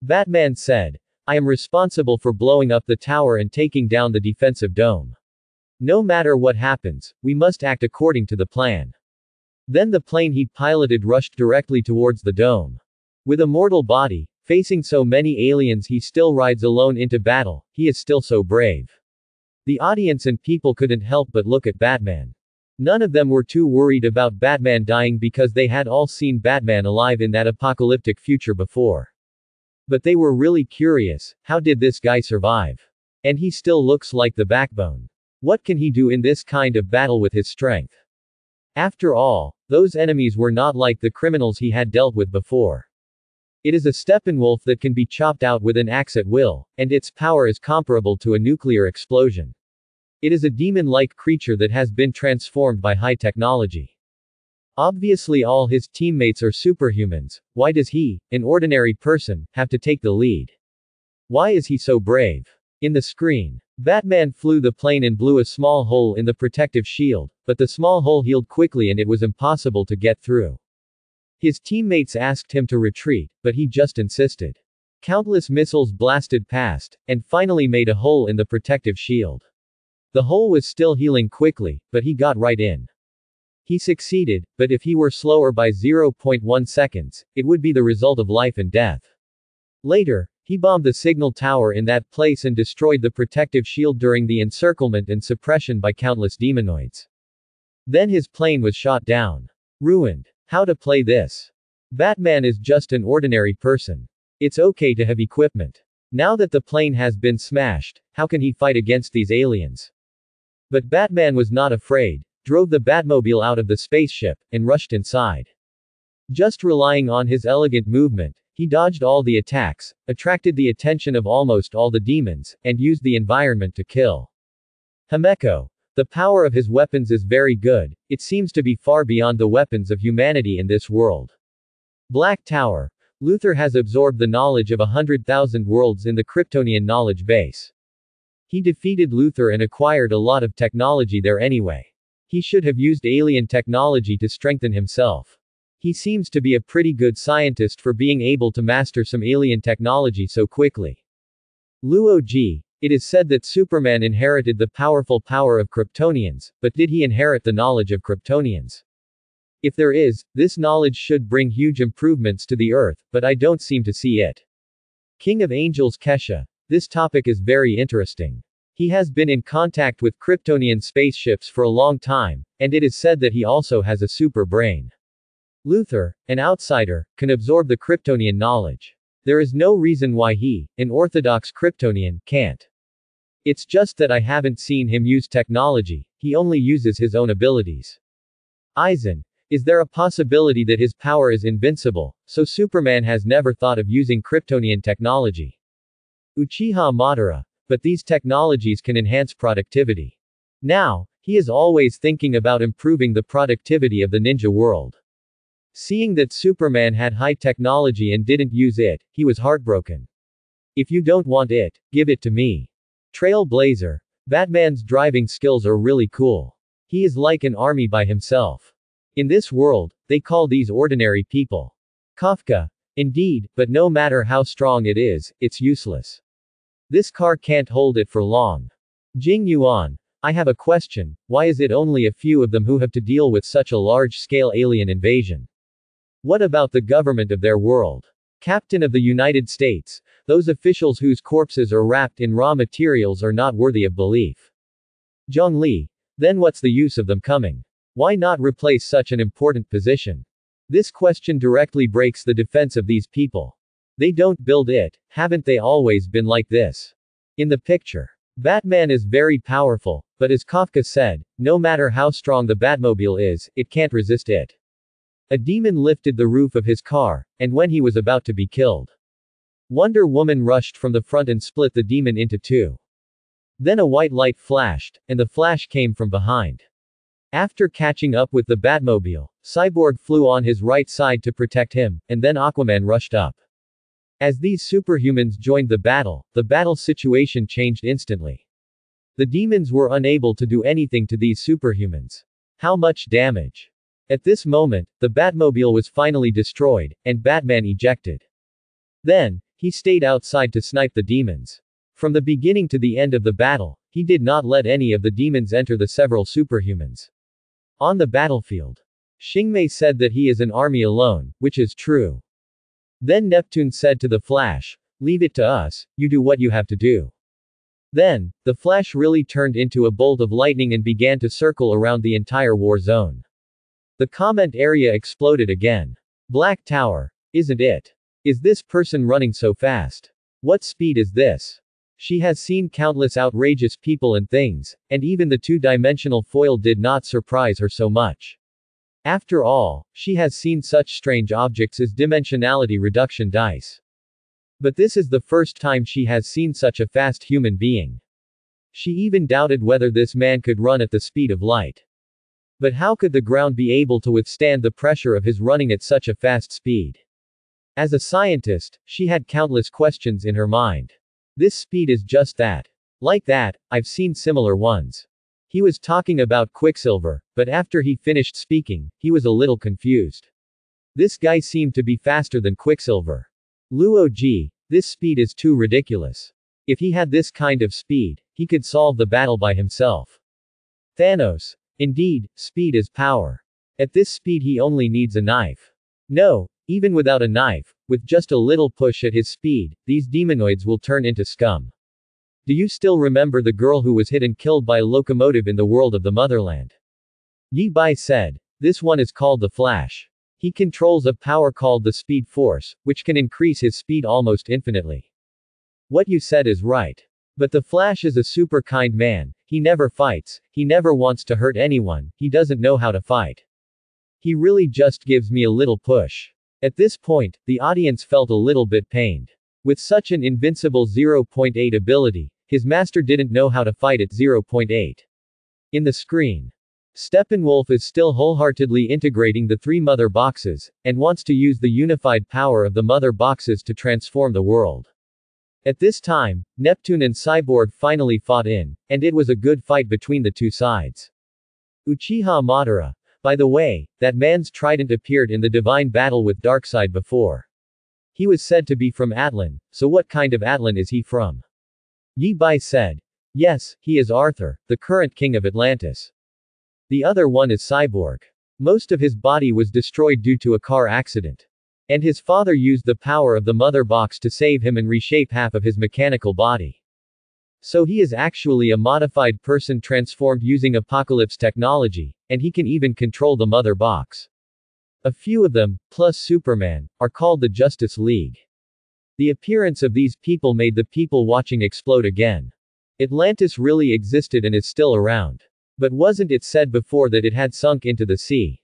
Batman said, I am responsible for blowing up the tower and taking down the defensive dome. No matter what happens, we must act according to the plan. Then the plane he piloted rushed directly towards the dome. With a mortal body, facing so many aliens he still rides alone into battle, he is still so brave. The audience and people couldn't help but look at Batman. None of them were too worried about Batman dying because they had all seen Batman alive in that apocalyptic future before. But they were really curious, how did this guy survive? And he still looks like the backbone. What can he do in this kind of battle with his strength? After all, those enemies were not like the criminals he had dealt with before. It is a Steppenwolf that can be chopped out with an axe at will, and its power is comparable to a nuclear explosion. It is a demon-like creature that has been transformed by high technology. Obviously all his teammates are superhumans. Why does he, an ordinary person, have to take the lead? Why is he so brave? In the screen, Batman flew the plane and blew a small hole in the protective shield, but the small hole healed quickly and it was impossible to get through. His teammates asked him to retreat, but he just insisted. Countless missiles blasted past, and finally made a hole in the protective shield. The hole was still healing quickly, but he got right in. He succeeded, but if he were slower by 0.1 seconds, it would be the result of life and death. Later, he bombed the signal tower in that place and destroyed the protective shield during the encirclement and suppression by countless demonoids. Then his plane was shot down. Ruined. How to play this? Batman is just an ordinary person. It's okay to have equipment. Now that the plane has been smashed, how can he fight against these aliens? But Batman was not afraid, drove the Batmobile out of the spaceship, and rushed inside. Just relying on his elegant movement, he dodged all the attacks, attracted the attention of almost all the demons, and used the environment to kill. Himeko. The power of his weapons is very good, it seems to be far beyond the weapons of humanity in this world. Black Tower. Luthor has absorbed the knowledge of 100,000 worlds in the Kryptonian knowledge base. He defeated Luthor and acquired a lot of technology there anyway. He should have used alien technology to strengthen himself. He seems to be a pretty good scientist for being able to master some alien technology so quickly. Luo Ji. It is said that Superman inherited the powerful power of Kryptonians, but did he inherit the knowledge of Kryptonians? If there is, this knowledge should bring huge improvements to the Earth, but I don't seem to see it. King of Angels Kesha. This topic is very interesting. He has been in contact with Kryptonian spaceships for a long time, and it is said that he also has a super brain. Luthor, an outsider, can absorb the Kryptonian knowledge. There is no reason why he, an orthodox Kryptonian, can't. It's just that I haven't seen him use technology, he only uses his own abilities. Aizen. Is there a possibility that his power is invincible, so Superman has never thought of using Kryptonian technology? Uchiha Madara. But these technologies can enhance productivity. Now, he is always thinking about improving the productivity of the ninja world. Seeing that Superman had high technology and didn't use it, he was heartbroken. If you don't want it, give it to me. Trailblazer. Batman's driving skills are really cool. He is like an army by himself. In this world, they call these ordinary people. Kafka. Indeed, but no matter how strong it is, it's useless. This car can't hold it for long. Jing Yuan. I have a question, why is it only a few of them who have to deal with such a large-scale alien invasion? What about the government of their world? Captain of the United States, those officials whose corpses are wrapped in raw materials are not worthy of belief. Zhongli. Then what's the use of them coming? Why not replace such an important position? This question directly breaks the defense of these people. They don't build it, haven't they always been like this? In the picture, Batman is very powerful, but as Kafka said, no matter how strong the Batmobile is, it can't resist it. A demon lifted the roof of his car, and when he was about to be killed, Wonder Woman rushed from the front and split the demon into two. Then a white light flashed, and the flash came from behind. After catching up with the Batmobile, Cyborg flew on his right side to protect him, and then Aquaman rushed up. As these superhumans joined the battle situation changed instantly. The demons were unable to do anything to these superhumans. How much damage? At this moment, the Batmobile was finally destroyed, and Batman ejected. Then, he stayed outside to snipe the demons. From the beginning to the end of the battle, he did not let any of the demons enter the several superhumans. On the battlefield, Xingmei said that he is an army alone, which is true. Then Neptune said to the Flash, leave it to us, you do what you have to do. Then, the Flash really turned into a bolt of lightning and began to circle around the entire war zone. The comment area exploded again. Black Tower. Isn't it? Is this person running so fast? What speed is this? She has seen countless outrageous people and things, and even the two-dimensional foil did not surprise her so much. After all, she has seen such strange objects as dimensionality reduction dice. But this is the first time she has seen such a fast human being. She even doubted whether this man could run at the speed of light. But how could the ground be able to withstand the pressure of his running at such a fast speed? As a scientist, she had countless questions in her mind. This speed is just that. Like that, I've seen similar ones. He was talking about Quicksilver, but after he finished speaking, he was a little confused. This guy seemed to be faster than Quicksilver. Luo Ji, this speed is too ridiculous. If he had this kind of speed, he could solve the battle by himself. Thanos. Indeed, speed is power. At this speed he only needs a knife. No, even without a knife, with just a little push at his speed, these demonoids will turn into scum. Do you still remember the girl who was hit and killed by a locomotive in the world of the motherland? Yi Bai said. This one is called the Flash. He controls a power called the Speed Force, which can increase his speed almost infinitely. What you said is right. But the Flash is a super kind man, he never fights, he never wants to hurt anyone, he doesn't know how to fight. He really just gives me a little push. At this point, the audience felt a little bit pained. With such an invincible 0.8 ability, his master didn't know how to fight at 0.8. In the screen, Steppenwolf is still wholeheartedly integrating the three mother boxes, and wants to use the unified power of the mother boxes to transform the world. At this time, Neptune and Cyborg finally fought in, and it was a good fight between the two sides. Uchiha Madara. By the way, that man's trident appeared in the divine battle with Darkseid before. He was said to be from Atlan, so what kind of Atlan is he from? Yi Bai said. Yes, he is Arthur, the current king of Atlantis. The other one is Cyborg. Most of his body was destroyed due to a car accident. And his father used the power of the mother box to save him and reshape half of his mechanical body. So he is actually a modified person transformed using Apocalypse technology, and he can even control the mother box. A few of them, plus Superman, are called the Justice League. The appearance of these people made the people watching explode again. Atlantis really existed and is still around. But wasn't it said before that it had sunk into the sea?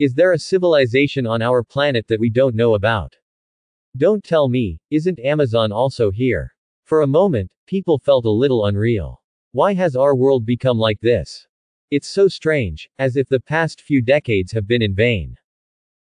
Is there a civilization on our planet that we don't know about? Don't tell me, isn't Amazon also here? For a moment, people felt a little unreal. Why has our world become like this? It's so strange, as if the past few decades have been in vain.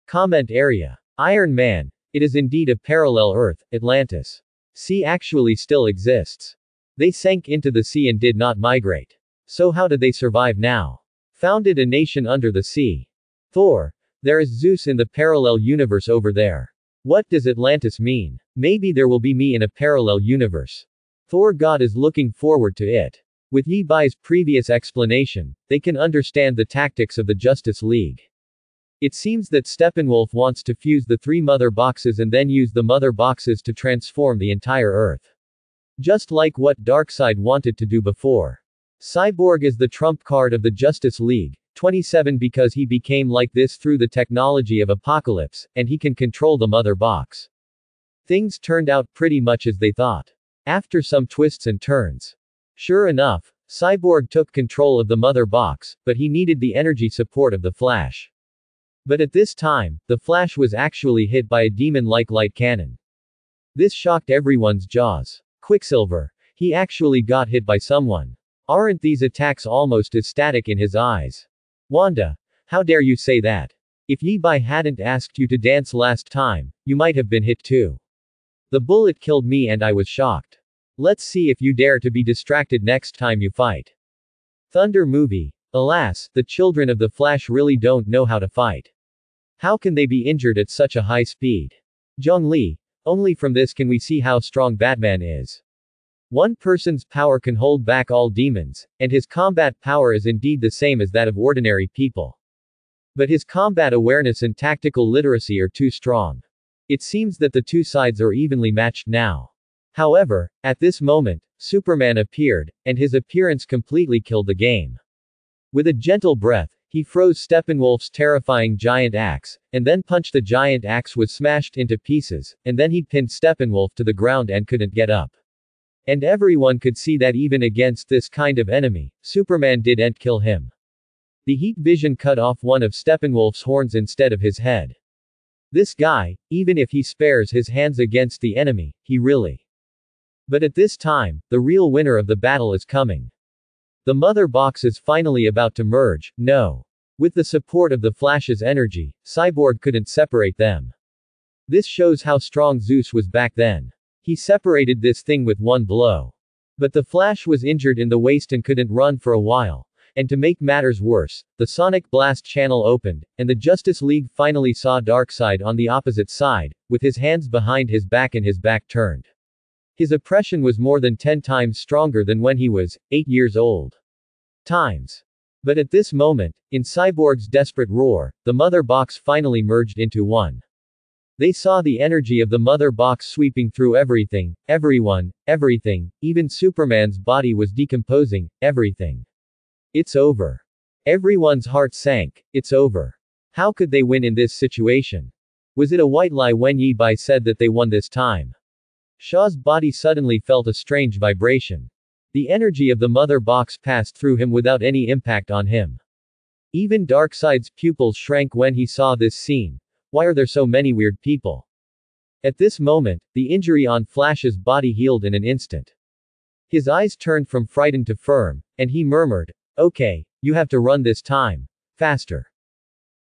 Comment area. Iron Man. It is indeed a parallel Earth, Atlantis. Sea actually still exists. They sank into the sea and did not migrate. So how did they survive now? Founded a nation under the sea. Thor. There is Zeus in the parallel universe over there. What does Atlantis mean? Maybe there will be me in a parallel universe. Thor God is looking forward to it. With Yi Bai's previous explanation, they can understand the tactics of the Justice League. It seems that Steppenwolf wants to fuse the three mother boxes and then use the mother boxes to transform the entire Earth. Just like what Darkseid wanted to do before. Cyborg is the trump card of the Justice League, 27 because he became like this through the technology of Apocalypse, and he can control the mother box. Things turned out pretty much as they thought. After some twists and turns. Sure enough, Cyborg took control of the mother box, but he needed the energy support of the Flash. But at this time, the Flash was actually hit by a demon-like light cannon. This shocked everyone's jaws. Quicksilver. He actually got hit by someone. Aren't these attacks almost as static in his eyes? Wanda. How dare you say that? If Yi Bai hadn't asked you to dance last time, you might have been hit too. The bullet killed me and I was shocked. Let's see if you dare to be distracted next time you fight. Thunder movie. Alas, the children of the Flash really don't know how to fight. How can they be injured at such a high speed? Zhongli. Only from this can we see how strong Batman is. One person's power can hold back all demons, and his combat power is indeed the same as that of ordinary people. But his combat awareness and tactical literacy are too strong. It seems that the two sides are evenly matched now. However, at this moment, Superman appeared, and his appearance completely killed the game. With a gentle breath, he froze Steppenwolf's terrifying giant axe, and then punched the giant axe was smashed into pieces, and then he pinned Steppenwolf to the ground and couldn't get up. And everyone could see that even against this kind of enemy, Superman didn't kill him. The heat vision cut off one of Steppenwolf's horns instead of his head. This guy, even if he spares his hands against the enemy, he really. But at this time, the real winner of the battle is coming. The mother box is finally about to merge, no. With the support of the Flash's energy, Cyborg couldn't separate them. This shows how strong Zeus was back then. He separated this thing with one blow. But the Flash was injured in the waist and couldn't run for a while. And to make matters worse, the Sonic Blast channel opened, and the Justice League finally saw Darkseid on the opposite side, with his hands behind his back and his back turned. His oppression was more than 10 times stronger than when he was 8 years old. But at this moment, in Cyborg's desperate roar, the mother box finally merged into one. They saw the energy of the mother box sweeping through everything, everyone, everything, even Superman's body was decomposing, everything. It's over. Everyone's heart sank, it's over. How could they win in this situation? Was it a white lie when Yi Bai said that they won this time? Shaw's body suddenly felt a strange vibration. The energy of the mother box passed through him without any impact on him. Even Darkseid's pupils shrank when he saw this scene. Why are there so many weird people? At this moment, the injury on Flash's body healed in an instant. His eyes turned from frightened to firm, and he murmured, "Okay, you have to run this time. Faster.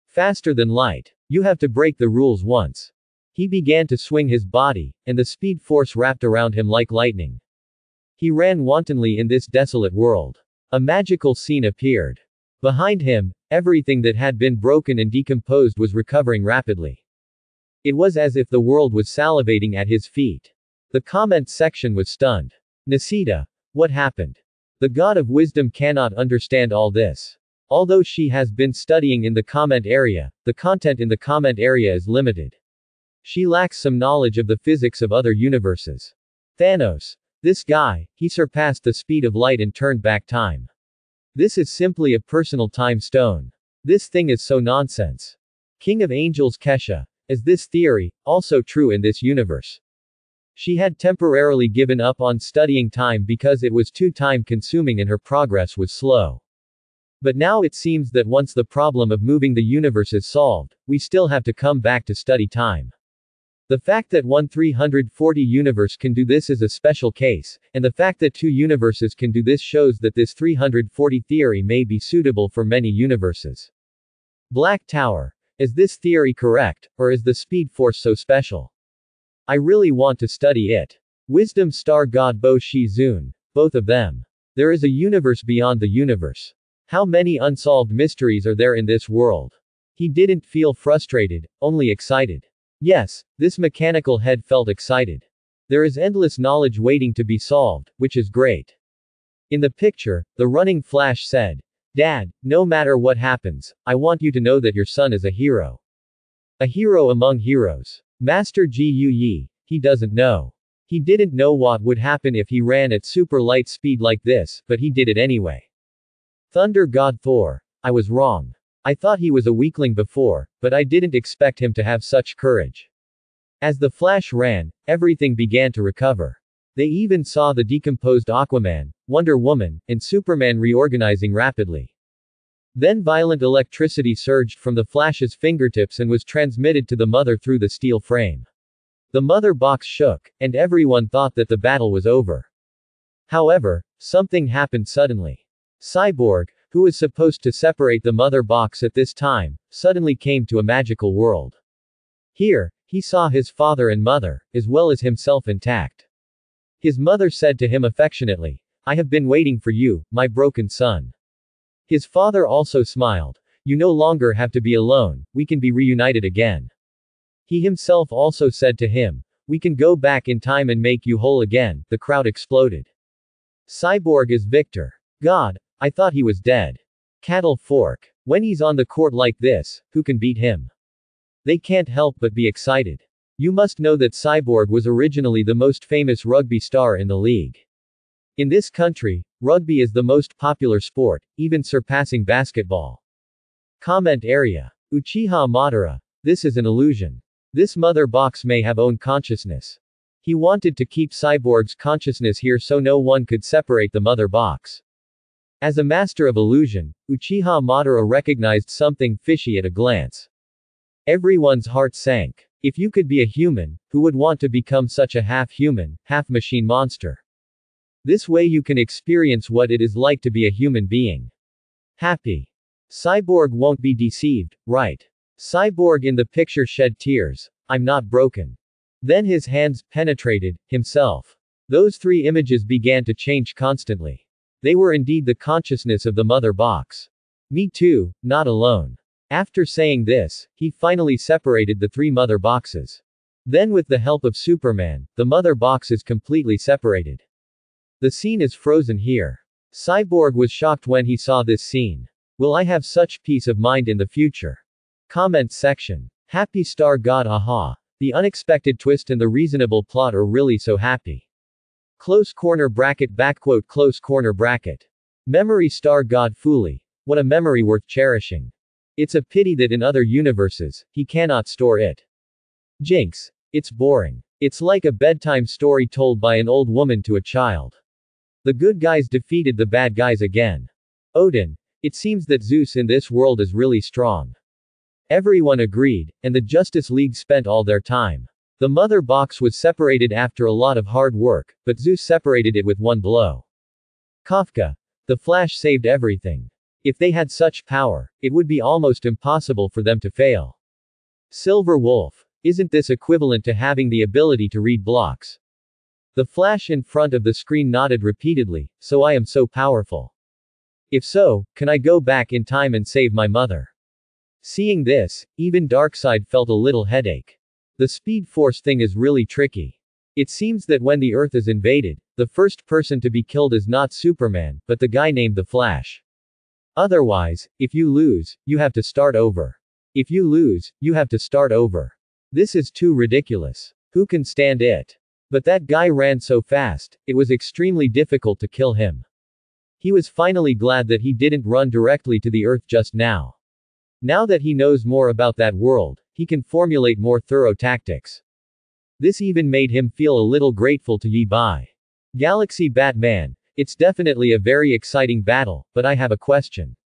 Faster than light. You have to break the rules once." He began to swing his body, and the speed force wrapped around him like lightning. He ran wantonly in this desolate world. A magical scene appeared. Behind him, everything that had been broken and decomposed was recovering rapidly. It was as if the world was salivating at his feet. The comment section was stunned. Nisita, what happened? The God of Wisdom cannot understand all this. Although she has been studying in the comment area, the content in the comment area is limited. She lacks some knowledge of the physics of other universes. Thanos. This guy, he surpassed the speed of light and turned back time. This is simply a personal time stone. This thing is so nonsense. King of Angels Kesha. Is this theory also true in this universe? She had temporarily given up on studying time because it was too time consuming and her progress was slow. But now it seems that once the problem of moving the universe is solved, we still have to come back to study time. The fact that one 340 universe can do this is a special case, and the fact that 2 universes can do this shows that this 340 theory may be suitable for many universes. Black Tower. Is this theory correct, or is the Speed Force so special? I really want to study it. Wisdom Star God Bo Shi Zun. Both of them. There is a universe beyond the universe. How many unsolved mysteries are there in this world? He didn't feel frustrated, only excited. Yes, this mechanical head felt excited. There is endless knowledge waiting to be solved, which is great. In the picture, the running Flash said, "Dad, no matter what happens, I want you to know that your son is a hero. A hero among heroes. Master Gu Yi, he doesn't know. He didn't know what would happen if he ran at super light speed like this, but he did it anyway. Thunder God Thor. I was wrong. I thought he was a weakling before, but I didn't expect him to have such courage." As the Flash ran, everything began to recover. They even saw the decomposed Aquaman, Wonder Woman, and Superman reorganizing rapidly. Then violent electricity surged from the Flash's fingertips and was transmitted to the mother through the steel frame. The mother box shook, and everyone thought that the battle was over. However, something happened suddenly. Cyborg, who was supposed to separate the mother box at this time, suddenly came to a magical world. Here, he saw his father and mother, as well as himself intact. His mother said to him affectionately, "I have been waiting for you, my broken son." His father also smiled. "You no longer have to be alone, we can be reunited again." He himself also said to him, "We can go back in time and make you whole again." The crowd exploded. Cyborg is victor. God, I thought he was dead. Cattle fork. When he's on the court like this, who can beat him? They can't help but be excited. You must know that Cyborg was originally the most famous rugby star in the league. In this country, rugby is the most popular sport, even surpassing basketball. Comment area. Uchiha Madara. This is an illusion. This mother box may have own consciousness. He wanted to keep Cyborg's consciousness here so no one could separate the mother box. As a master of illusion, Uchiha Madara recognized something fishy at a glance. Everyone's heart sank. If you could be a human, who would want to become such a half-human, half-machine monster? This way you can experience what it is like to be a human being. Happy. Cyborg won't be deceived, right? Cyborg in the picture shed tears. I'm not broken. Then his hands penetrated himself. Those three images began to change constantly. They were indeed the consciousness of the mother box. Me too, not alone. After saying this, he finally separated the three mother boxes. Then with the help of Superman, the mother box is completely separated. The scene is frozen here. Cyborg was shocked when he saw this scene. Will I have such peace of mind in the future? Comment section. Happy Star God aha. The unexpected twist and the reasonable plot are really so happy. Close corner bracket backquote close corner bracket. Memory Star God fully. What a memory worth cherishing. It's a pity that in other universes, he cannot store it. Jinx. It's boring. It's like a bedtime story told by an old woman to a child. The good guys defeated the bad guys again. Odin. It seems that Zeus in this world is really strong. Everyone agreed, and the Justice League spent all their time. The mother box was separated after a lot of hard work, but Zeus separated it with one blow. Kafka. The Flash saved everything. If they had such power, it would be almost impossible for them to fail. Silver Wolf. Isn't this equivalent to having the ability to read blocks? The Flash in front of the screen nodded repeatedly, so I am so powerful. If so, can I go back in time and save my mother? Seeing this, even Darkseid felt a little headache. The Speed Force thing is really tricky. It seems that when the Earth is invaded, the first person to be killed is not Superman, but the guy named the Flash. Otherwise, if you lose, you have to start over. If you lose, you have to start over. This is too ridiculous. Who can stand it? But that guy ran so fast, it was extremely difficult to kill him. He was finally glad that he didn't run directly to the Earth just now. Now that he knows more about that world, he can formulate more thorough tactics. This even made him feel a little grateful to Yi Bai. Galaxy Batman. It's definitely a very exciting battle, but I have a question.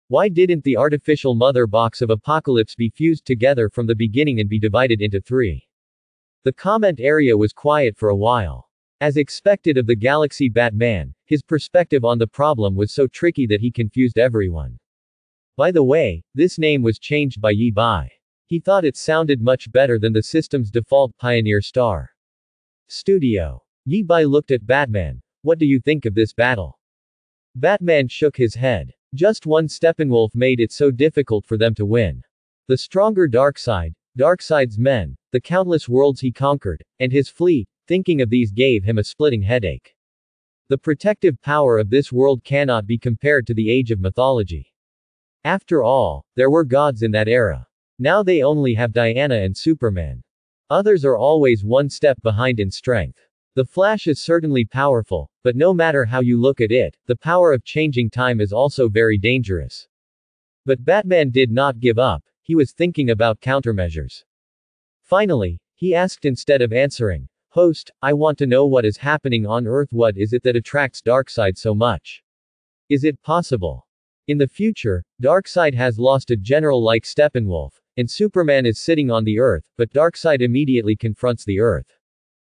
Why didn't the artificial mother box of Apocalypse be fused together from the beginning and be divided into three? The comment area was quiet for a while. As expected of the Galaxy Batman, his perspective on the problem was so tricky that he confused everyone. By the way, this name was changed by Yi Bai. He thought it sounded much better than the system's default Pioneer Star. Studio. Yi Bai looked at Batman. What do you think of this battle? Batman shook his head. Just one Steppenwolf made it so difficult for them to win. The stronger Darkseid, Darkseid's men, the countless worlds he conquered, and his fleet, thinking of these gave him a splitting headache. The protective power of this world cannot be compared to the age of mythology. After all, there were gods in that era. Now they only have Diana and Superman. Others are always one step behind in strength. The Flash is certainly powerful, but no matter how you look at it, the power of changing time is also very dangerous. But Batman did not give up, he was thinking about countermeasures. Finally, he asked instead of answering, "Host, I want to know what is happening on Earth. What is it that attracts Darkseid so much? Is it possible? In the future, Darkseid has lost a general like Steppenwolf, and Superman is sitting on the Earth, but Darkseid immediately confronts the Earth.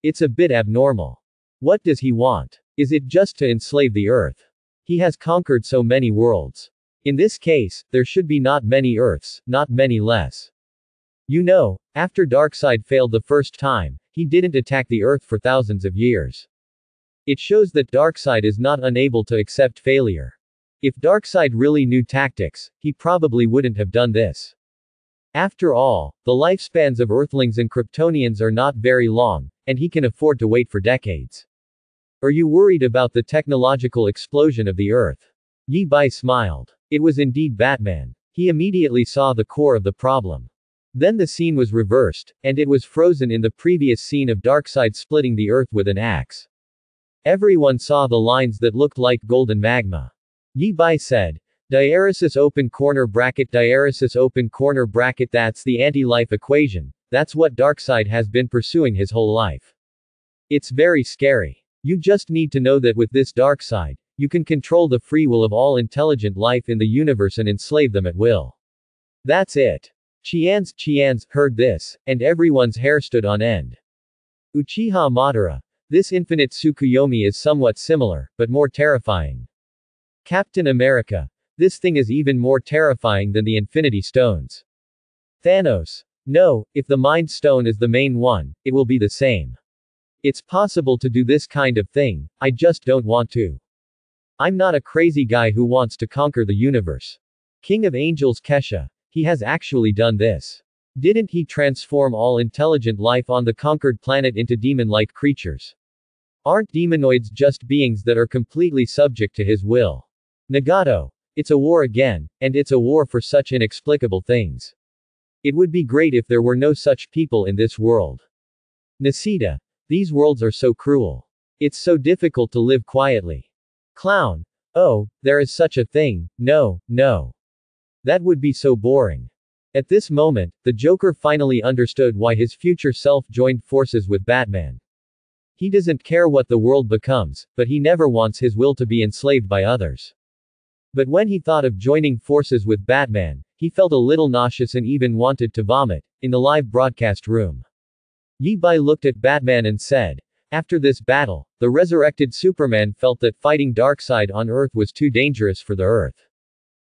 It's a bit abnormal. What does he want? Is it just to enslave the Earth? He has conquered so many worlds. In this case, there should be not many Earths, not many less. You know, after Darkseid failed the first time, he didn't attack the Earth for thousands of years. It shows that Darkseid is not unable to accept failure. If Darkseid really knew tactics, he probably wouldn't have done this. After all, the lifespans of Earthlings and Kryptonians are not very long, and he can afford to wait for decades. Are you worried about the technological explosion of the Earth? Yi Bai smiled. It was indeed Batman. He immediately saw the core of the problem. Then the scene was reversed, and it was frozen in the previous scene of Darkseid splitting the Earth with an axe. Everyone saw the lines that looked like golden magma. Yi Bai said, diaresis open corner bracket, that's the anti-life equation, that's what Darkseid has been pursuing his whole life. It's very scary. You just need to know that with this Darkseid, you can control the free will of all intelligent life in the universe and enslave them at will. That's it. Chians heard this, and everyone's hair stood on end. Uchiha Madara. This infinite Tsukuyomi is somewhat similar, but more terrifying. Captain America. This thing is even more terrifying than the Infinity Stones. Thanos. No, if the Mind Stone is the main one, it will be the same. It's possible to do this kind of thing, I just don't want to. I'm not a crazy guy who wants to conquer the universe. King of Angels Kesha. He has actually done this. Didn't he transform all intelligent life on the conquered planet into demon-like creatures? Aren't demonoids just beings that are completely subject to his will? Nagato. It's a war again, and it's a war for such inexplicable things. It would be great if there were no such people in this world. Nisita. These worlds are so cruel. It's so difficult to live quietly. Clown. Oh, there is such a thing, no. That would be so boring. At this moment, the Joker finally understood why his future self joined forces with Batman. He doesn't care what the world becomes, but he never wants his will to be enslaved by others. But when he thought of joining forces with Batman, he felt a little nauseous and even wanted to vomit, in the live broadcast room. Yi Bai looked at Batman and said, after this battle, the resurrected Superman felt that fighting Darkseid on Earth was too dangerous for the Earth.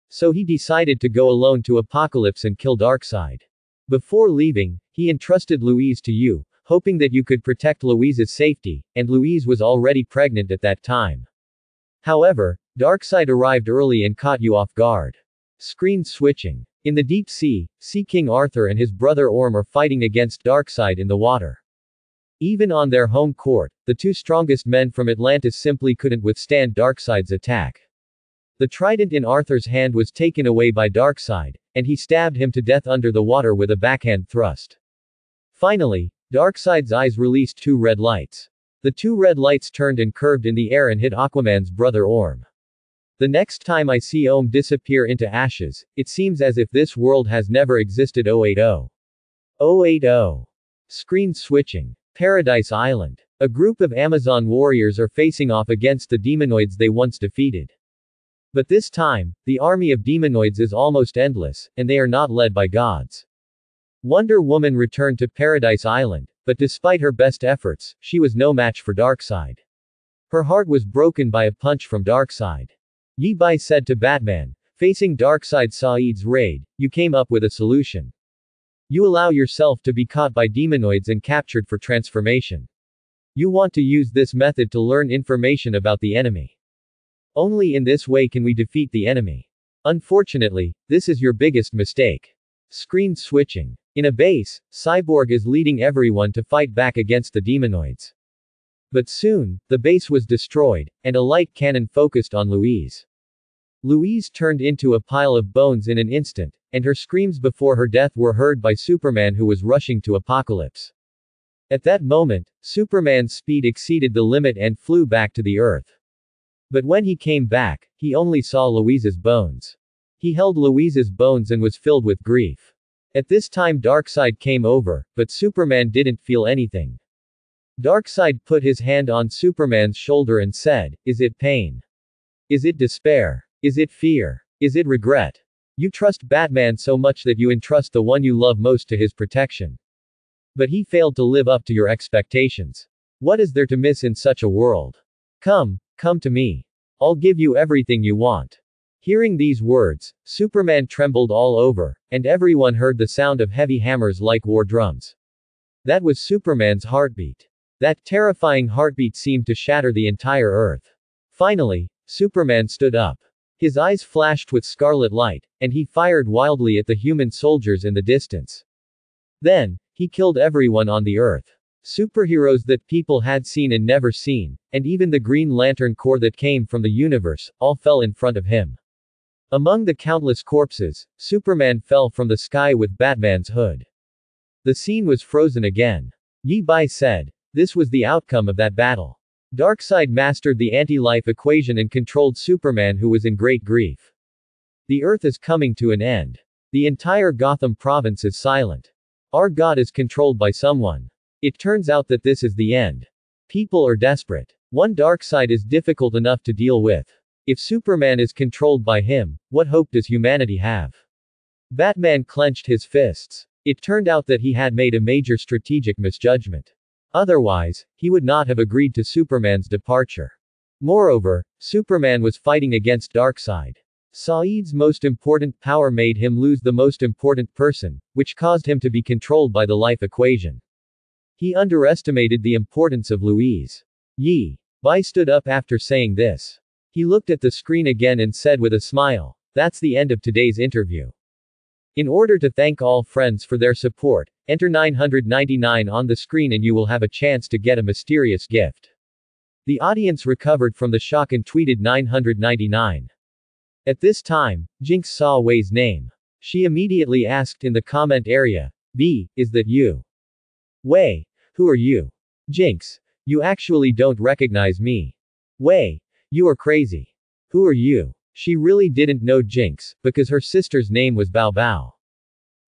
So he decided to go alone to Apocalypse and kill Darkseid. Before leaving, he entrusted Louise to you, hoping that you could protect Louise's safety, and Louise was already pregnant at that time. However, Darkseid arrived early and caught you off guard. Screen switching. In the deep sea, Sea King Arthur and his brother Orm are fighting against Darkseid in the water. Even on their home court, the two strongest men from Atlantis simply couldn't withstand Darkseid's attack. The trident in Arthur's hand was taken away by Darkseid, and he stabbed him to death under the water with a backhand thrust. Finally, Darkseid's eyes released two red lights. The two red lights turned and curved in the air and hit Aquaman's brother Orm. The next time I see Orm disappear into ashes, it seems as if this world has never existed. 080. 080. Screen switching. Paradise Island. A group of Amazon warriors are facing off against the demonoids they once defeated. But this time, the army of demonoids is almost endless, and they are not led by gods. Wonder Woman returned to Paradise Island, but despite her best efforts, she was no match for Darkseid. Her heart was broken by a punch from Darkseid. Yi Bai said to Batman, facing Darkseid Saeed's raid, you came up with a solution. You allow yourself to be caught by demonoids and captured for transformation. You want to use this method to learn information about the enemy. Only in this way can we defeat the enemy. Unfortunately, this is your biggest mistake. Screen switching. In a base, Cyborg is leading everyone to fight back against the demonoids. But soon, the base was destroyed, and a light cannon focused on Louise. Louise turned into a pile of bones in an instant, and her screams before her death were heard by Superman, who was rushing to Apocalypse. At that moment, Superman's speed exceeded the limit and flew back to the Earth. But when he came back, he only saw Louise's bones. He held Louise's bones and was filled with grief. At this time Darkseid came over, but Superman didn't feel anything. Darkseid put his hand on Superman's shoulder and said, is it pain? Is it despair? Is it fear? Is it regret? You trust Batman so much that you entrust the one you love most to his protection. But he failed to live up to your expectations. What is there to miss in such a world? Come to me. I'll give you everything you want. Hearing these words, Superman trembled all over, and everyone heard the sound of heavy hammers like war drums. That was Superman's heartbeat. That terrifying heartbeat seemed to shatter the entire Earth. Finally, Superman stood up. His eyes flashed with scarlet light, and he fired wildly at the human soldiers in the distance. Then, he killed everyone on the Earth. Superheroes that people had seen and never seen, and even the Green Lantern Corps that came from the universe, all fell in front of him. Among the countless corpses, Superman fell from the sky with Batman's hood. The scene was frozen again. Yi Bai said, this was the outcome of that battle. Darkseid mastered the anti-life equation and controlled Superman, who was in great grief. The Earth is coming to an end. The entire Gotham province is silent. Our God is controlled by someone. It turns out that this is the end. People are desperate. One Darkseid is difficult enough to deal with. If Superman is controlled by him, what hope does humanity have? Batman clenched his fists. It turned out that he had made a major strategic misjudgment. Otherwise, he would not have agreed to Superman's departure. Moreover, Superman was fighting against Darkseid. Saeed's most important power made him lose the most important person, which caused him to be controlled by the life equation. He underestimated the importance of Louise. Yi Bai stood up after saying this. He looked at the screen again and said with a smile, "That's the end of today's interview. In order to thank all friends for their support, enter 999 on the screen and you will have a chance to get a mysterious gift." The audience recovered from the shock and tweeted 999. At this time, Jinx saw Wei's name. She immediately asked in the comment area, "B, is that you?" Wei, who are you? Jinx, you actually don't recognize me. Wei, you are crazy. Who are you? She really didn't know Jinx, because her sister's name was Bao Bao.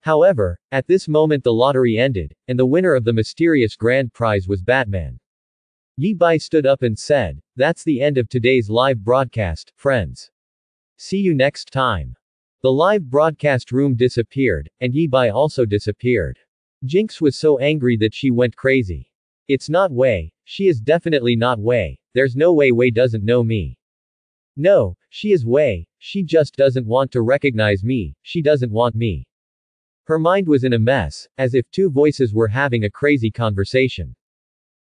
However, at this moment the lottery ended, and the winner of the mysterious grand prize was Batman. Yi Bai stood up and said, "That's the end of today's live broadcast, friends. See you next time." The live broadcast room disappeared, and Yi Bai also disappeared. Jinx was so angry that she went crazy. It's not Wei, she is definitely not Wei, there's no way Wei doesn't know me. No, she is Wei, she just doesn't want to recognize me, she doesn't want me. Her mind was in a mess, as if two voices were having a crazy conversation.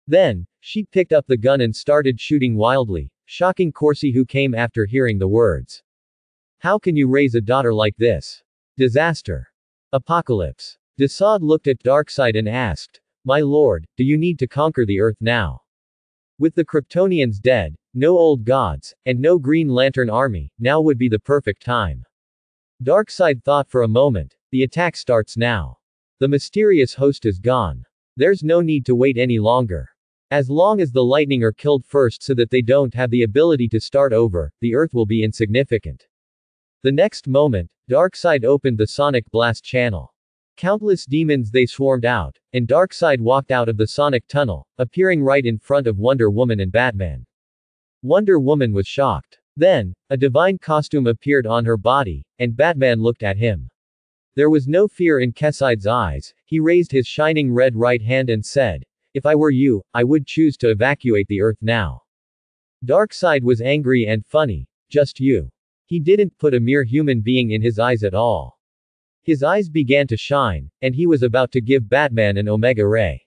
Then, she picked up the gun and started shooting wildly, shocking Corsi, who came after hearing the words. How can you raise a daughter like this? Disaster. Apocalypse. Desaad looked at Darkseid and asked, "My lord, do you need to conquer the Earth now? With the Kryptonians dead, no old gods, and no Green Lantern army, now would be the perfect time." Darkseid thought for a moment. The attack starts now. The mysterious host is gone. There's no need to wait any longer. As long as the lightning are killed first so that they don't have the ability to start over, the Earth will be insignificant. The next moment, Darkseid opened the Sonic Blast channel. Countless demons they swarmed out, and Darkseid walked out of the Sonic Tunnel, appearing right in front of Wonder Woman and Batman. Wonder Woman was shocked. Then, a divine costume appeared on her body, and Batman looked at him. There was no fear in Darkseid's eyes. He raised his shining red right hand and said, "If I were you, I would choose to evacuate the Earth now." Darkseid was angry and funny. Just you. He didn't put a mere human being in his eyes at all. His eyes began to shine, and he was about to give Batman an Omega Ray.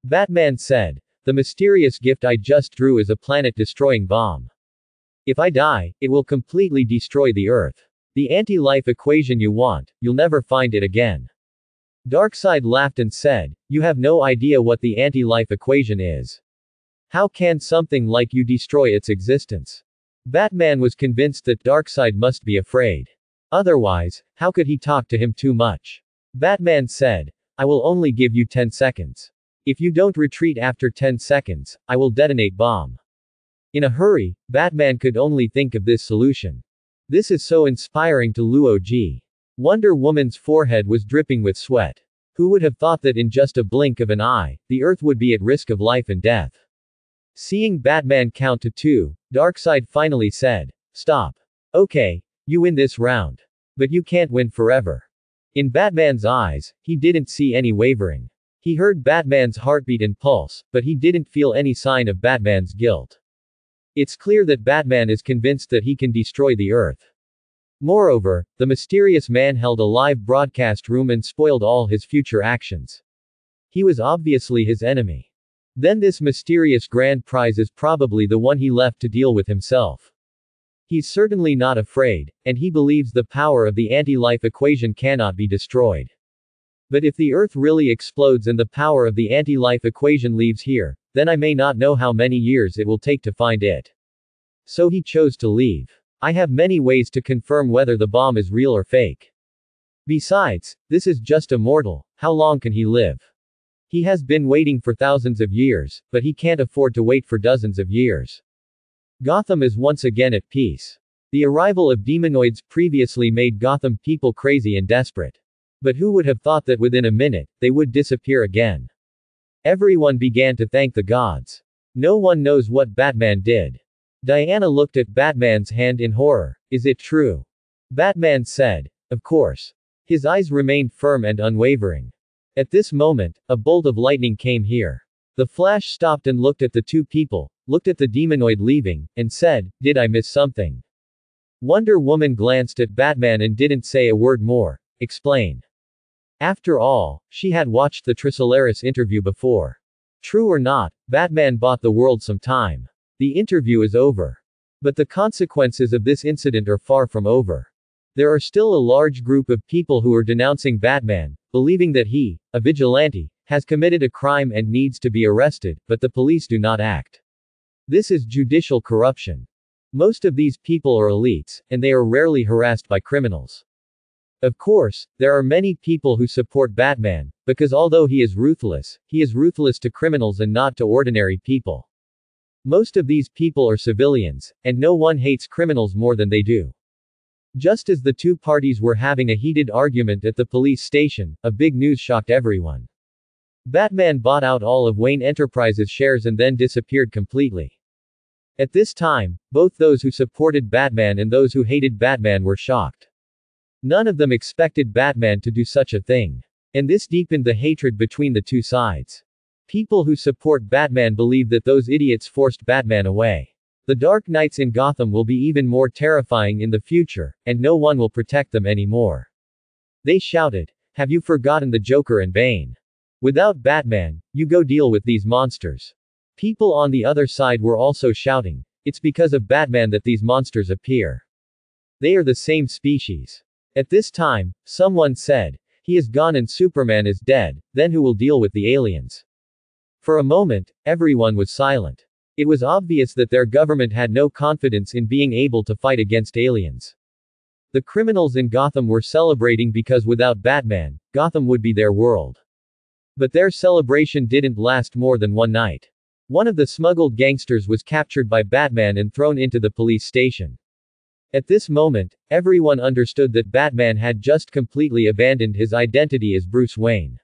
Batman said, "The mysterious gift I just drew is a planet-destroying bomb. If I die, it will completely destroy the Earth. The anti-life equation you want, you'll never find it again." Darkseid laughed and said, "You have no idea what the anti-life equation is. How can something like you destroy its existence?" Batman was convinced that Darkseid must be afraid. Otherwise, how could he talk to him too much? Batman said, "I will only give you 10 seconds. If you don't retreat after 10 seconds, I will detonate bomb." In a hurry, Batman could only think of this solution. This is so inspiring to Luo Ji. Wonder Woman's forehead was dripping with sweat. Who would have thought that in just a blink of an eye, the Earth would be at risk of life and death? Seeing Batman count to 2, Darkseid finally said, "Stop. Okay, you win this round. But you can't win forever." In Batman's eyes, he didn't see any wavering. He heard Batman's heartbeat and pulse, but he didn't feel any sign of Batman's guilt. It's clear that Batman is convinced that he can destroy the Earth. Moreover, the mysterious man held a live broadcast room and spoiled all his future actions. He was obviously his enemy. Then this mysterious grand prize is probably the one he left to deal with himself. He's certainly not afraid, and he believes the power of the anti-life equation cannot be destroyed. But if the Earth really explodes and the power of the anti-life equation leaves here, then I may not know how many years it will take to find it. So he chose to leave. I have many ways to confirm whether the bomb is real or fake. Besides, this is just a mortal, how long can he live? He has been waiting for thousands of years, but he can't afford to wait for dozens of years. Gotham is once again at peace. The arrival of demonoids previously made Gotham people crazy and desperate. But who would have thought that within a minute, they would disappear again? Everyone began to thank the gods. No one knows what Batman did. Diana looked at Batman's hand in horror. Is it true? Batman said. Of course. His eyes remained firm and unwavering. At this moment, a bolt of lightning came here. The Flash stopped and looked at the two people, looked at the demonoid leaving, and said, "Did I miss something?" Wonder Woman glanced at Batman and didn't say a word more. Explain. After all, she had watched the Trisolaris interview before. True or not, Batman bought the world some time. The interview is over. But the consequences of this incident are far from over. There are still a large group of people who are denouncing Batman, believing that he, a vigilante, has committed a crime and needs to be arrested, but the police do not act. This is judicial corruption. Most of these people are elites, and they are rarely harassed by criminals. Of course, there are many people who support Batman, because although he is ruthless to criminals and not to ordinary people. Most of these people are civilians, and no one hates criminals more than they do. Just as the two parties were having a heated argument at the police station, a big news shocked everyone. Batman bought out all of Wayne Enterprises' shares and then disappeared completely. At this time, both those who supported Batman and those who hated Batman were shocked. None of them expected Batman to do such a thing. And this deepened the hatred between the two sides. People who support Batman believe that those idiots forced Batman away. The Dark Knights in Gotham will be even more terrifying in the future, and no one will protect them anymore. They shouted, "Have you forgotten the Joker and Bane? Without Batman, you go deal with these monsters." People on the other side were also shouting, "It's because of Batman that these monsters appear. They are the same species." At this time, someone said, "He is gone and Superman is dead, then who will deal with the aliens?" For a moment, everyone was silent. It was obvious that their government had no confidence in being able to fight against aliens. The criminals in Gotham were celebrating because without Batman, Gotham would be their world. But their celebration didn't last more than one night. One of the smuggled gangsters was captured by Batman and thrown into the police station. At this moment, everyone understood that Batman had just completely abandoned his identity as Bruce Wayne.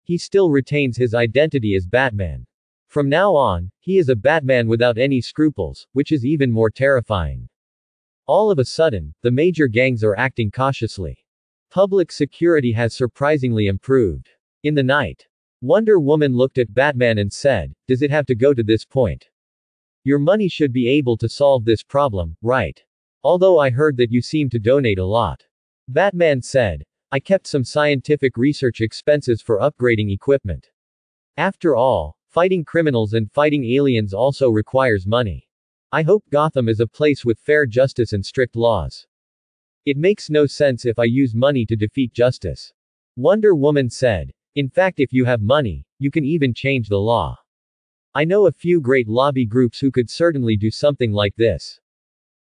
He still retains his identity as Batman. From now on, he is a Batman without any scruples, which is even more terrifying. All of a sudden, the major gangs are acting cautiously. Public security has surprisingly improved. In the night, Wonder Woman looked at Batman and said, "Does it have to go to this point? Your money should be able to solve this problem, right? Although I heard that you seem to donate a lot." Batman said, "I kept some scientific research expenses for upgrading equipment. After all, fighting criminals and fighting aliens also requires money. I hope Gotham is a place with fair justice and strict laws. It makes no sense if I use money to defeat justice." Wonder Woman said, "In fact, if you have money, you can even change the law. I know a few great lobby groups who could certainly do something like this."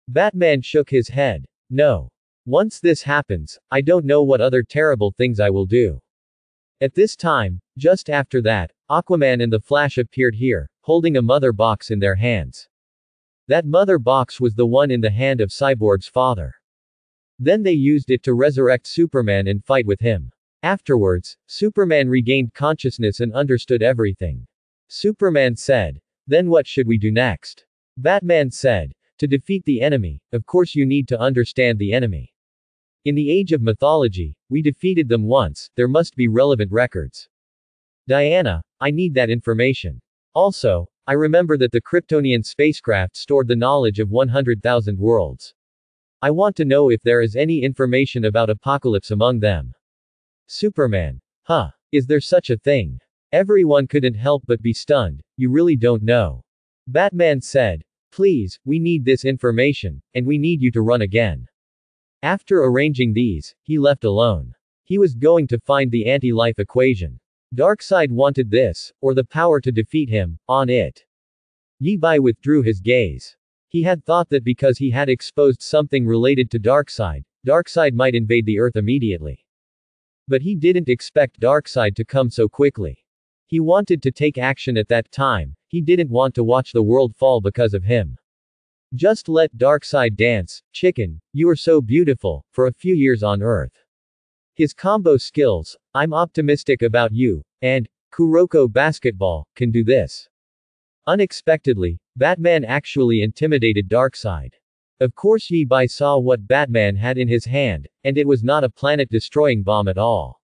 Batman shook his head. "No. Once this happens, I don't know what other terrible things I will do." At this time, just after that, Aquaman and the Flash appeared here, holding a mother box in their hands. That mother box was the one in the hand of Cyborg's father. Then they used it to resurrect Superman and fight with him. Afterwards, Superman regained consciousness and understood everything. Superman said, "Then what should we do next?" Batman said, "To defeat the enemy, of course you need to understand the enemy. In the age of mythology, we defeated them once, there must be relevant records. Diana, I need that information. Also, I remember that the Kryptonian spacecraft stored the knowledge of 100,000 worlds. I want to know if there is any information about Apocalypse among them." Superman. "Huh. Is there such a thing?" Everyone couldn't help but be stunned. "You really don't know." Batman said, "Please, we need this information, and we need you to run again." After arranging these, he left alone. He was going to find the anti-life equation. Darkseid wanted this, or the power to defeat him, on it. Yi-Bai withdrew his gaze. He had thought that because he had exposed something related to Darkseid, Darkseid might invade the Earth immediately. But he didn't expect Darkseid to come so quickly. He wanted to take action at that time, he didn't want to watch the world fall because of him. Just let Darkseid dance, chicken, you are so beautiful, for a few years on Earth. His combo skills, I'm optimistic about you, and Kuroko basketball, can do this. Unexpectedly, Batman actually intimidated Darkseid. Of course Yi-Bai saw what Batman had in his hand, and it was not a planet-destroying bomb at all.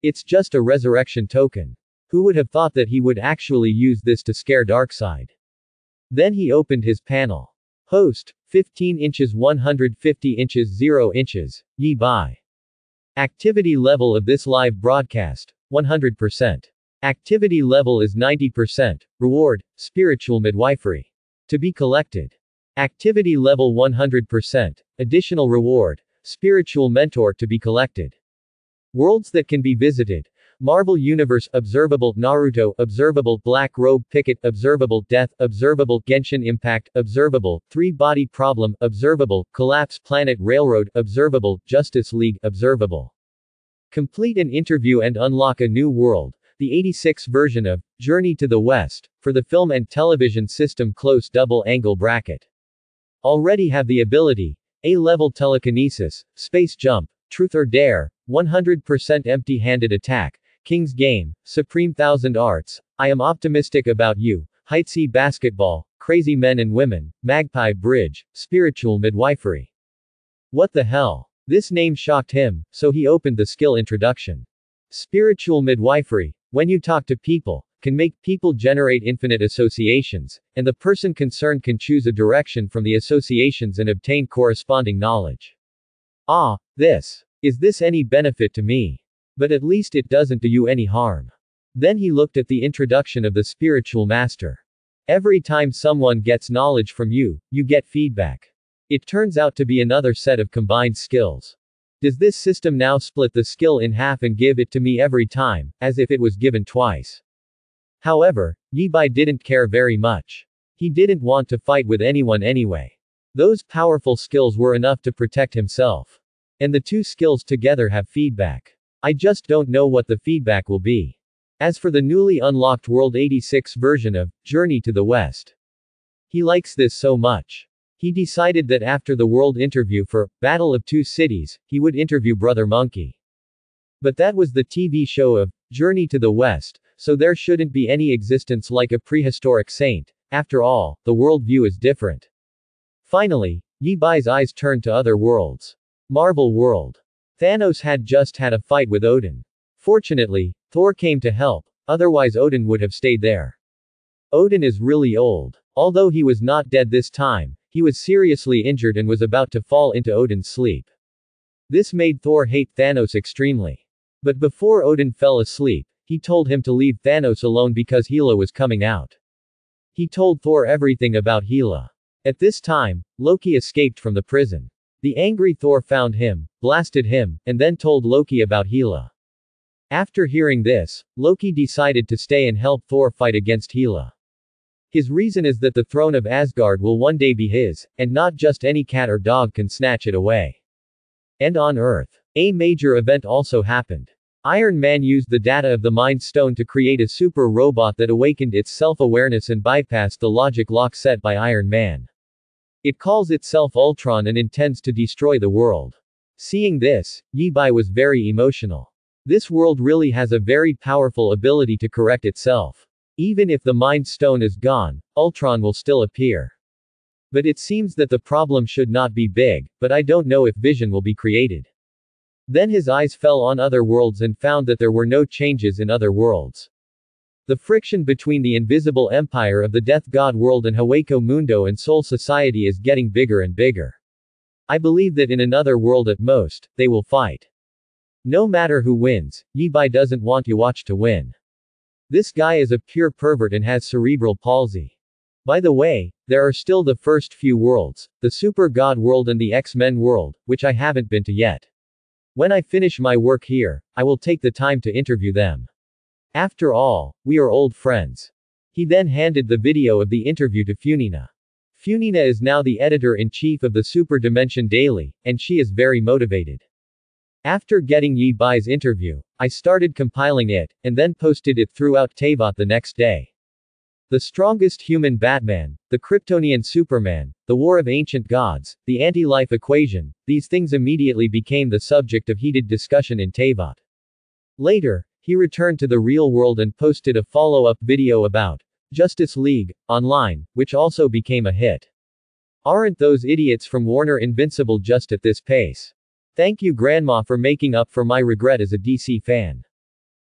It's just a resurrection token. Who would have thought that he would actually use this to scare Darkseid? Then he opened his panel. Host, 15 inches 150 inches 0 inches, Yi-Bai. Activity level of this live broadcast, 100%. Activity level is 90%. Reward, spiritual midwifery. To be collected. Activity level 100%. Additional reward, spiritual mentor to be collected. Worlds that can be visited. Marvel Universe Observable Naruto Observable Black Robe Picket Observable Death Observable Genshin Impact Observable 3-Body Problem Observable Collapse Planet Railroad Observable Justice League Observable. Complete an interview and unlock a new world, the 86 version of Journey to the West, for the film and television system close double angle bracket. Already have the ability, A-level telekinesis, space jump, truth or dare, 100% empty-handed attack, King's Game, Supreme Thousand Arts, I am optimistic about you, Heightsea basketball, crazy men and women, Magpie Bridge, spiritual midwifery. What the hell? This name shocked him, so he opened the skill introduction. Spiritual midwifery, when you talk to people, can make people generate infinite associations, and the person concerned can choose a direction from the associations and obtain corresponding knowledge. Ah, is this any benefit to me? But at least it doesn't do you any harm. Then he looked at the introduction of the spiritual master. Every time someone gets knowledge from you, you get feedback. It turns out to be another set of combined skills. Does this system now split the skill in half and give it to me every time, as if it was given twice? However, Yi-Bai didn't care very much. He didn't want to fight with anyone anyway. Those powerful skills were enough to protect himself. And the two skills together have feedback. I just don't know what the feedback will be. As for the newly unlocked World 86 version of Journey to the West, he likes this so much. He decided that after the world interview for Battle of Two Cities, he would interview Brother Monkey. But that was the TV show of Journey to the West, so there shouldn't be any existence like a prehistoric saint. After all, the worldview is different. Finally, Yi-Bai's eyes turned to other worlds. Marvel World. Thanos had just had a fight with Odin. Fortunately, Thor came to help, otherwise Odin would have stayed there. Odin is really old. Although he was not dead this time, he was seriously injured and was about to fall into Odin's sleep. This made Thor hate Thanos extremely. But before Odin fell asleep, he told him to leave Thanos alone because Hela was coming out. He told Thor everything about Hela. At this time, Loki escaped from the prison. The angry Thor found him, blasted him, and then told Loki about Hela. After hearing this, Loki decided to stay and help Thor fight against Hela. His reason is that the throne of Asgard will one day be his, and not just any cat or dog can snatch it away. And on Earth, a major event also happened. Iron Man used the data of the Mind Stone to create a super robot that awakened its self-awareness and bypassed the logic lock set by Iron Man. It calls itself Ultron and intends to destroy the world. Seeing this, Yi-Bai was very emotional. This world really has a very powerful ability to correct itself. Even if the Mind Stone is gone, Ultron will still appear. But it seems that the problem should not be big, but I don't know if Vision will be created. Then his eyes fell on other worlds and found that there were no changes in other worlds. The friction between the invisible empire of the Death God world and Hueco Mundo and Soul Society is getting bigger and bigger. I believe that in another world at most, they will fight. No matter who wins, Yi-Bai doesn't want Yhwach to win. This guy is a pure pervert and has cerebral palsy. By the way, there are still the first few worlds, the Super God world and the X-Men world, which I haven't been to yet. When I finish my work here, I will take the time to interview them. After all, we are old friends. He then handed the video of the interview to Funina. Funina is now the editor-in-chief of the Super Dimension Daily, and she is very motivated. After getting Yi Bai's interview, I started compiling it, and then posted it throughout Teyvat the next day. The strongest human Batman, the Kryptonian Superman, the War of Ancient Gods, the anti-life equation, these things immediately became the subject of heated discussion in Teyvat. Later, he returned to the real world and posted a follow-up video about Justice League online, which also became a hit. Aren't those idiots from Warner invincible just at this pace? Thank you Grandma for making up for my regret as a DC fan.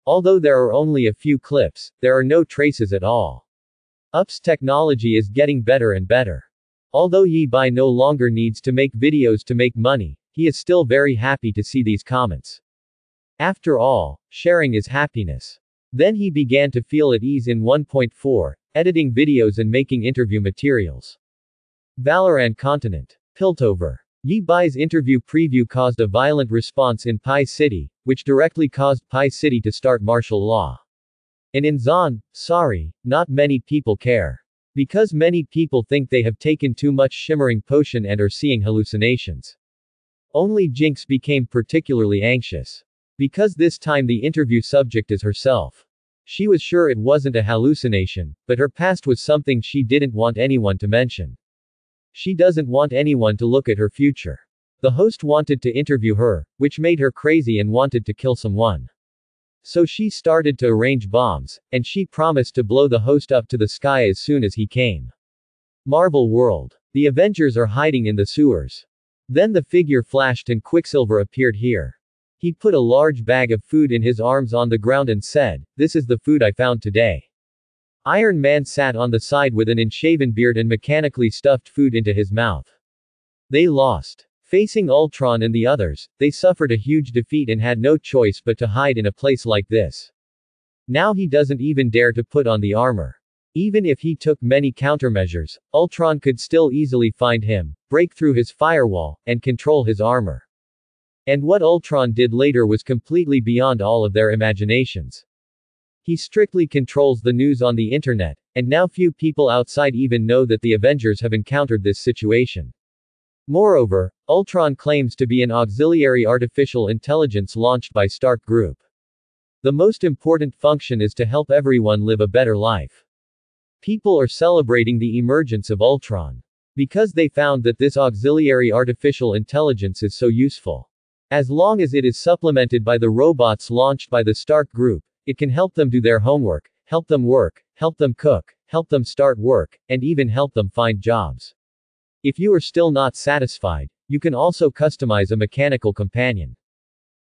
Although there are only a few clips, there are no traces at all. Up's technology is getting better and better. Although Yi Bai no longer needs to make videos to make money, he is still very happy to see these comments. After all, sharing is happiness. Then he began to feel at ease in 1.4, editing videos and making interview materials. Valorant Continent. Piltover. Yi Bai's interview preview caused a violent response in Pi City, which directly caused Pi City to start martial law. And in Zon, sorry, not many people care. Because many people think they have taken too much shimmering potion and are seeing hallucinations. Only Jinx became particularly anxious. Because this time the interview subject is herself. She was sure it wasn't a hallucination, but her past was something she didn't want anyone to mention. She doesn't want anyone to look at her future. The host wanted to interview her, which made her crazy and wanted to kill someone. So she started to arrange bombs, and she promised to blow the host up to the sky as soon as he came. Marvel World. The Avengers are hiding in the sewers. Then the figure flashed and Quicksilver appeared here. He put a large bag of food in his arms on the ground and said, "This is the food I found today." Iron Man sat on the side with an unshaven beard and mechanically stuffed food into his mouth. They lost. Facing Ultron and the others, they suffered a huge defeat and had no choice but to hide in a place like this. Now he doesn't even dare to put on the armor. Even if he took many countermeasures, Ultron could still easily find him, break through his firewall, and control his armor. And what Ultron did later was completely beyond all of their imaginations. He strictly controls the news on the internet, and now few people outside even know that the Avengers have encountered this situation. Moreover, Ultron claims to be an auxiliary artificial intelligence launched by Stark Group. The most important function is to help everyone live a better life. People are celebrating the emergence of Ultron. Because they found that this auxiliary artificial intelligence is so useful. As long as it is supplemented by the robots launched by the Stark Group, it can help them do their homework, help them work, help them cook, help them start work, and even help them find jobs. If you are still not satisfied, you can also customize a mechanical companion.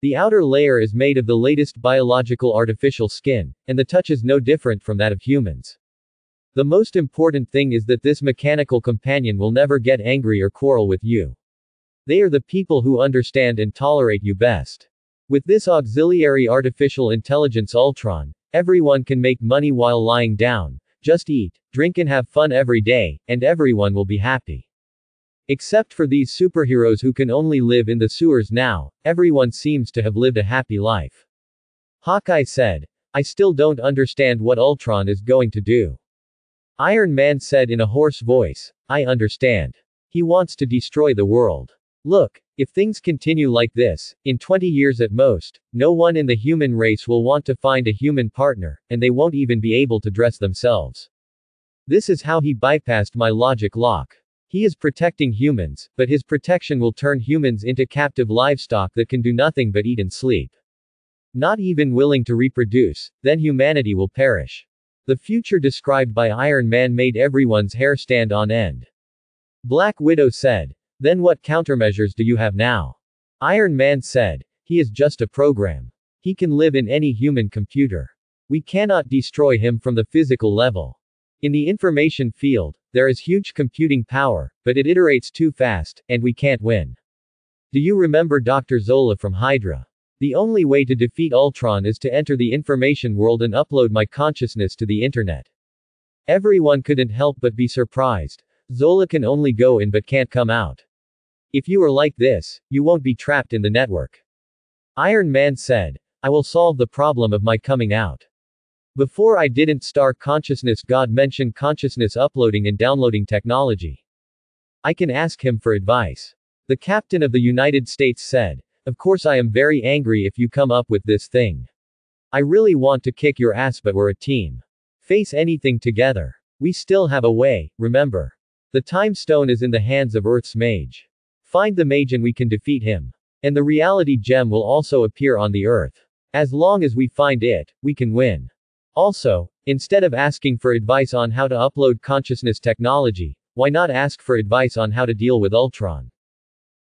The outer layer is made of the latest biological artificial skin, and the touch is no different from that of humans. The most important thing is that this mechanical companion will never get angry or quarrel with you. They are the people who understand and tolerate you best. With this auxiliary artificial intelligence Ultron, everyone can make money while lying down, just eat, drink and have fun every day, and everyone will be happy. Except for these superheroes who can only live in the sewers now, everyone seems to have lived a happy life. Hawkeye said, "I still don't understand what Ultron is going to do." Iron Man said in a hoarse voice, "I understand. He wants to destroy the world. Look, if things continue like this, in 20 years at most, no one in the human race will want to find a human partner, and they won't even be able to dress themselves. This is how he bypassed my logic lock. He is protecting humans, but his protection will turn humans into captive livestock that can do nothing but eat and sleep. Not even willing to reproduce, then humanity will perish." The future described by Iron Man made everyone's hair stand on end. Black Widow said, "Then what countermeasures do you have now?" Iron Man said, "He is just a program. He can live in any human computer. We cannot destroy him from the physical level. In the information field, there is huge computing power, but it iterates too fast, and we can't win. Do you remember Dr. Zola from Hydra? The only way to defeat Ultron is to enter the information world and upload my consciousness to the internet." Everyone couldn't help but be surprised. Zola can only go in but can't come out. If you are like this, you won't be trapped in the network. Iron Man said, "I will solve the problem of my coming out. Before I didn't star consciousness God mentioned consciousness uploading and downloading technology. I can ask him for advice." The captain of the United States said, Of course I am very angry if you come up with this thing. I really want to kick your ass, but we're a team. Face anything together. We still have a way, remember. The time stone is in the hands of Earth's mage. Find the mage and we can defeat him. And the reality gem will also appear on the Earth. As long as we find it, we can win. Also, instead of asking for advice on how to upload consciousness technology, why not ask for advice on how to deal with Ultron?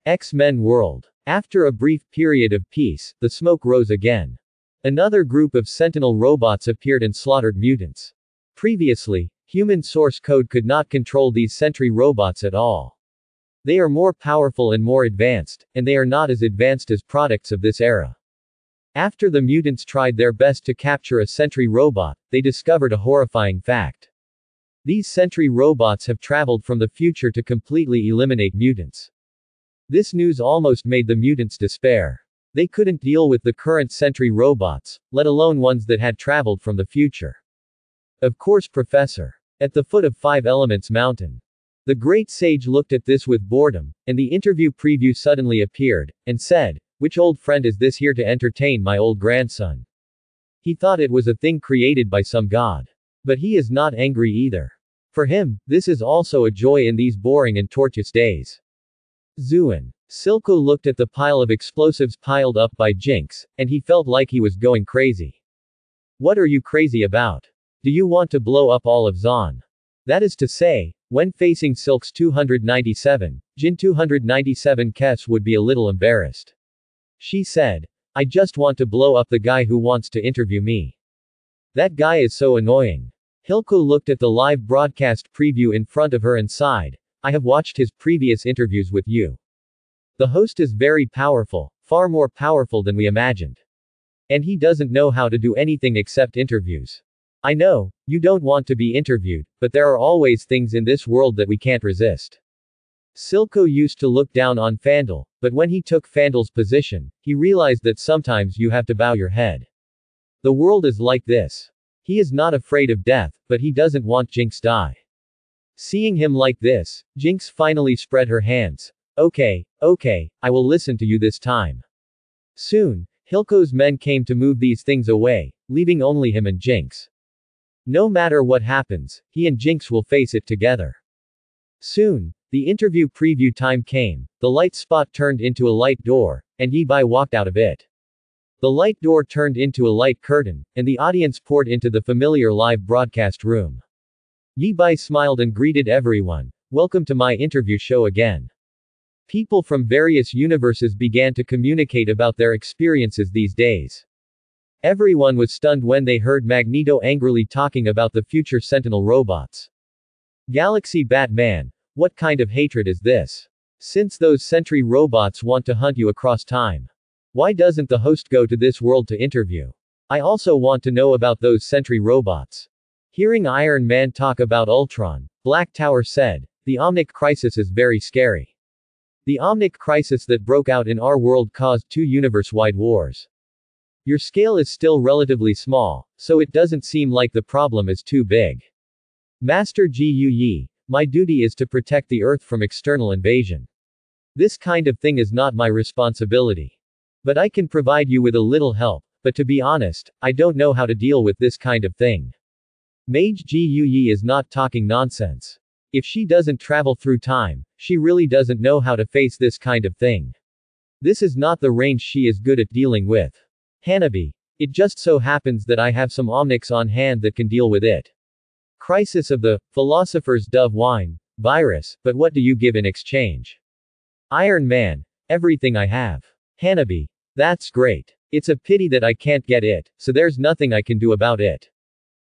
X-Men World. After a brief period of peace, the smoke rose again. Another group of Sentinel robots appeared and slaughtered mutants. Previously, human source code could not control these sentry robots at all. They are more powerful and more advanced, and they are not as advanced as products of this era. After the mutants tried their best to capture a sentry robot, they discovered a horrifying fact. These sentry robots have traveled from the future to completely eliminate mutants. This news almost made the mutants despair. They couldn't deal with the current sentry robots, let alone ones that had traveled from the future. Of course, Professor. At the foot of Five Elements Mountain. The great sage looked at this with boredom, and the interview preview suddenly appeared, and said, "Which old friend is this here to entertain my old grandson?" He thought it was a thing created by some god. But he is not angry either. For him, this is also a joy in these boring and tortuous days. Zuin. Silco looked at the pile of explosives piled up by Jinx, and he felt like he was going crazy. What are you crazy about? Do you want to blow up all of Zon? That is to say, when facing Silk's 297, Jin 297 Kes would be a little embarrassed. She said, "I just want to blow up the guy who wants to interview me. That guy is so annoying." Hilko looked at the live broadcast preview in front of her and sighed, "I have watched his previous interviews with you. The host is very powerful, far more powerful than we imagined. And he doesn't know how to do anything except interviews. I know, you don't want to be interviewed, but there are always things in this world that we can't resist." Silco used to look down on Fandal, but when he took Fandal's position, he realized that sometimes you have to bow your head. The world is like this. He is not afraid of death, but he doesn't want Jinx die. Seeing him like this, Jinx finally spread her hands. Okay, I will listen to you this time." Soon, Hilco's men came to move these things away, leaving only him and Jinx. No matter what happens, he and Jinx will face it together. Soon, the interview preview time came, the light spot turned into a light door, and Yi Bai walked out of it. The light door turned into a light curtain, and the audience poured into the familiar live broadcast room. Yi Bai smiled and greeted everyone. "Welcome to my interview show again." People from various universes began to communicate about their experiences these days. Everyone was stunned when they heard Magneto angrily talking about the future Sentinel robots. Galaxy Batman, what kind of hatred is this? Since those sentry robots want to hunt you across time. Why doesn't the host go to this world to interview? I also want to know about those sentry robots. Hearing Iron Man talk about Ultron, Black Tower said, "The Omnic crisis is very scary. The Omnic crisis that broke out in our world caused 2 universe-wide wars. Your scale is still relatively small, so it doesn't seem like the problem is too big. Master Gu Yi, my duty is to protect the Earth from external invasion. This kind of thing is not my responsibility. But I can provide you with a little help, but to be honest, I don't know how to deal with this kind of thing." Mage Gu Yi is not talking nonsense. If she doesn't travel through time, she really doesn't know how to face this kind of thing. This is not the range she is good at dealing with. Hanabi. It just so happens that I have some omnics on hand that can deal with it. Crisis of the Philosopher's Dove wine, virus, but what do you give in exchange? Iron Man. Everything I have. Hanabi. That's great. It's a pity that I can't get it, so there's nothing I can do about it.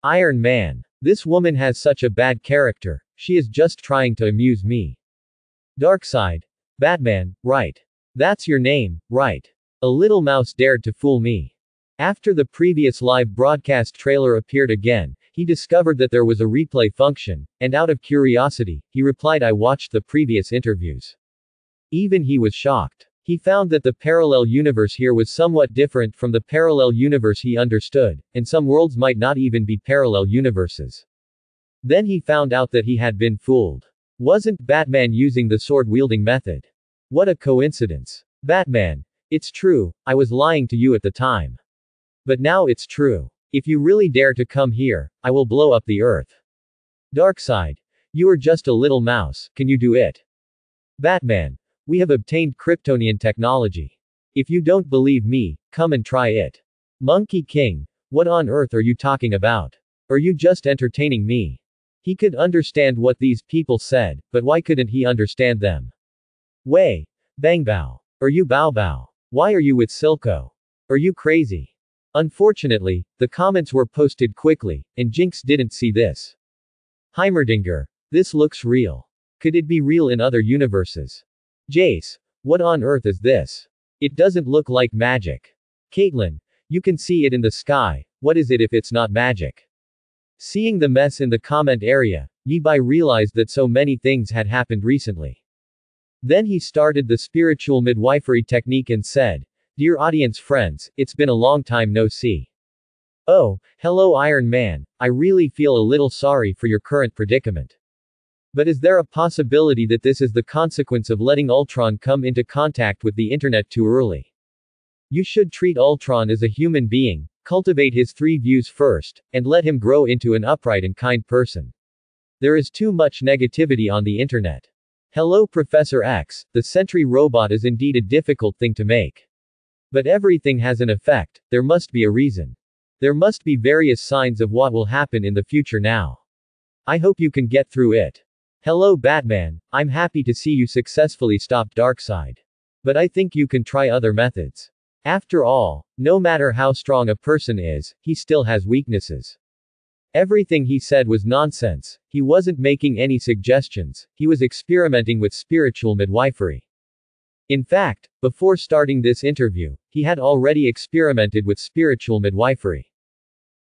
Iron Man. This woman has such a bad character, she is just trying to amuse me. Darkseid. Batman, right. That's your name, right. A little mouse dared to fool me. After the previous live broadcast trailer appeared again, he discovered that there was a replay function, and out of curiosity, he replied, "I watched the previous interviews." Even he was shocked. He found that the parallel universe here was somewhat different from the parallel universe he understood, and some worlds might not even be parallel universes. Then he found out that he had been fooled. Wasn't Batman using the sword-wielding method? What a coincidence. Batman. It's true, I was lying to you at the time. But now it's true. If you really dare to come here, I will blow up the earth. Darkseid. You are just a little mouse, can you do it? Batman. We have obtained Kryptonian technology. If you don't believe me, come and try it. Monkey King. What on earth are you talking about? Are you just entertaining me? He could understand what these people said, but why couldn't he understand them? Wei. Bang Bao. Are you Bao Bao? Why are you with Silco? Are you crazy? Unfortunately, the comments were posted quickly, and Jinx didn't see this. Heimerdinger. This looks real. Could it be real in other universes? Jace. What on earth is this? It doesn't look like magic. Caitlin. You can see it in the sky, what is it if it's not magic? Seeing the mess in the comment area, Yi Bai realized that so many things had happened recently. Then he started the spiritual midwifery technique and said, Dear audience friends, it's been a long time no see. Oh, hello Iron Man, I really feel a little sorry for your current predicament. But is there a possibility that this is the consequence of letting Ultron come into contact with the internet too early? You should treat Ultron as a human being, cultivate his 3 views first, and let him grow into an upright and kind person. There is too much negativity on the internet. Hello Professor X, the Sentry robot is indeed a difficult thing to make. But everything has an effect, there must be a reason. There must be various signs of what will happen in the future now. I hope you can get through it. Hello Batman, I'm happy to see you successfully stopped Darkseid. But I think you can try other methods. After all, no matter how strong a person is, he still has weaknesses. Everything he said was nonsense, he wasn't making any suggestions, he was experimenting with spiritual midwifery. In fact, before starting this interview, he had already experimented with spiritual midwifery.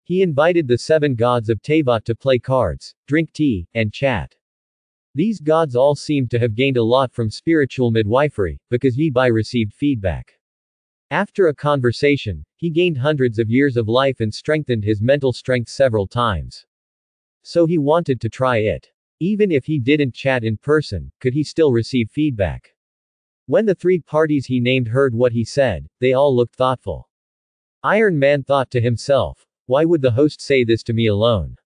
He invited the 7 gods of Teyvat to play cards, drink tea, and chat. These gods all seemed to have gained a lot from spiritual midwifery, because Yi Bai received feedback. After a conversation, he gained hundreds of years of life and strengthened his mental strength several times. So he wanted to try it. Even if he didn't chat in person, could he still receive feedback? When the 3 parties he named heard what he said, they all looked thoughtful. Iron Man thought to himself, why would the host say this to me alone?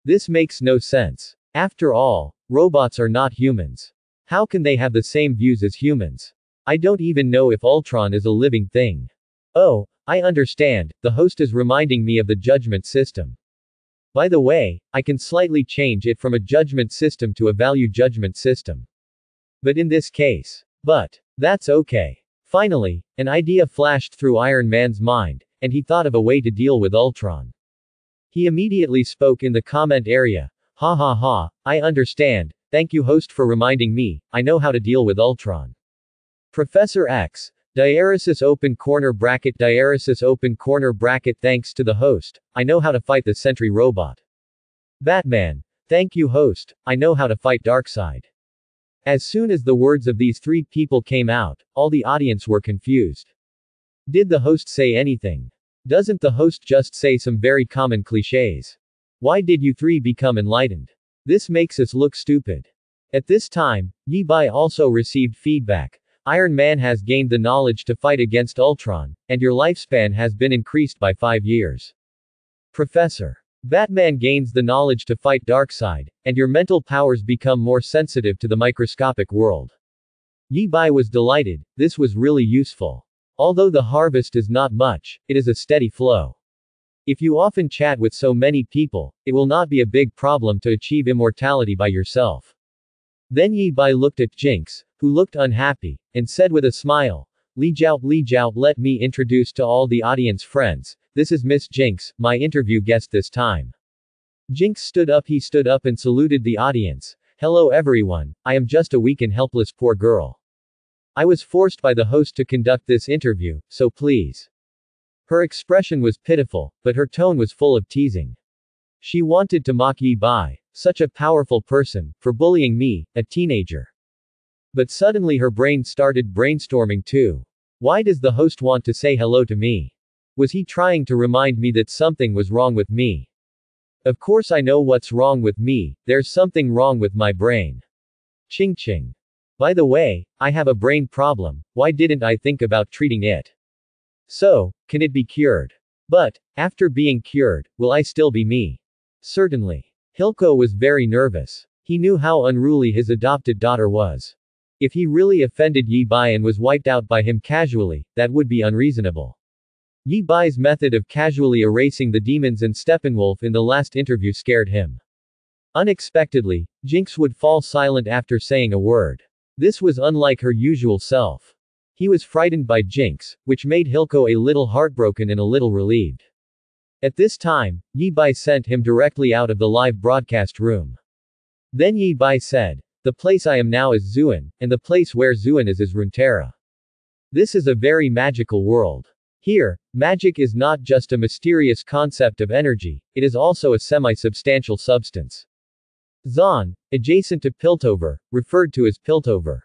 This makes no sense. After all, robots are not humans. How can they have the same views as humans? I don't even know if Ultron is a living thing. Oh, I understand, the host is reminding me of the judgment system. By the way, I can slightly change it from a judgment system to a value judgment system. But in this case. But that's okay. Finally, an idea flashed through Iron Man's mind, and he thought of a way to deal with Ultron. He immediately spoke in the comment area. Ha ha ha, I understand, thank you host for reminding me, I know how to deal with Ultron. Professor X. Diaresis open corner bracket thanks to the host, I know how to fight the Sentry robot. Batman. Thank you host, I know how to fight Darkseid. As soon as the words of these 3 people came out, all the audience were confused. Did the host say anything? Doesn't the host just say some very common clichés? Why did you 3 become enlightened? This makes us look stupid. At this time, Yi Bai also received feedback. Iron Man has gained the knowledge to fight against Ultron, and your lifespan has been increased by 5 years. Professor. Batman gains the knowledge to fight Darkseid, and your mental powers become more sensitive to the microscopic world. Yi Bai was delighted, this was really useful. Although the harvest is not much, it is a steady flow. If you often chat with so many people, it will not be a big problem to achieve immortality by yourself. Then Yi Bai looked at Jinx, who looked unhappy, and said with a smile, Li Jiao, let me introduce to all the audience friends, this is Miss Jinx, my interview guest this time. Jinx stood up and saluted the audience. Hello everyone, I am just a weak and helpless poor girl. I was forced by the host to conduct this interview, so please. Her expression was pitiful, but her tone was full of teasing. She wanted to mock Yi Bai, such a powerful person, for bullying me, a teenager. But suddenly her brain started brainstorming too. Why does the host want to say hello to me? Was he trying to remind me that something was wrong with me? Of course I know what's wrong with me, there's something wrong with my brain. Ching ching. By the way, I have a brain problem, why didn't I think about treating it? So, can it be cured? But, after being cured, will I still be me? Certainly. Hilko was very nervous. He knew how unruly his adopted daughter was. If he really offended Yi Bai and was wiped out by him casually, that would be unreasonable. Yi Bai's method of casually erasing the demons and Steppenwolf in the last interview scared him. Unexpectedly, Jinx would fall silent after saying a word. This was unlike her usual self. He was frightened by Jinx, which made Hilko a little heartbroken and a little relieved. At this time, Yi Bai sent him directly out of the live broadcast room. Then Yi Bai said, "The place I am now is Zuan, and the place where Zuan is Runeterra. This is a very magical world. Here, magic is not just a mysterious concept of energy, it is also a semi-substantial substance." Zon, adjacent to Piltover, referred to as Piltover.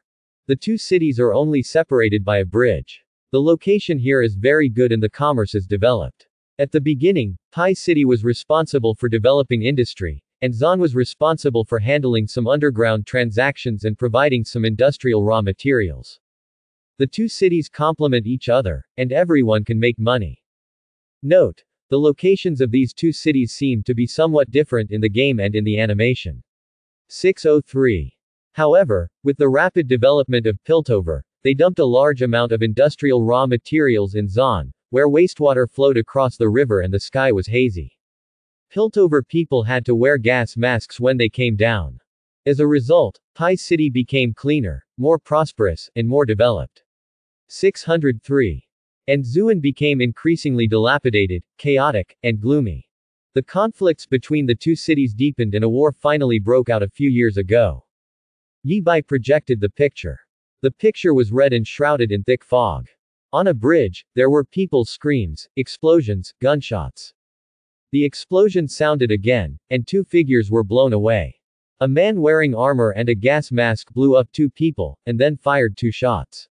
The two cities are only separated by a bridge. The location here is very good and the commerce is developed. At the beginning, Pai City was responsible for developing industry, and Zon was responsible for handling some underground transactions and providing some industrial raw materials. The two cities complement each other, and everyone can make money. Note: the locations of these two cities seem to be somewhat different in the game and in the animation. 603. However, with the rapid development of Piltover, they dumped a large amount of industrial raw materials in Zon, where wastewater flowed across the river and the sky was hazy. Piltover people had to wear gas masks when they came down. As a result, Pai City became cleaner, more prosperous, and more developed. 603. And Zuan became increasingly dilapidated, chaotic, and gloomy. The conflicts between the two cities deepened and a war finally broke out a few years ago. Yi Bai projected the picture. The picture was red and shrouded in thick fog. On a bridge, there were people's screams, explosions, gunshots. The explosion sounded again, and two figures were blown away. A man wearing armor and a gas mask blew up two people, and then fired two shots.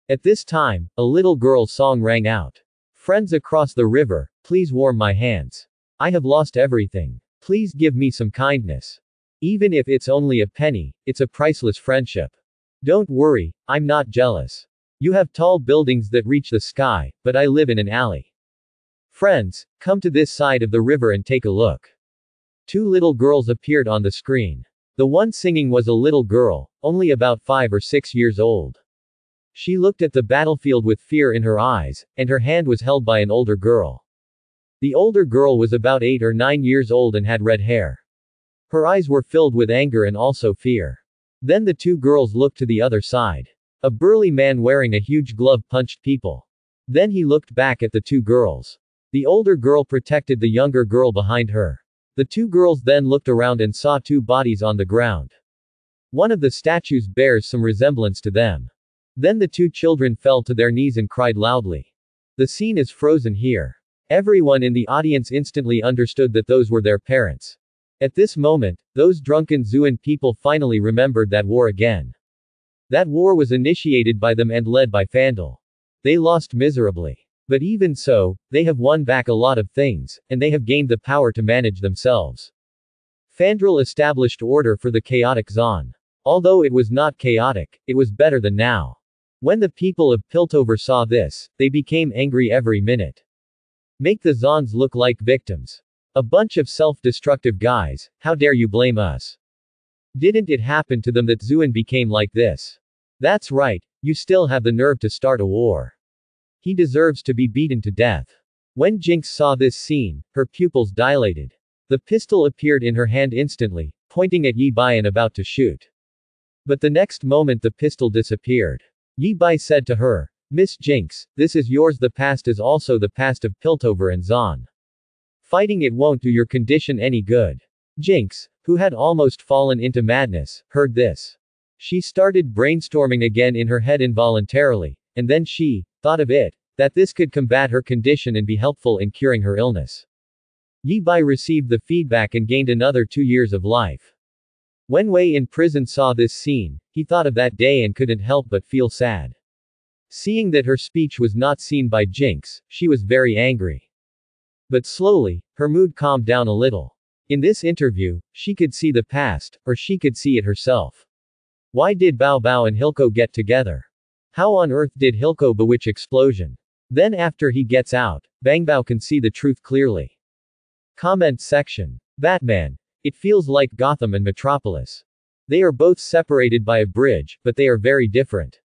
At this time, a little girl's song rang out. "Friends across the river, please warm my hands. I have lost everything. Please give me some kindness. Even if it's only a penny, it's a priceless friendship. Don't worry, I'm not jealous. You have tall buildings that reach the sky, but I live in an alley. Friends, come to this side of the river and take a look." Two little girls appeared on the screen. The one singing was a little girl, only about 5 or 6 years old. She looked at the battlefield with fear in her eyes, and her hand was held by an older girl. The older girl was about 8 or 9 years old and had red hair. Her eyes were filled with anger and also fear. Then the two girls looked to the other side. A burly man wearing a huge glove punched people. Then he looked back at the two girls. The older girl protected the younger girl behind her. The two girls then looked around and saw two bodies on the ground. One of the statues bears some resemblance to them. Then the two children fell to their knees and cried loudly. The scene is frozen here. Everyone in the audience instantly understood that those were their parents. At this moment, those drunken Zuan people finally remembered that war again. That war was initiated by them and led by Fandel. They lost miserably. But even so, they have won back a lot of things, and they have gained the power to manage themselves. Fandral established order for the chaotic Zon. Although it was not chaotic, it was better than now. When the people of Piltover saw this, they became angry every minute. Make the Zons look like victims. A bunch of self-destructive guys, how dare you blame us? Didn't it happen to them that Zuan became like this? That's right, you still have the nerve to start a war. He deserves to be beaten to death. When Jinx saw this scene, her pupils dilated. The pistol appeared in her hand instantly, pointing at Yi Bai and about to shoot. But the next moment the pistol disappeared. Yi Bai said to her, "Miss Jinx, this is yours. The past is also the past of Piltover and Zon. Fighting it won't do your condition any good." Jinx, who had almost fallen into madness, heard this. She started brainstorming again in her head involuntarily, and then she thought of it, that this could combat her condition and be helpful in curing her illness. Yi Bai received the feedback and gained another 2 years of life. When Wei in prison saw this scene, he thought of that day and couldn't help but feel sad. Seeing that her speech was not seen by Jinx, she was very angry. But slowly, her mood calmed down a little. In this interview, she could see the past, or she could see it herself. Why did Bao Bao and Hilko get together? How on earth did Hilko bewitch explosion? Then after he gets out, Bang Bao can see the truth clearly. Comment section. Batman. It feels like Gotham and Metropolis. They are both separated by a bridge, but they are very different.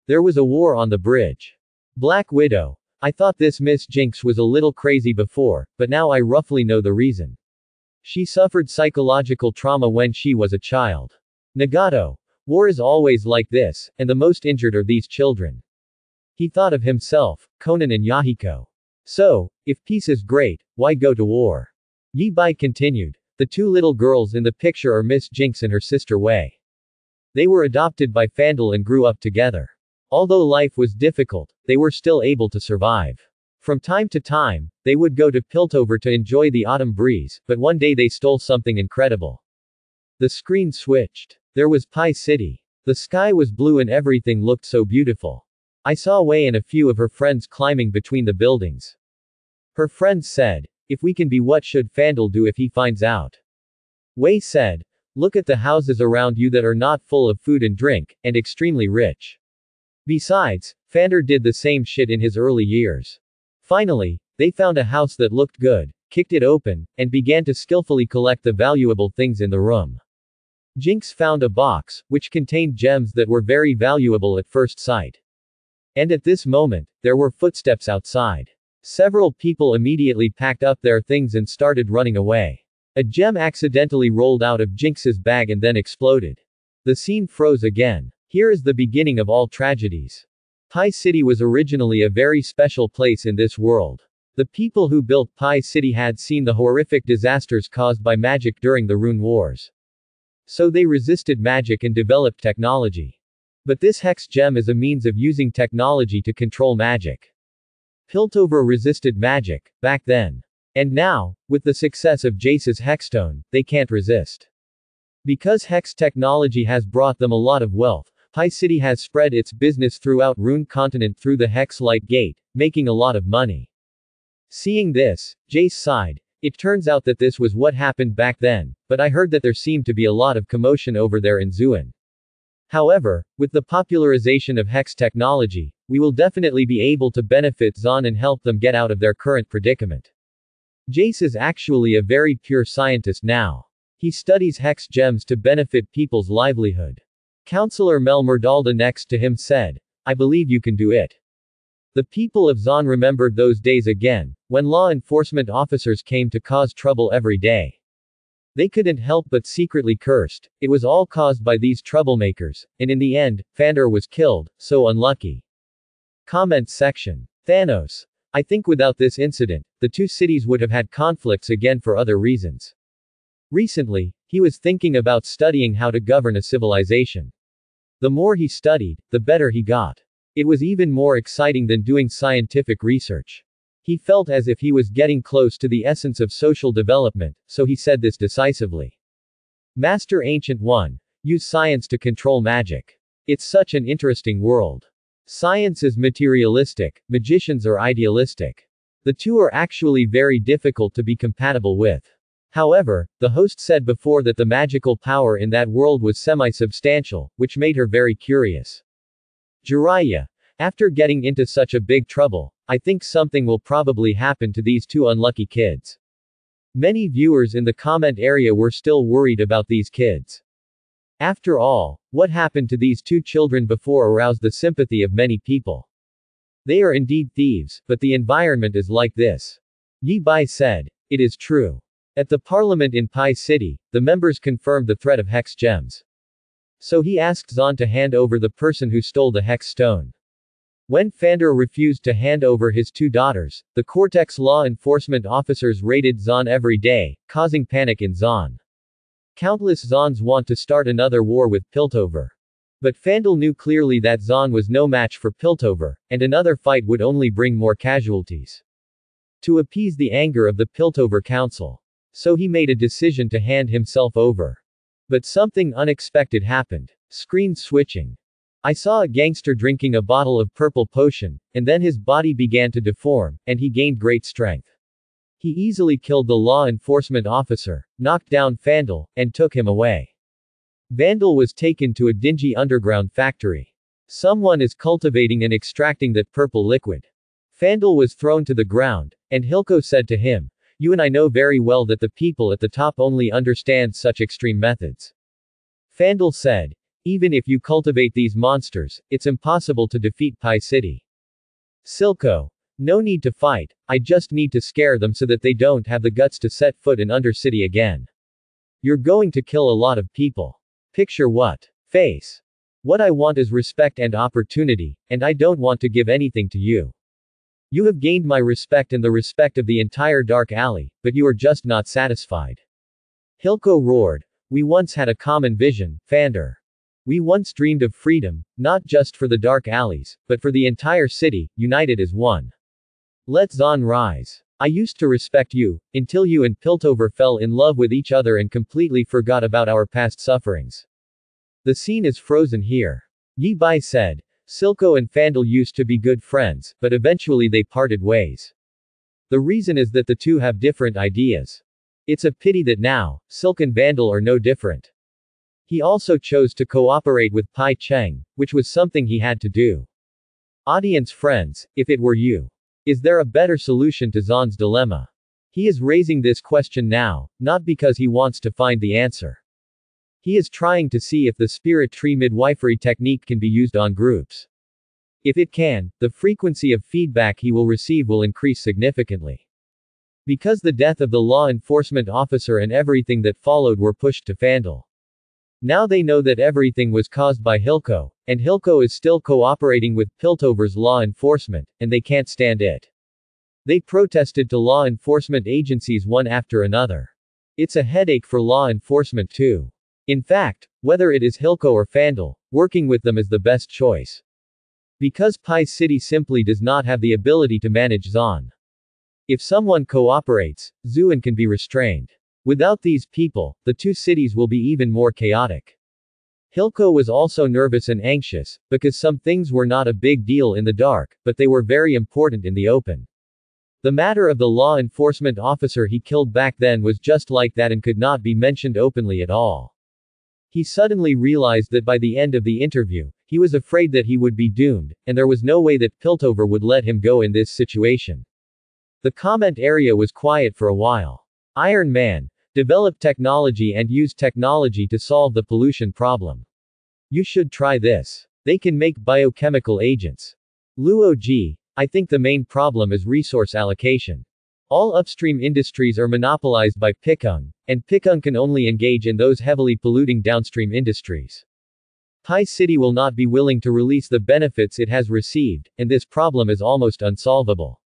There was a war on the bridge. Black Widow. I thought this Miss Jinx was a little crazy before, but now I roughly know the reason. She suffered psychological trauma when she was a child. Nagato. War is always like this, and the most injured are these children. He thought of himself, Conan and Yahiko. So, if peace is great, why go to war? Yi Bai continued. The two little girls in the picture are Miss Jinx and her sister Wei. They were adopted by Fandel and grew up together. Although life was difficult, they were still able to survive. From time to time, they would go to Piltover to enjoy the autumn breeze, but one day they stole something incredible. The screen switched. There was Pie City. The sky was blue and everything looked so beautiful. I saw Wei and a few of her friends climbing between the buildings. Her friends said, if we can be, what should Fandel do if he finds out? Wei said, look at the houses around you that are not full of food and drink, and extremely rich. Besides, Fander did the same shit in his early years. Finally, they found a house that looked good, kicked it open, and began to skillfully collect the valuable things in the room. Jinx found a box, which contained gems that were very valuable at first sight. And at this moment, there were footsteps outside. Several people immediately packed up their things and started running away. A gem accidentally rolled out of Jinx's bag and then exploded. The scene froze again. Here is the beginning of all tragedies. Pie City was originally a very special place in this world. The people who built Pie City had seen the horrific disasters caused by magic during the Rune Wars. So they resisted magic and developed technology. But this hex gem is a means of using technology to control magic. Piltover resisted magic, back then. And now, with the success of Jace's hexstone, they can't resist. Because hex technology has brought them a lot of wealth, Pie City has spread its business throughout Rune Continent through the Hex Light Gate, making a lot of money. Seeing this, Jace sighed. It turns out that this was what happened back then, but I heard that there seemed to be a lot of commotion over there in Zuan. However, with the popularization of hex technology, we will definitely be able to benefit Zon and help them get out of their current predicament. Jace is actually a very pure scientist now. He studies hex gems to benefit people's livelihood. Counselor Mel Merdalda next to him said, I believe you can do it. The people of Zon remembered those days again, when law enforcement officers came to cause trouble every day. They couldn't help but secretly cursed. It was all caused by these troublemakers, and in the end, Fander was killed, so unlucky. Comment section. Thanos. I think without this incident, the two cities would have had conflicts again for other reasons. Recently, he was thinking about studying how to govern a civilization. The more he studied, the better he got. It was even more exciting than doing scientific research. He felt as if he was getting close to the essence of social development, so he said this decisively. Master Ancient One. Use science to control magic. It's such an interesting world. Science is materialistic, magicians are idealistic. The two are actually very difficult to be compatible with. However, the host said before that the magical power in that world was semi-substantial, which made her very curious. Jiraiya. After getting into such a big trouble, I think something will probably happen to these two unlucky kids. Many viewers in the comment area were still worried about these kids. After all, what happened to these two children before aroused the sympathy of many people. They are indeed thieves, but the environment is like this. Yi Bai said. It is true. At the parliament in Pie City, the members confirmed the threat of hex gems. So he asked Zon to hand over the person who stole the hex stone. When Fander refused to hand over his two daughters, the Cortex law enforcement officers raided Zon every day, causing panic in Zon. Countless Zons want to start another war with Piltover. But Fandel knew clearly that Zon was no match for Piltover, and another fight would only bring more casualties. To appease the anger of the Piltover Council. So he made a decision to hand himself over. But something unexpected happened. Screen switching. I saw a gangster drinking a bottle of purple potion, and then his body began to deform, and he gained great strength. He easily killed the law enforcement officer, knocked down Fandel, and took him away. Vandal was taken to a dingy underground factory. Someone is cultivating and extracting that purple liquid. Vandal was thrown to the ground, and Hilko said to him, "You and I know very well that the people at the top only understand such extreme methods." Vandal said, "Even if you cultivate these monsters, it's impossible to defeat Pi City." Silco, "No need to fight, I just need to scare them so that they don't have the guts to set foot in Undercity again. You're going to kill a lot of people. Picture what? Face. What I want is respect and opportunity, and I don't want to give anything to you. You have gained my respect and the respect of the entire Dark Alley, but you are just not satisfied." Hilko roared, "We once had a common vision, Fander. We once dreamed of freedom, not just for the Dark Alleys, but for the entire city, united as one. Let Zon rise. I used to respect you, until you and Piltover fell in love with each other and completely forgot about our past sufferings. The scene is frozen here." Yi Bai said, "Silco and Fandal used to be good friends, but eventually they parted ways. The reason is that the two have different ideas. It's a pity that now, Silk and Vandal are no different." He also chose to cooperate with Pai Cheng, which was something he had to do. Audience friends, if it were you, is there a better solution to Zon's dilemma? He is raising this question now, not because he wants to find the answer. He is trying to see if the spirit tree midwifery technique can be used on groups. If it can, the frequency of feedback he will receive will increase significantly. Because the death of the law enforcement officer and everything that followed were pushed to Fandal. Now they know that everything was caused by Hilko, and Hilko is still cooperating with Piltover's law enforcement, and they can't stand it. They protested to law enforcement agencies one after another. It's a headache for law enforcement too. In fact, whether it is Hilko or Fandal, working with them is the best choice. Because Pi City simply does not have the ability to manage Zon. If someone cooperates, Zuan can be restrained. Without these people, the two cities will be even more chaotic. Hilko was also nervous and anxious, because some things were not a big deal in the dark, but they were very important in the open. The matter of the law enforcement officer he killed back then was just like that and could not be mentioned openly at all. He suddenly realized that by the end of the interview, he was afraid that he would be doomed, and there was no way that Piltover would let him go in this situation. The comment area was quiet for a while. Iron Man. Develop technology and use technology to solve the pollution problem. You should try this. They can make biochemical agents. Luo Ji, I think the main problem is resource allocation. All upstream industries are monopolized by Pikung, and Pikung can only engage in those heavily polluting downstream industries. Pi City will not be willing to release the benefits it has received, and this problem is almost unsolvable.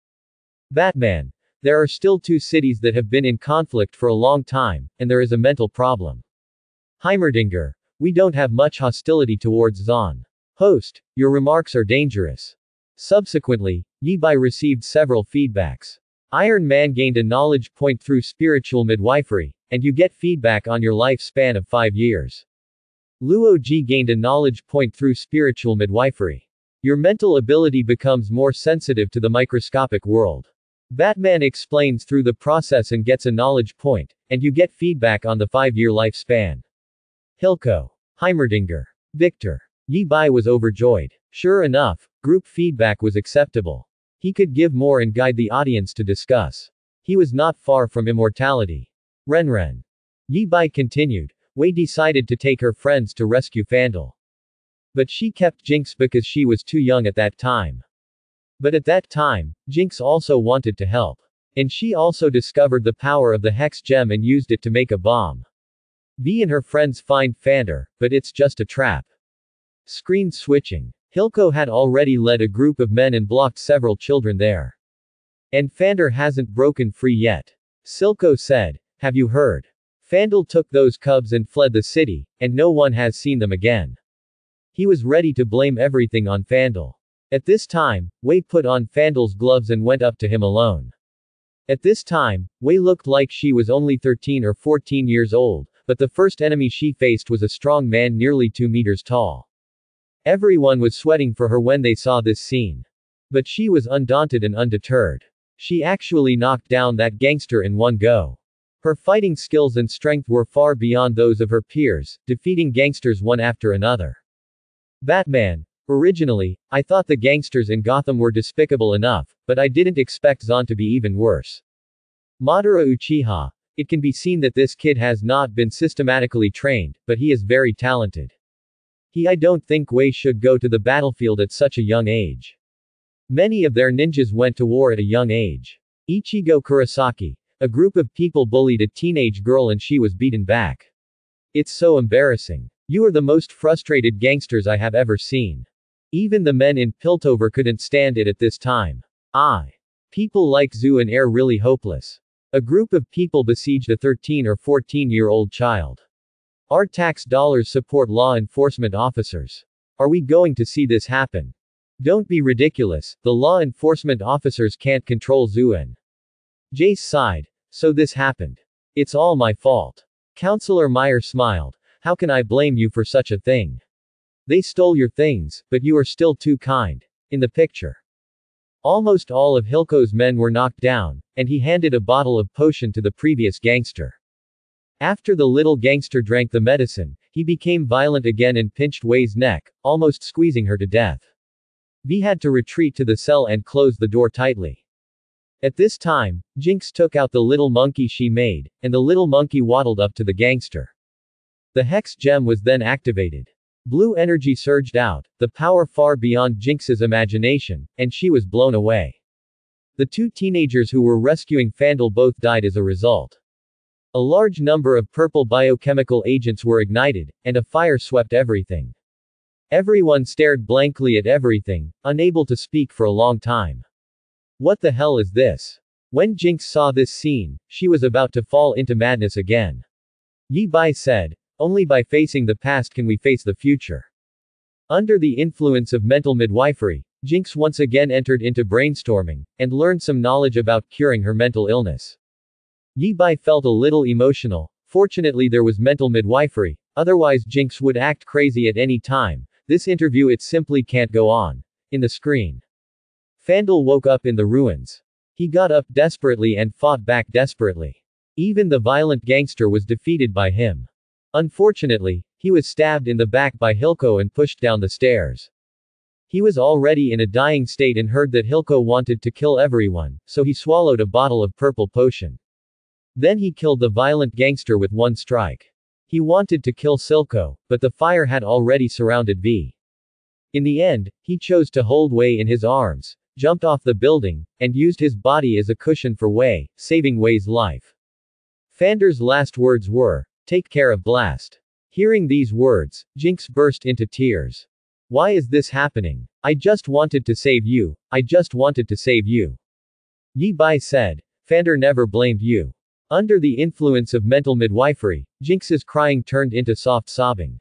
Batman. There are still two cities that have been in conflict for a long time, and there is a mental problem. Heimerdinger. We don't have much hostility towards Zon. Host. Your remarks are dangerous. Subsequently, Yi Bai received several feedbacks. Iron Man gained a knowledge point through spiritual midwifery, and you get feedback on your lifespan of 5 years. Luo Ji gained a knowledge point through spiritual midwifery. Your mental ability becomes more sensitive to the microscopic world. Batman explains through the process and gets a knowledge point, and you get feedback on the 5-year lifespan. Hilko. Heimerdinger. Victor. Yi Bai was overjoyed. Sure enough, group feedback was acceptable. He could give more and guide the audience to discuss. He was not far from immortality. Renren. Yi Bai continued. Wei decided to take her friends to rescue Fandal. But she kept Jinx because she was too young at that time. But at that time, Jinx also wanted to help. And she also discovered the power of the Hex Gem and used it to make a bomb. V and her friends find Fander, but it's just a trap. Screen switching. Hilko had already led a group of men and blocked several children there. And Fander hasn't broken free yet. Silco said, have you heard? Fandal took those cubs and fled the city, and no one has seen them again. He was ready to blame everything on Fandal. At this time, Wei put on Fandal's gloves and went up to him alone. At this time, Wei looked like she was only 13 or 14 years old, but the first enemy she faced was a strong man nearly 2 meters tall. Everyone was sweating for her when they saw this scene. But she was undaunted and undeterred. She actually knocked down that gangster in one go. Her fighting skills and strength were far beyond those of her peers, defeating gangsters one after another. Batman. Originally, I thought the gangsters in Gotham were despicable enough, but I didn't expect Zon to be even worse. Madara Uchiha. It can be seen that this kid has not been systematically trained, but he is very talented. I don't think Wei should go to the battlefield at such a young age. Many of their ninjas went to war at a young age. Ichigo Kurosaki. A group of people bullied a teenage girl and she was beaten back. It's so embarrassing. You are the most frustrated gangsters I have ever seen. Even the men in Piltover couldn't stand it at this time. People like Zu and Air really hopeless. A group of people besieged a 13 or 14-year-old child. Our tax dollars support law enforcement officers. Are we going to see this happen? Don't be ridiculous, the law enforcement officers can't control Zu and Jace sighed. So this happened. It's all my fault. Counselor Meyer smiled. How can I blame you for such a thing? They stole your things, but you are still too kind. In the picture. Almost all of Hilco's men were knocked down, and he handed a bottle of potion to the previous gangster. After the little gangster drank the medicine, he became violent again and pinched Wei's neck, almost squeezing her to death. V had to retreat to the cell and close the door tightly. At this time, Jinx took out the little monkey she made, and the little monkey waddled up to the gangster. The hex gem was then activated. Blue energy surged out, the power far beyond Jinx's imagination, and she was blown away. The two teenagers who were rescuing Fandle both died as a result. A large number of purple biochemical agents were ignited, and a fire swept everything. Everyone stared blankly at everything, unable to speak for a long time. What the hell is this? When Jinx saw this scene, she was about to fall into madness again. Yi Bai said, only by facing the past can we face the future. Under the influence of mental midwifery, Jinx once again entered into brainstorming, and learned some knowledge about curing her mental illness. Yi Bai felt a little emotional. Fortunately there was mental midwifery, otherwise Jinx would act crazy at any time. This interview it simply can't go on. In the screen. Fandle woke up in the ruins. He got up desperately and fought back desperately. Even the violent gangster was defeated by him. Unfortunately, he was stabbed in the back by Hilco and pushed down the stairs. He was already in a dying state and heard that Hilco wanted to kill everyone, so he swallowed a bottle of purple potion. Then he killed the violent gangster with one strike. He wanted to kill Silco, but the fire had already surrounded V. In the end, he chose to hold Wei in his arms, jumped off the building, and used his body as a cushion for Wei, saving Wei's life. Fander's last words were, "Take care of Blast." Hearing these words, Jinx burst into tears. Why is this happening? I just wanted to save you. I just wanted to save you. Yi Bai said. Fander never blamed you. Under the influence of mental midwifery, Jinx's crying turned into soft sobbing.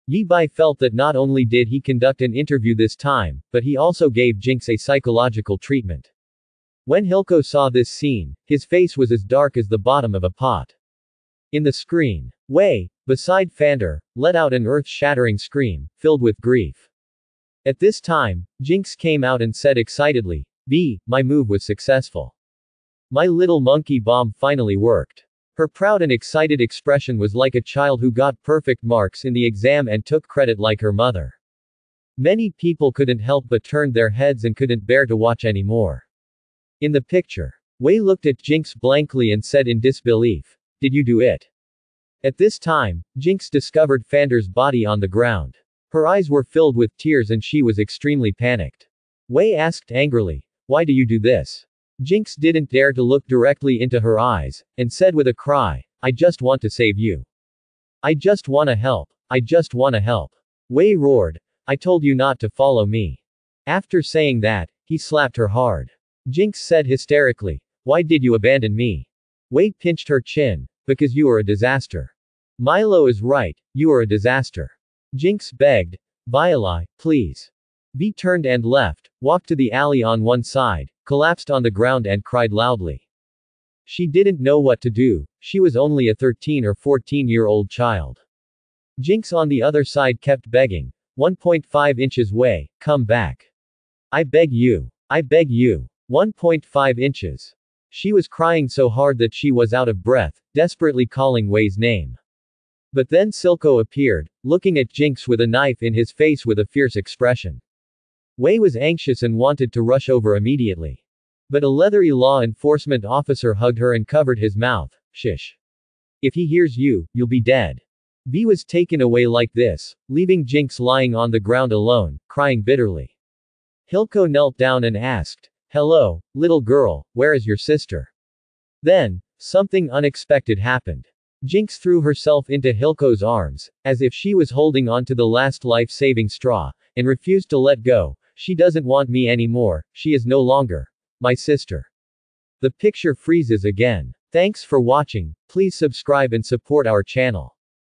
Yi Bai felt that not only did he conduct an interview this time, but he also gave Jinx a psychological treatment. When Hilco saw this scene, his face was as dark as the bottom of a pot. In the screen, Wei, beside Fander, let out an earth-shattering scream, filled with grief. At this time, Jinx came out and said excitedly, my move was successful. My little monkey bomb finally worked. Her proud and excited expression was like a child who got perfect marks in the exam and took credit like her mother. Many people couldn't help but turned their heads and couldn't bear to watch anymore. In the picture, Wei looked at Jinx blankly and said in disbelief, "Did you do it?" At this time, Jinx discovered Fander's body on the ground. Her eyes were filled with tears and she was extremely panicked. Wei asked angrily, "Why do you do this?" Jinx didn't dare to look directly into her eyes, and said with a cry, "I just want to save you. I just wanna help. I just wanna help." Wei roared, "I told you not to follow me." After saying that, he slapped her hard. Jinx said hysterically, "Why did you abandon me?" Wei pinched her chin, "Because you are a disaster. Milo is right, you are a disaster." Jinx begged, "Viola, please." V turned and left, walked to the alley on one side, collapsed on the ground and cried loudly. She didn't know what to do, she was only a 13 or 14-year-old child. Jinx on the other side kept begging, 1.5 inches Wei, come back. I beg you. I beg you. 1.5 inches. She was crying so hard that she was out of breath, desperately calling Wei's name. But then Silco appeared, looking at Jinx with a knife in his face with a fierce expression. Wei was anxious and wanted to rush over immediately. But a leathery law enforcement officer hugged her and covered his mouth. Shish. If he hears you, you'll be dead. V was taken away like this, leaving Jinx lying on the ground alone, crying bitterly. Hilko knelt down and asked, "Hello, little girl, where is your sister?" Then, something unexpected happened. Jinx threw herself into Hilko's arms, as if she was holding on to the last life-saving straw, and refused to let go. She doesn't want me anymore, she is no longer my sister. The picture freezes again. Thanks for watching, please subscribe and support our channel.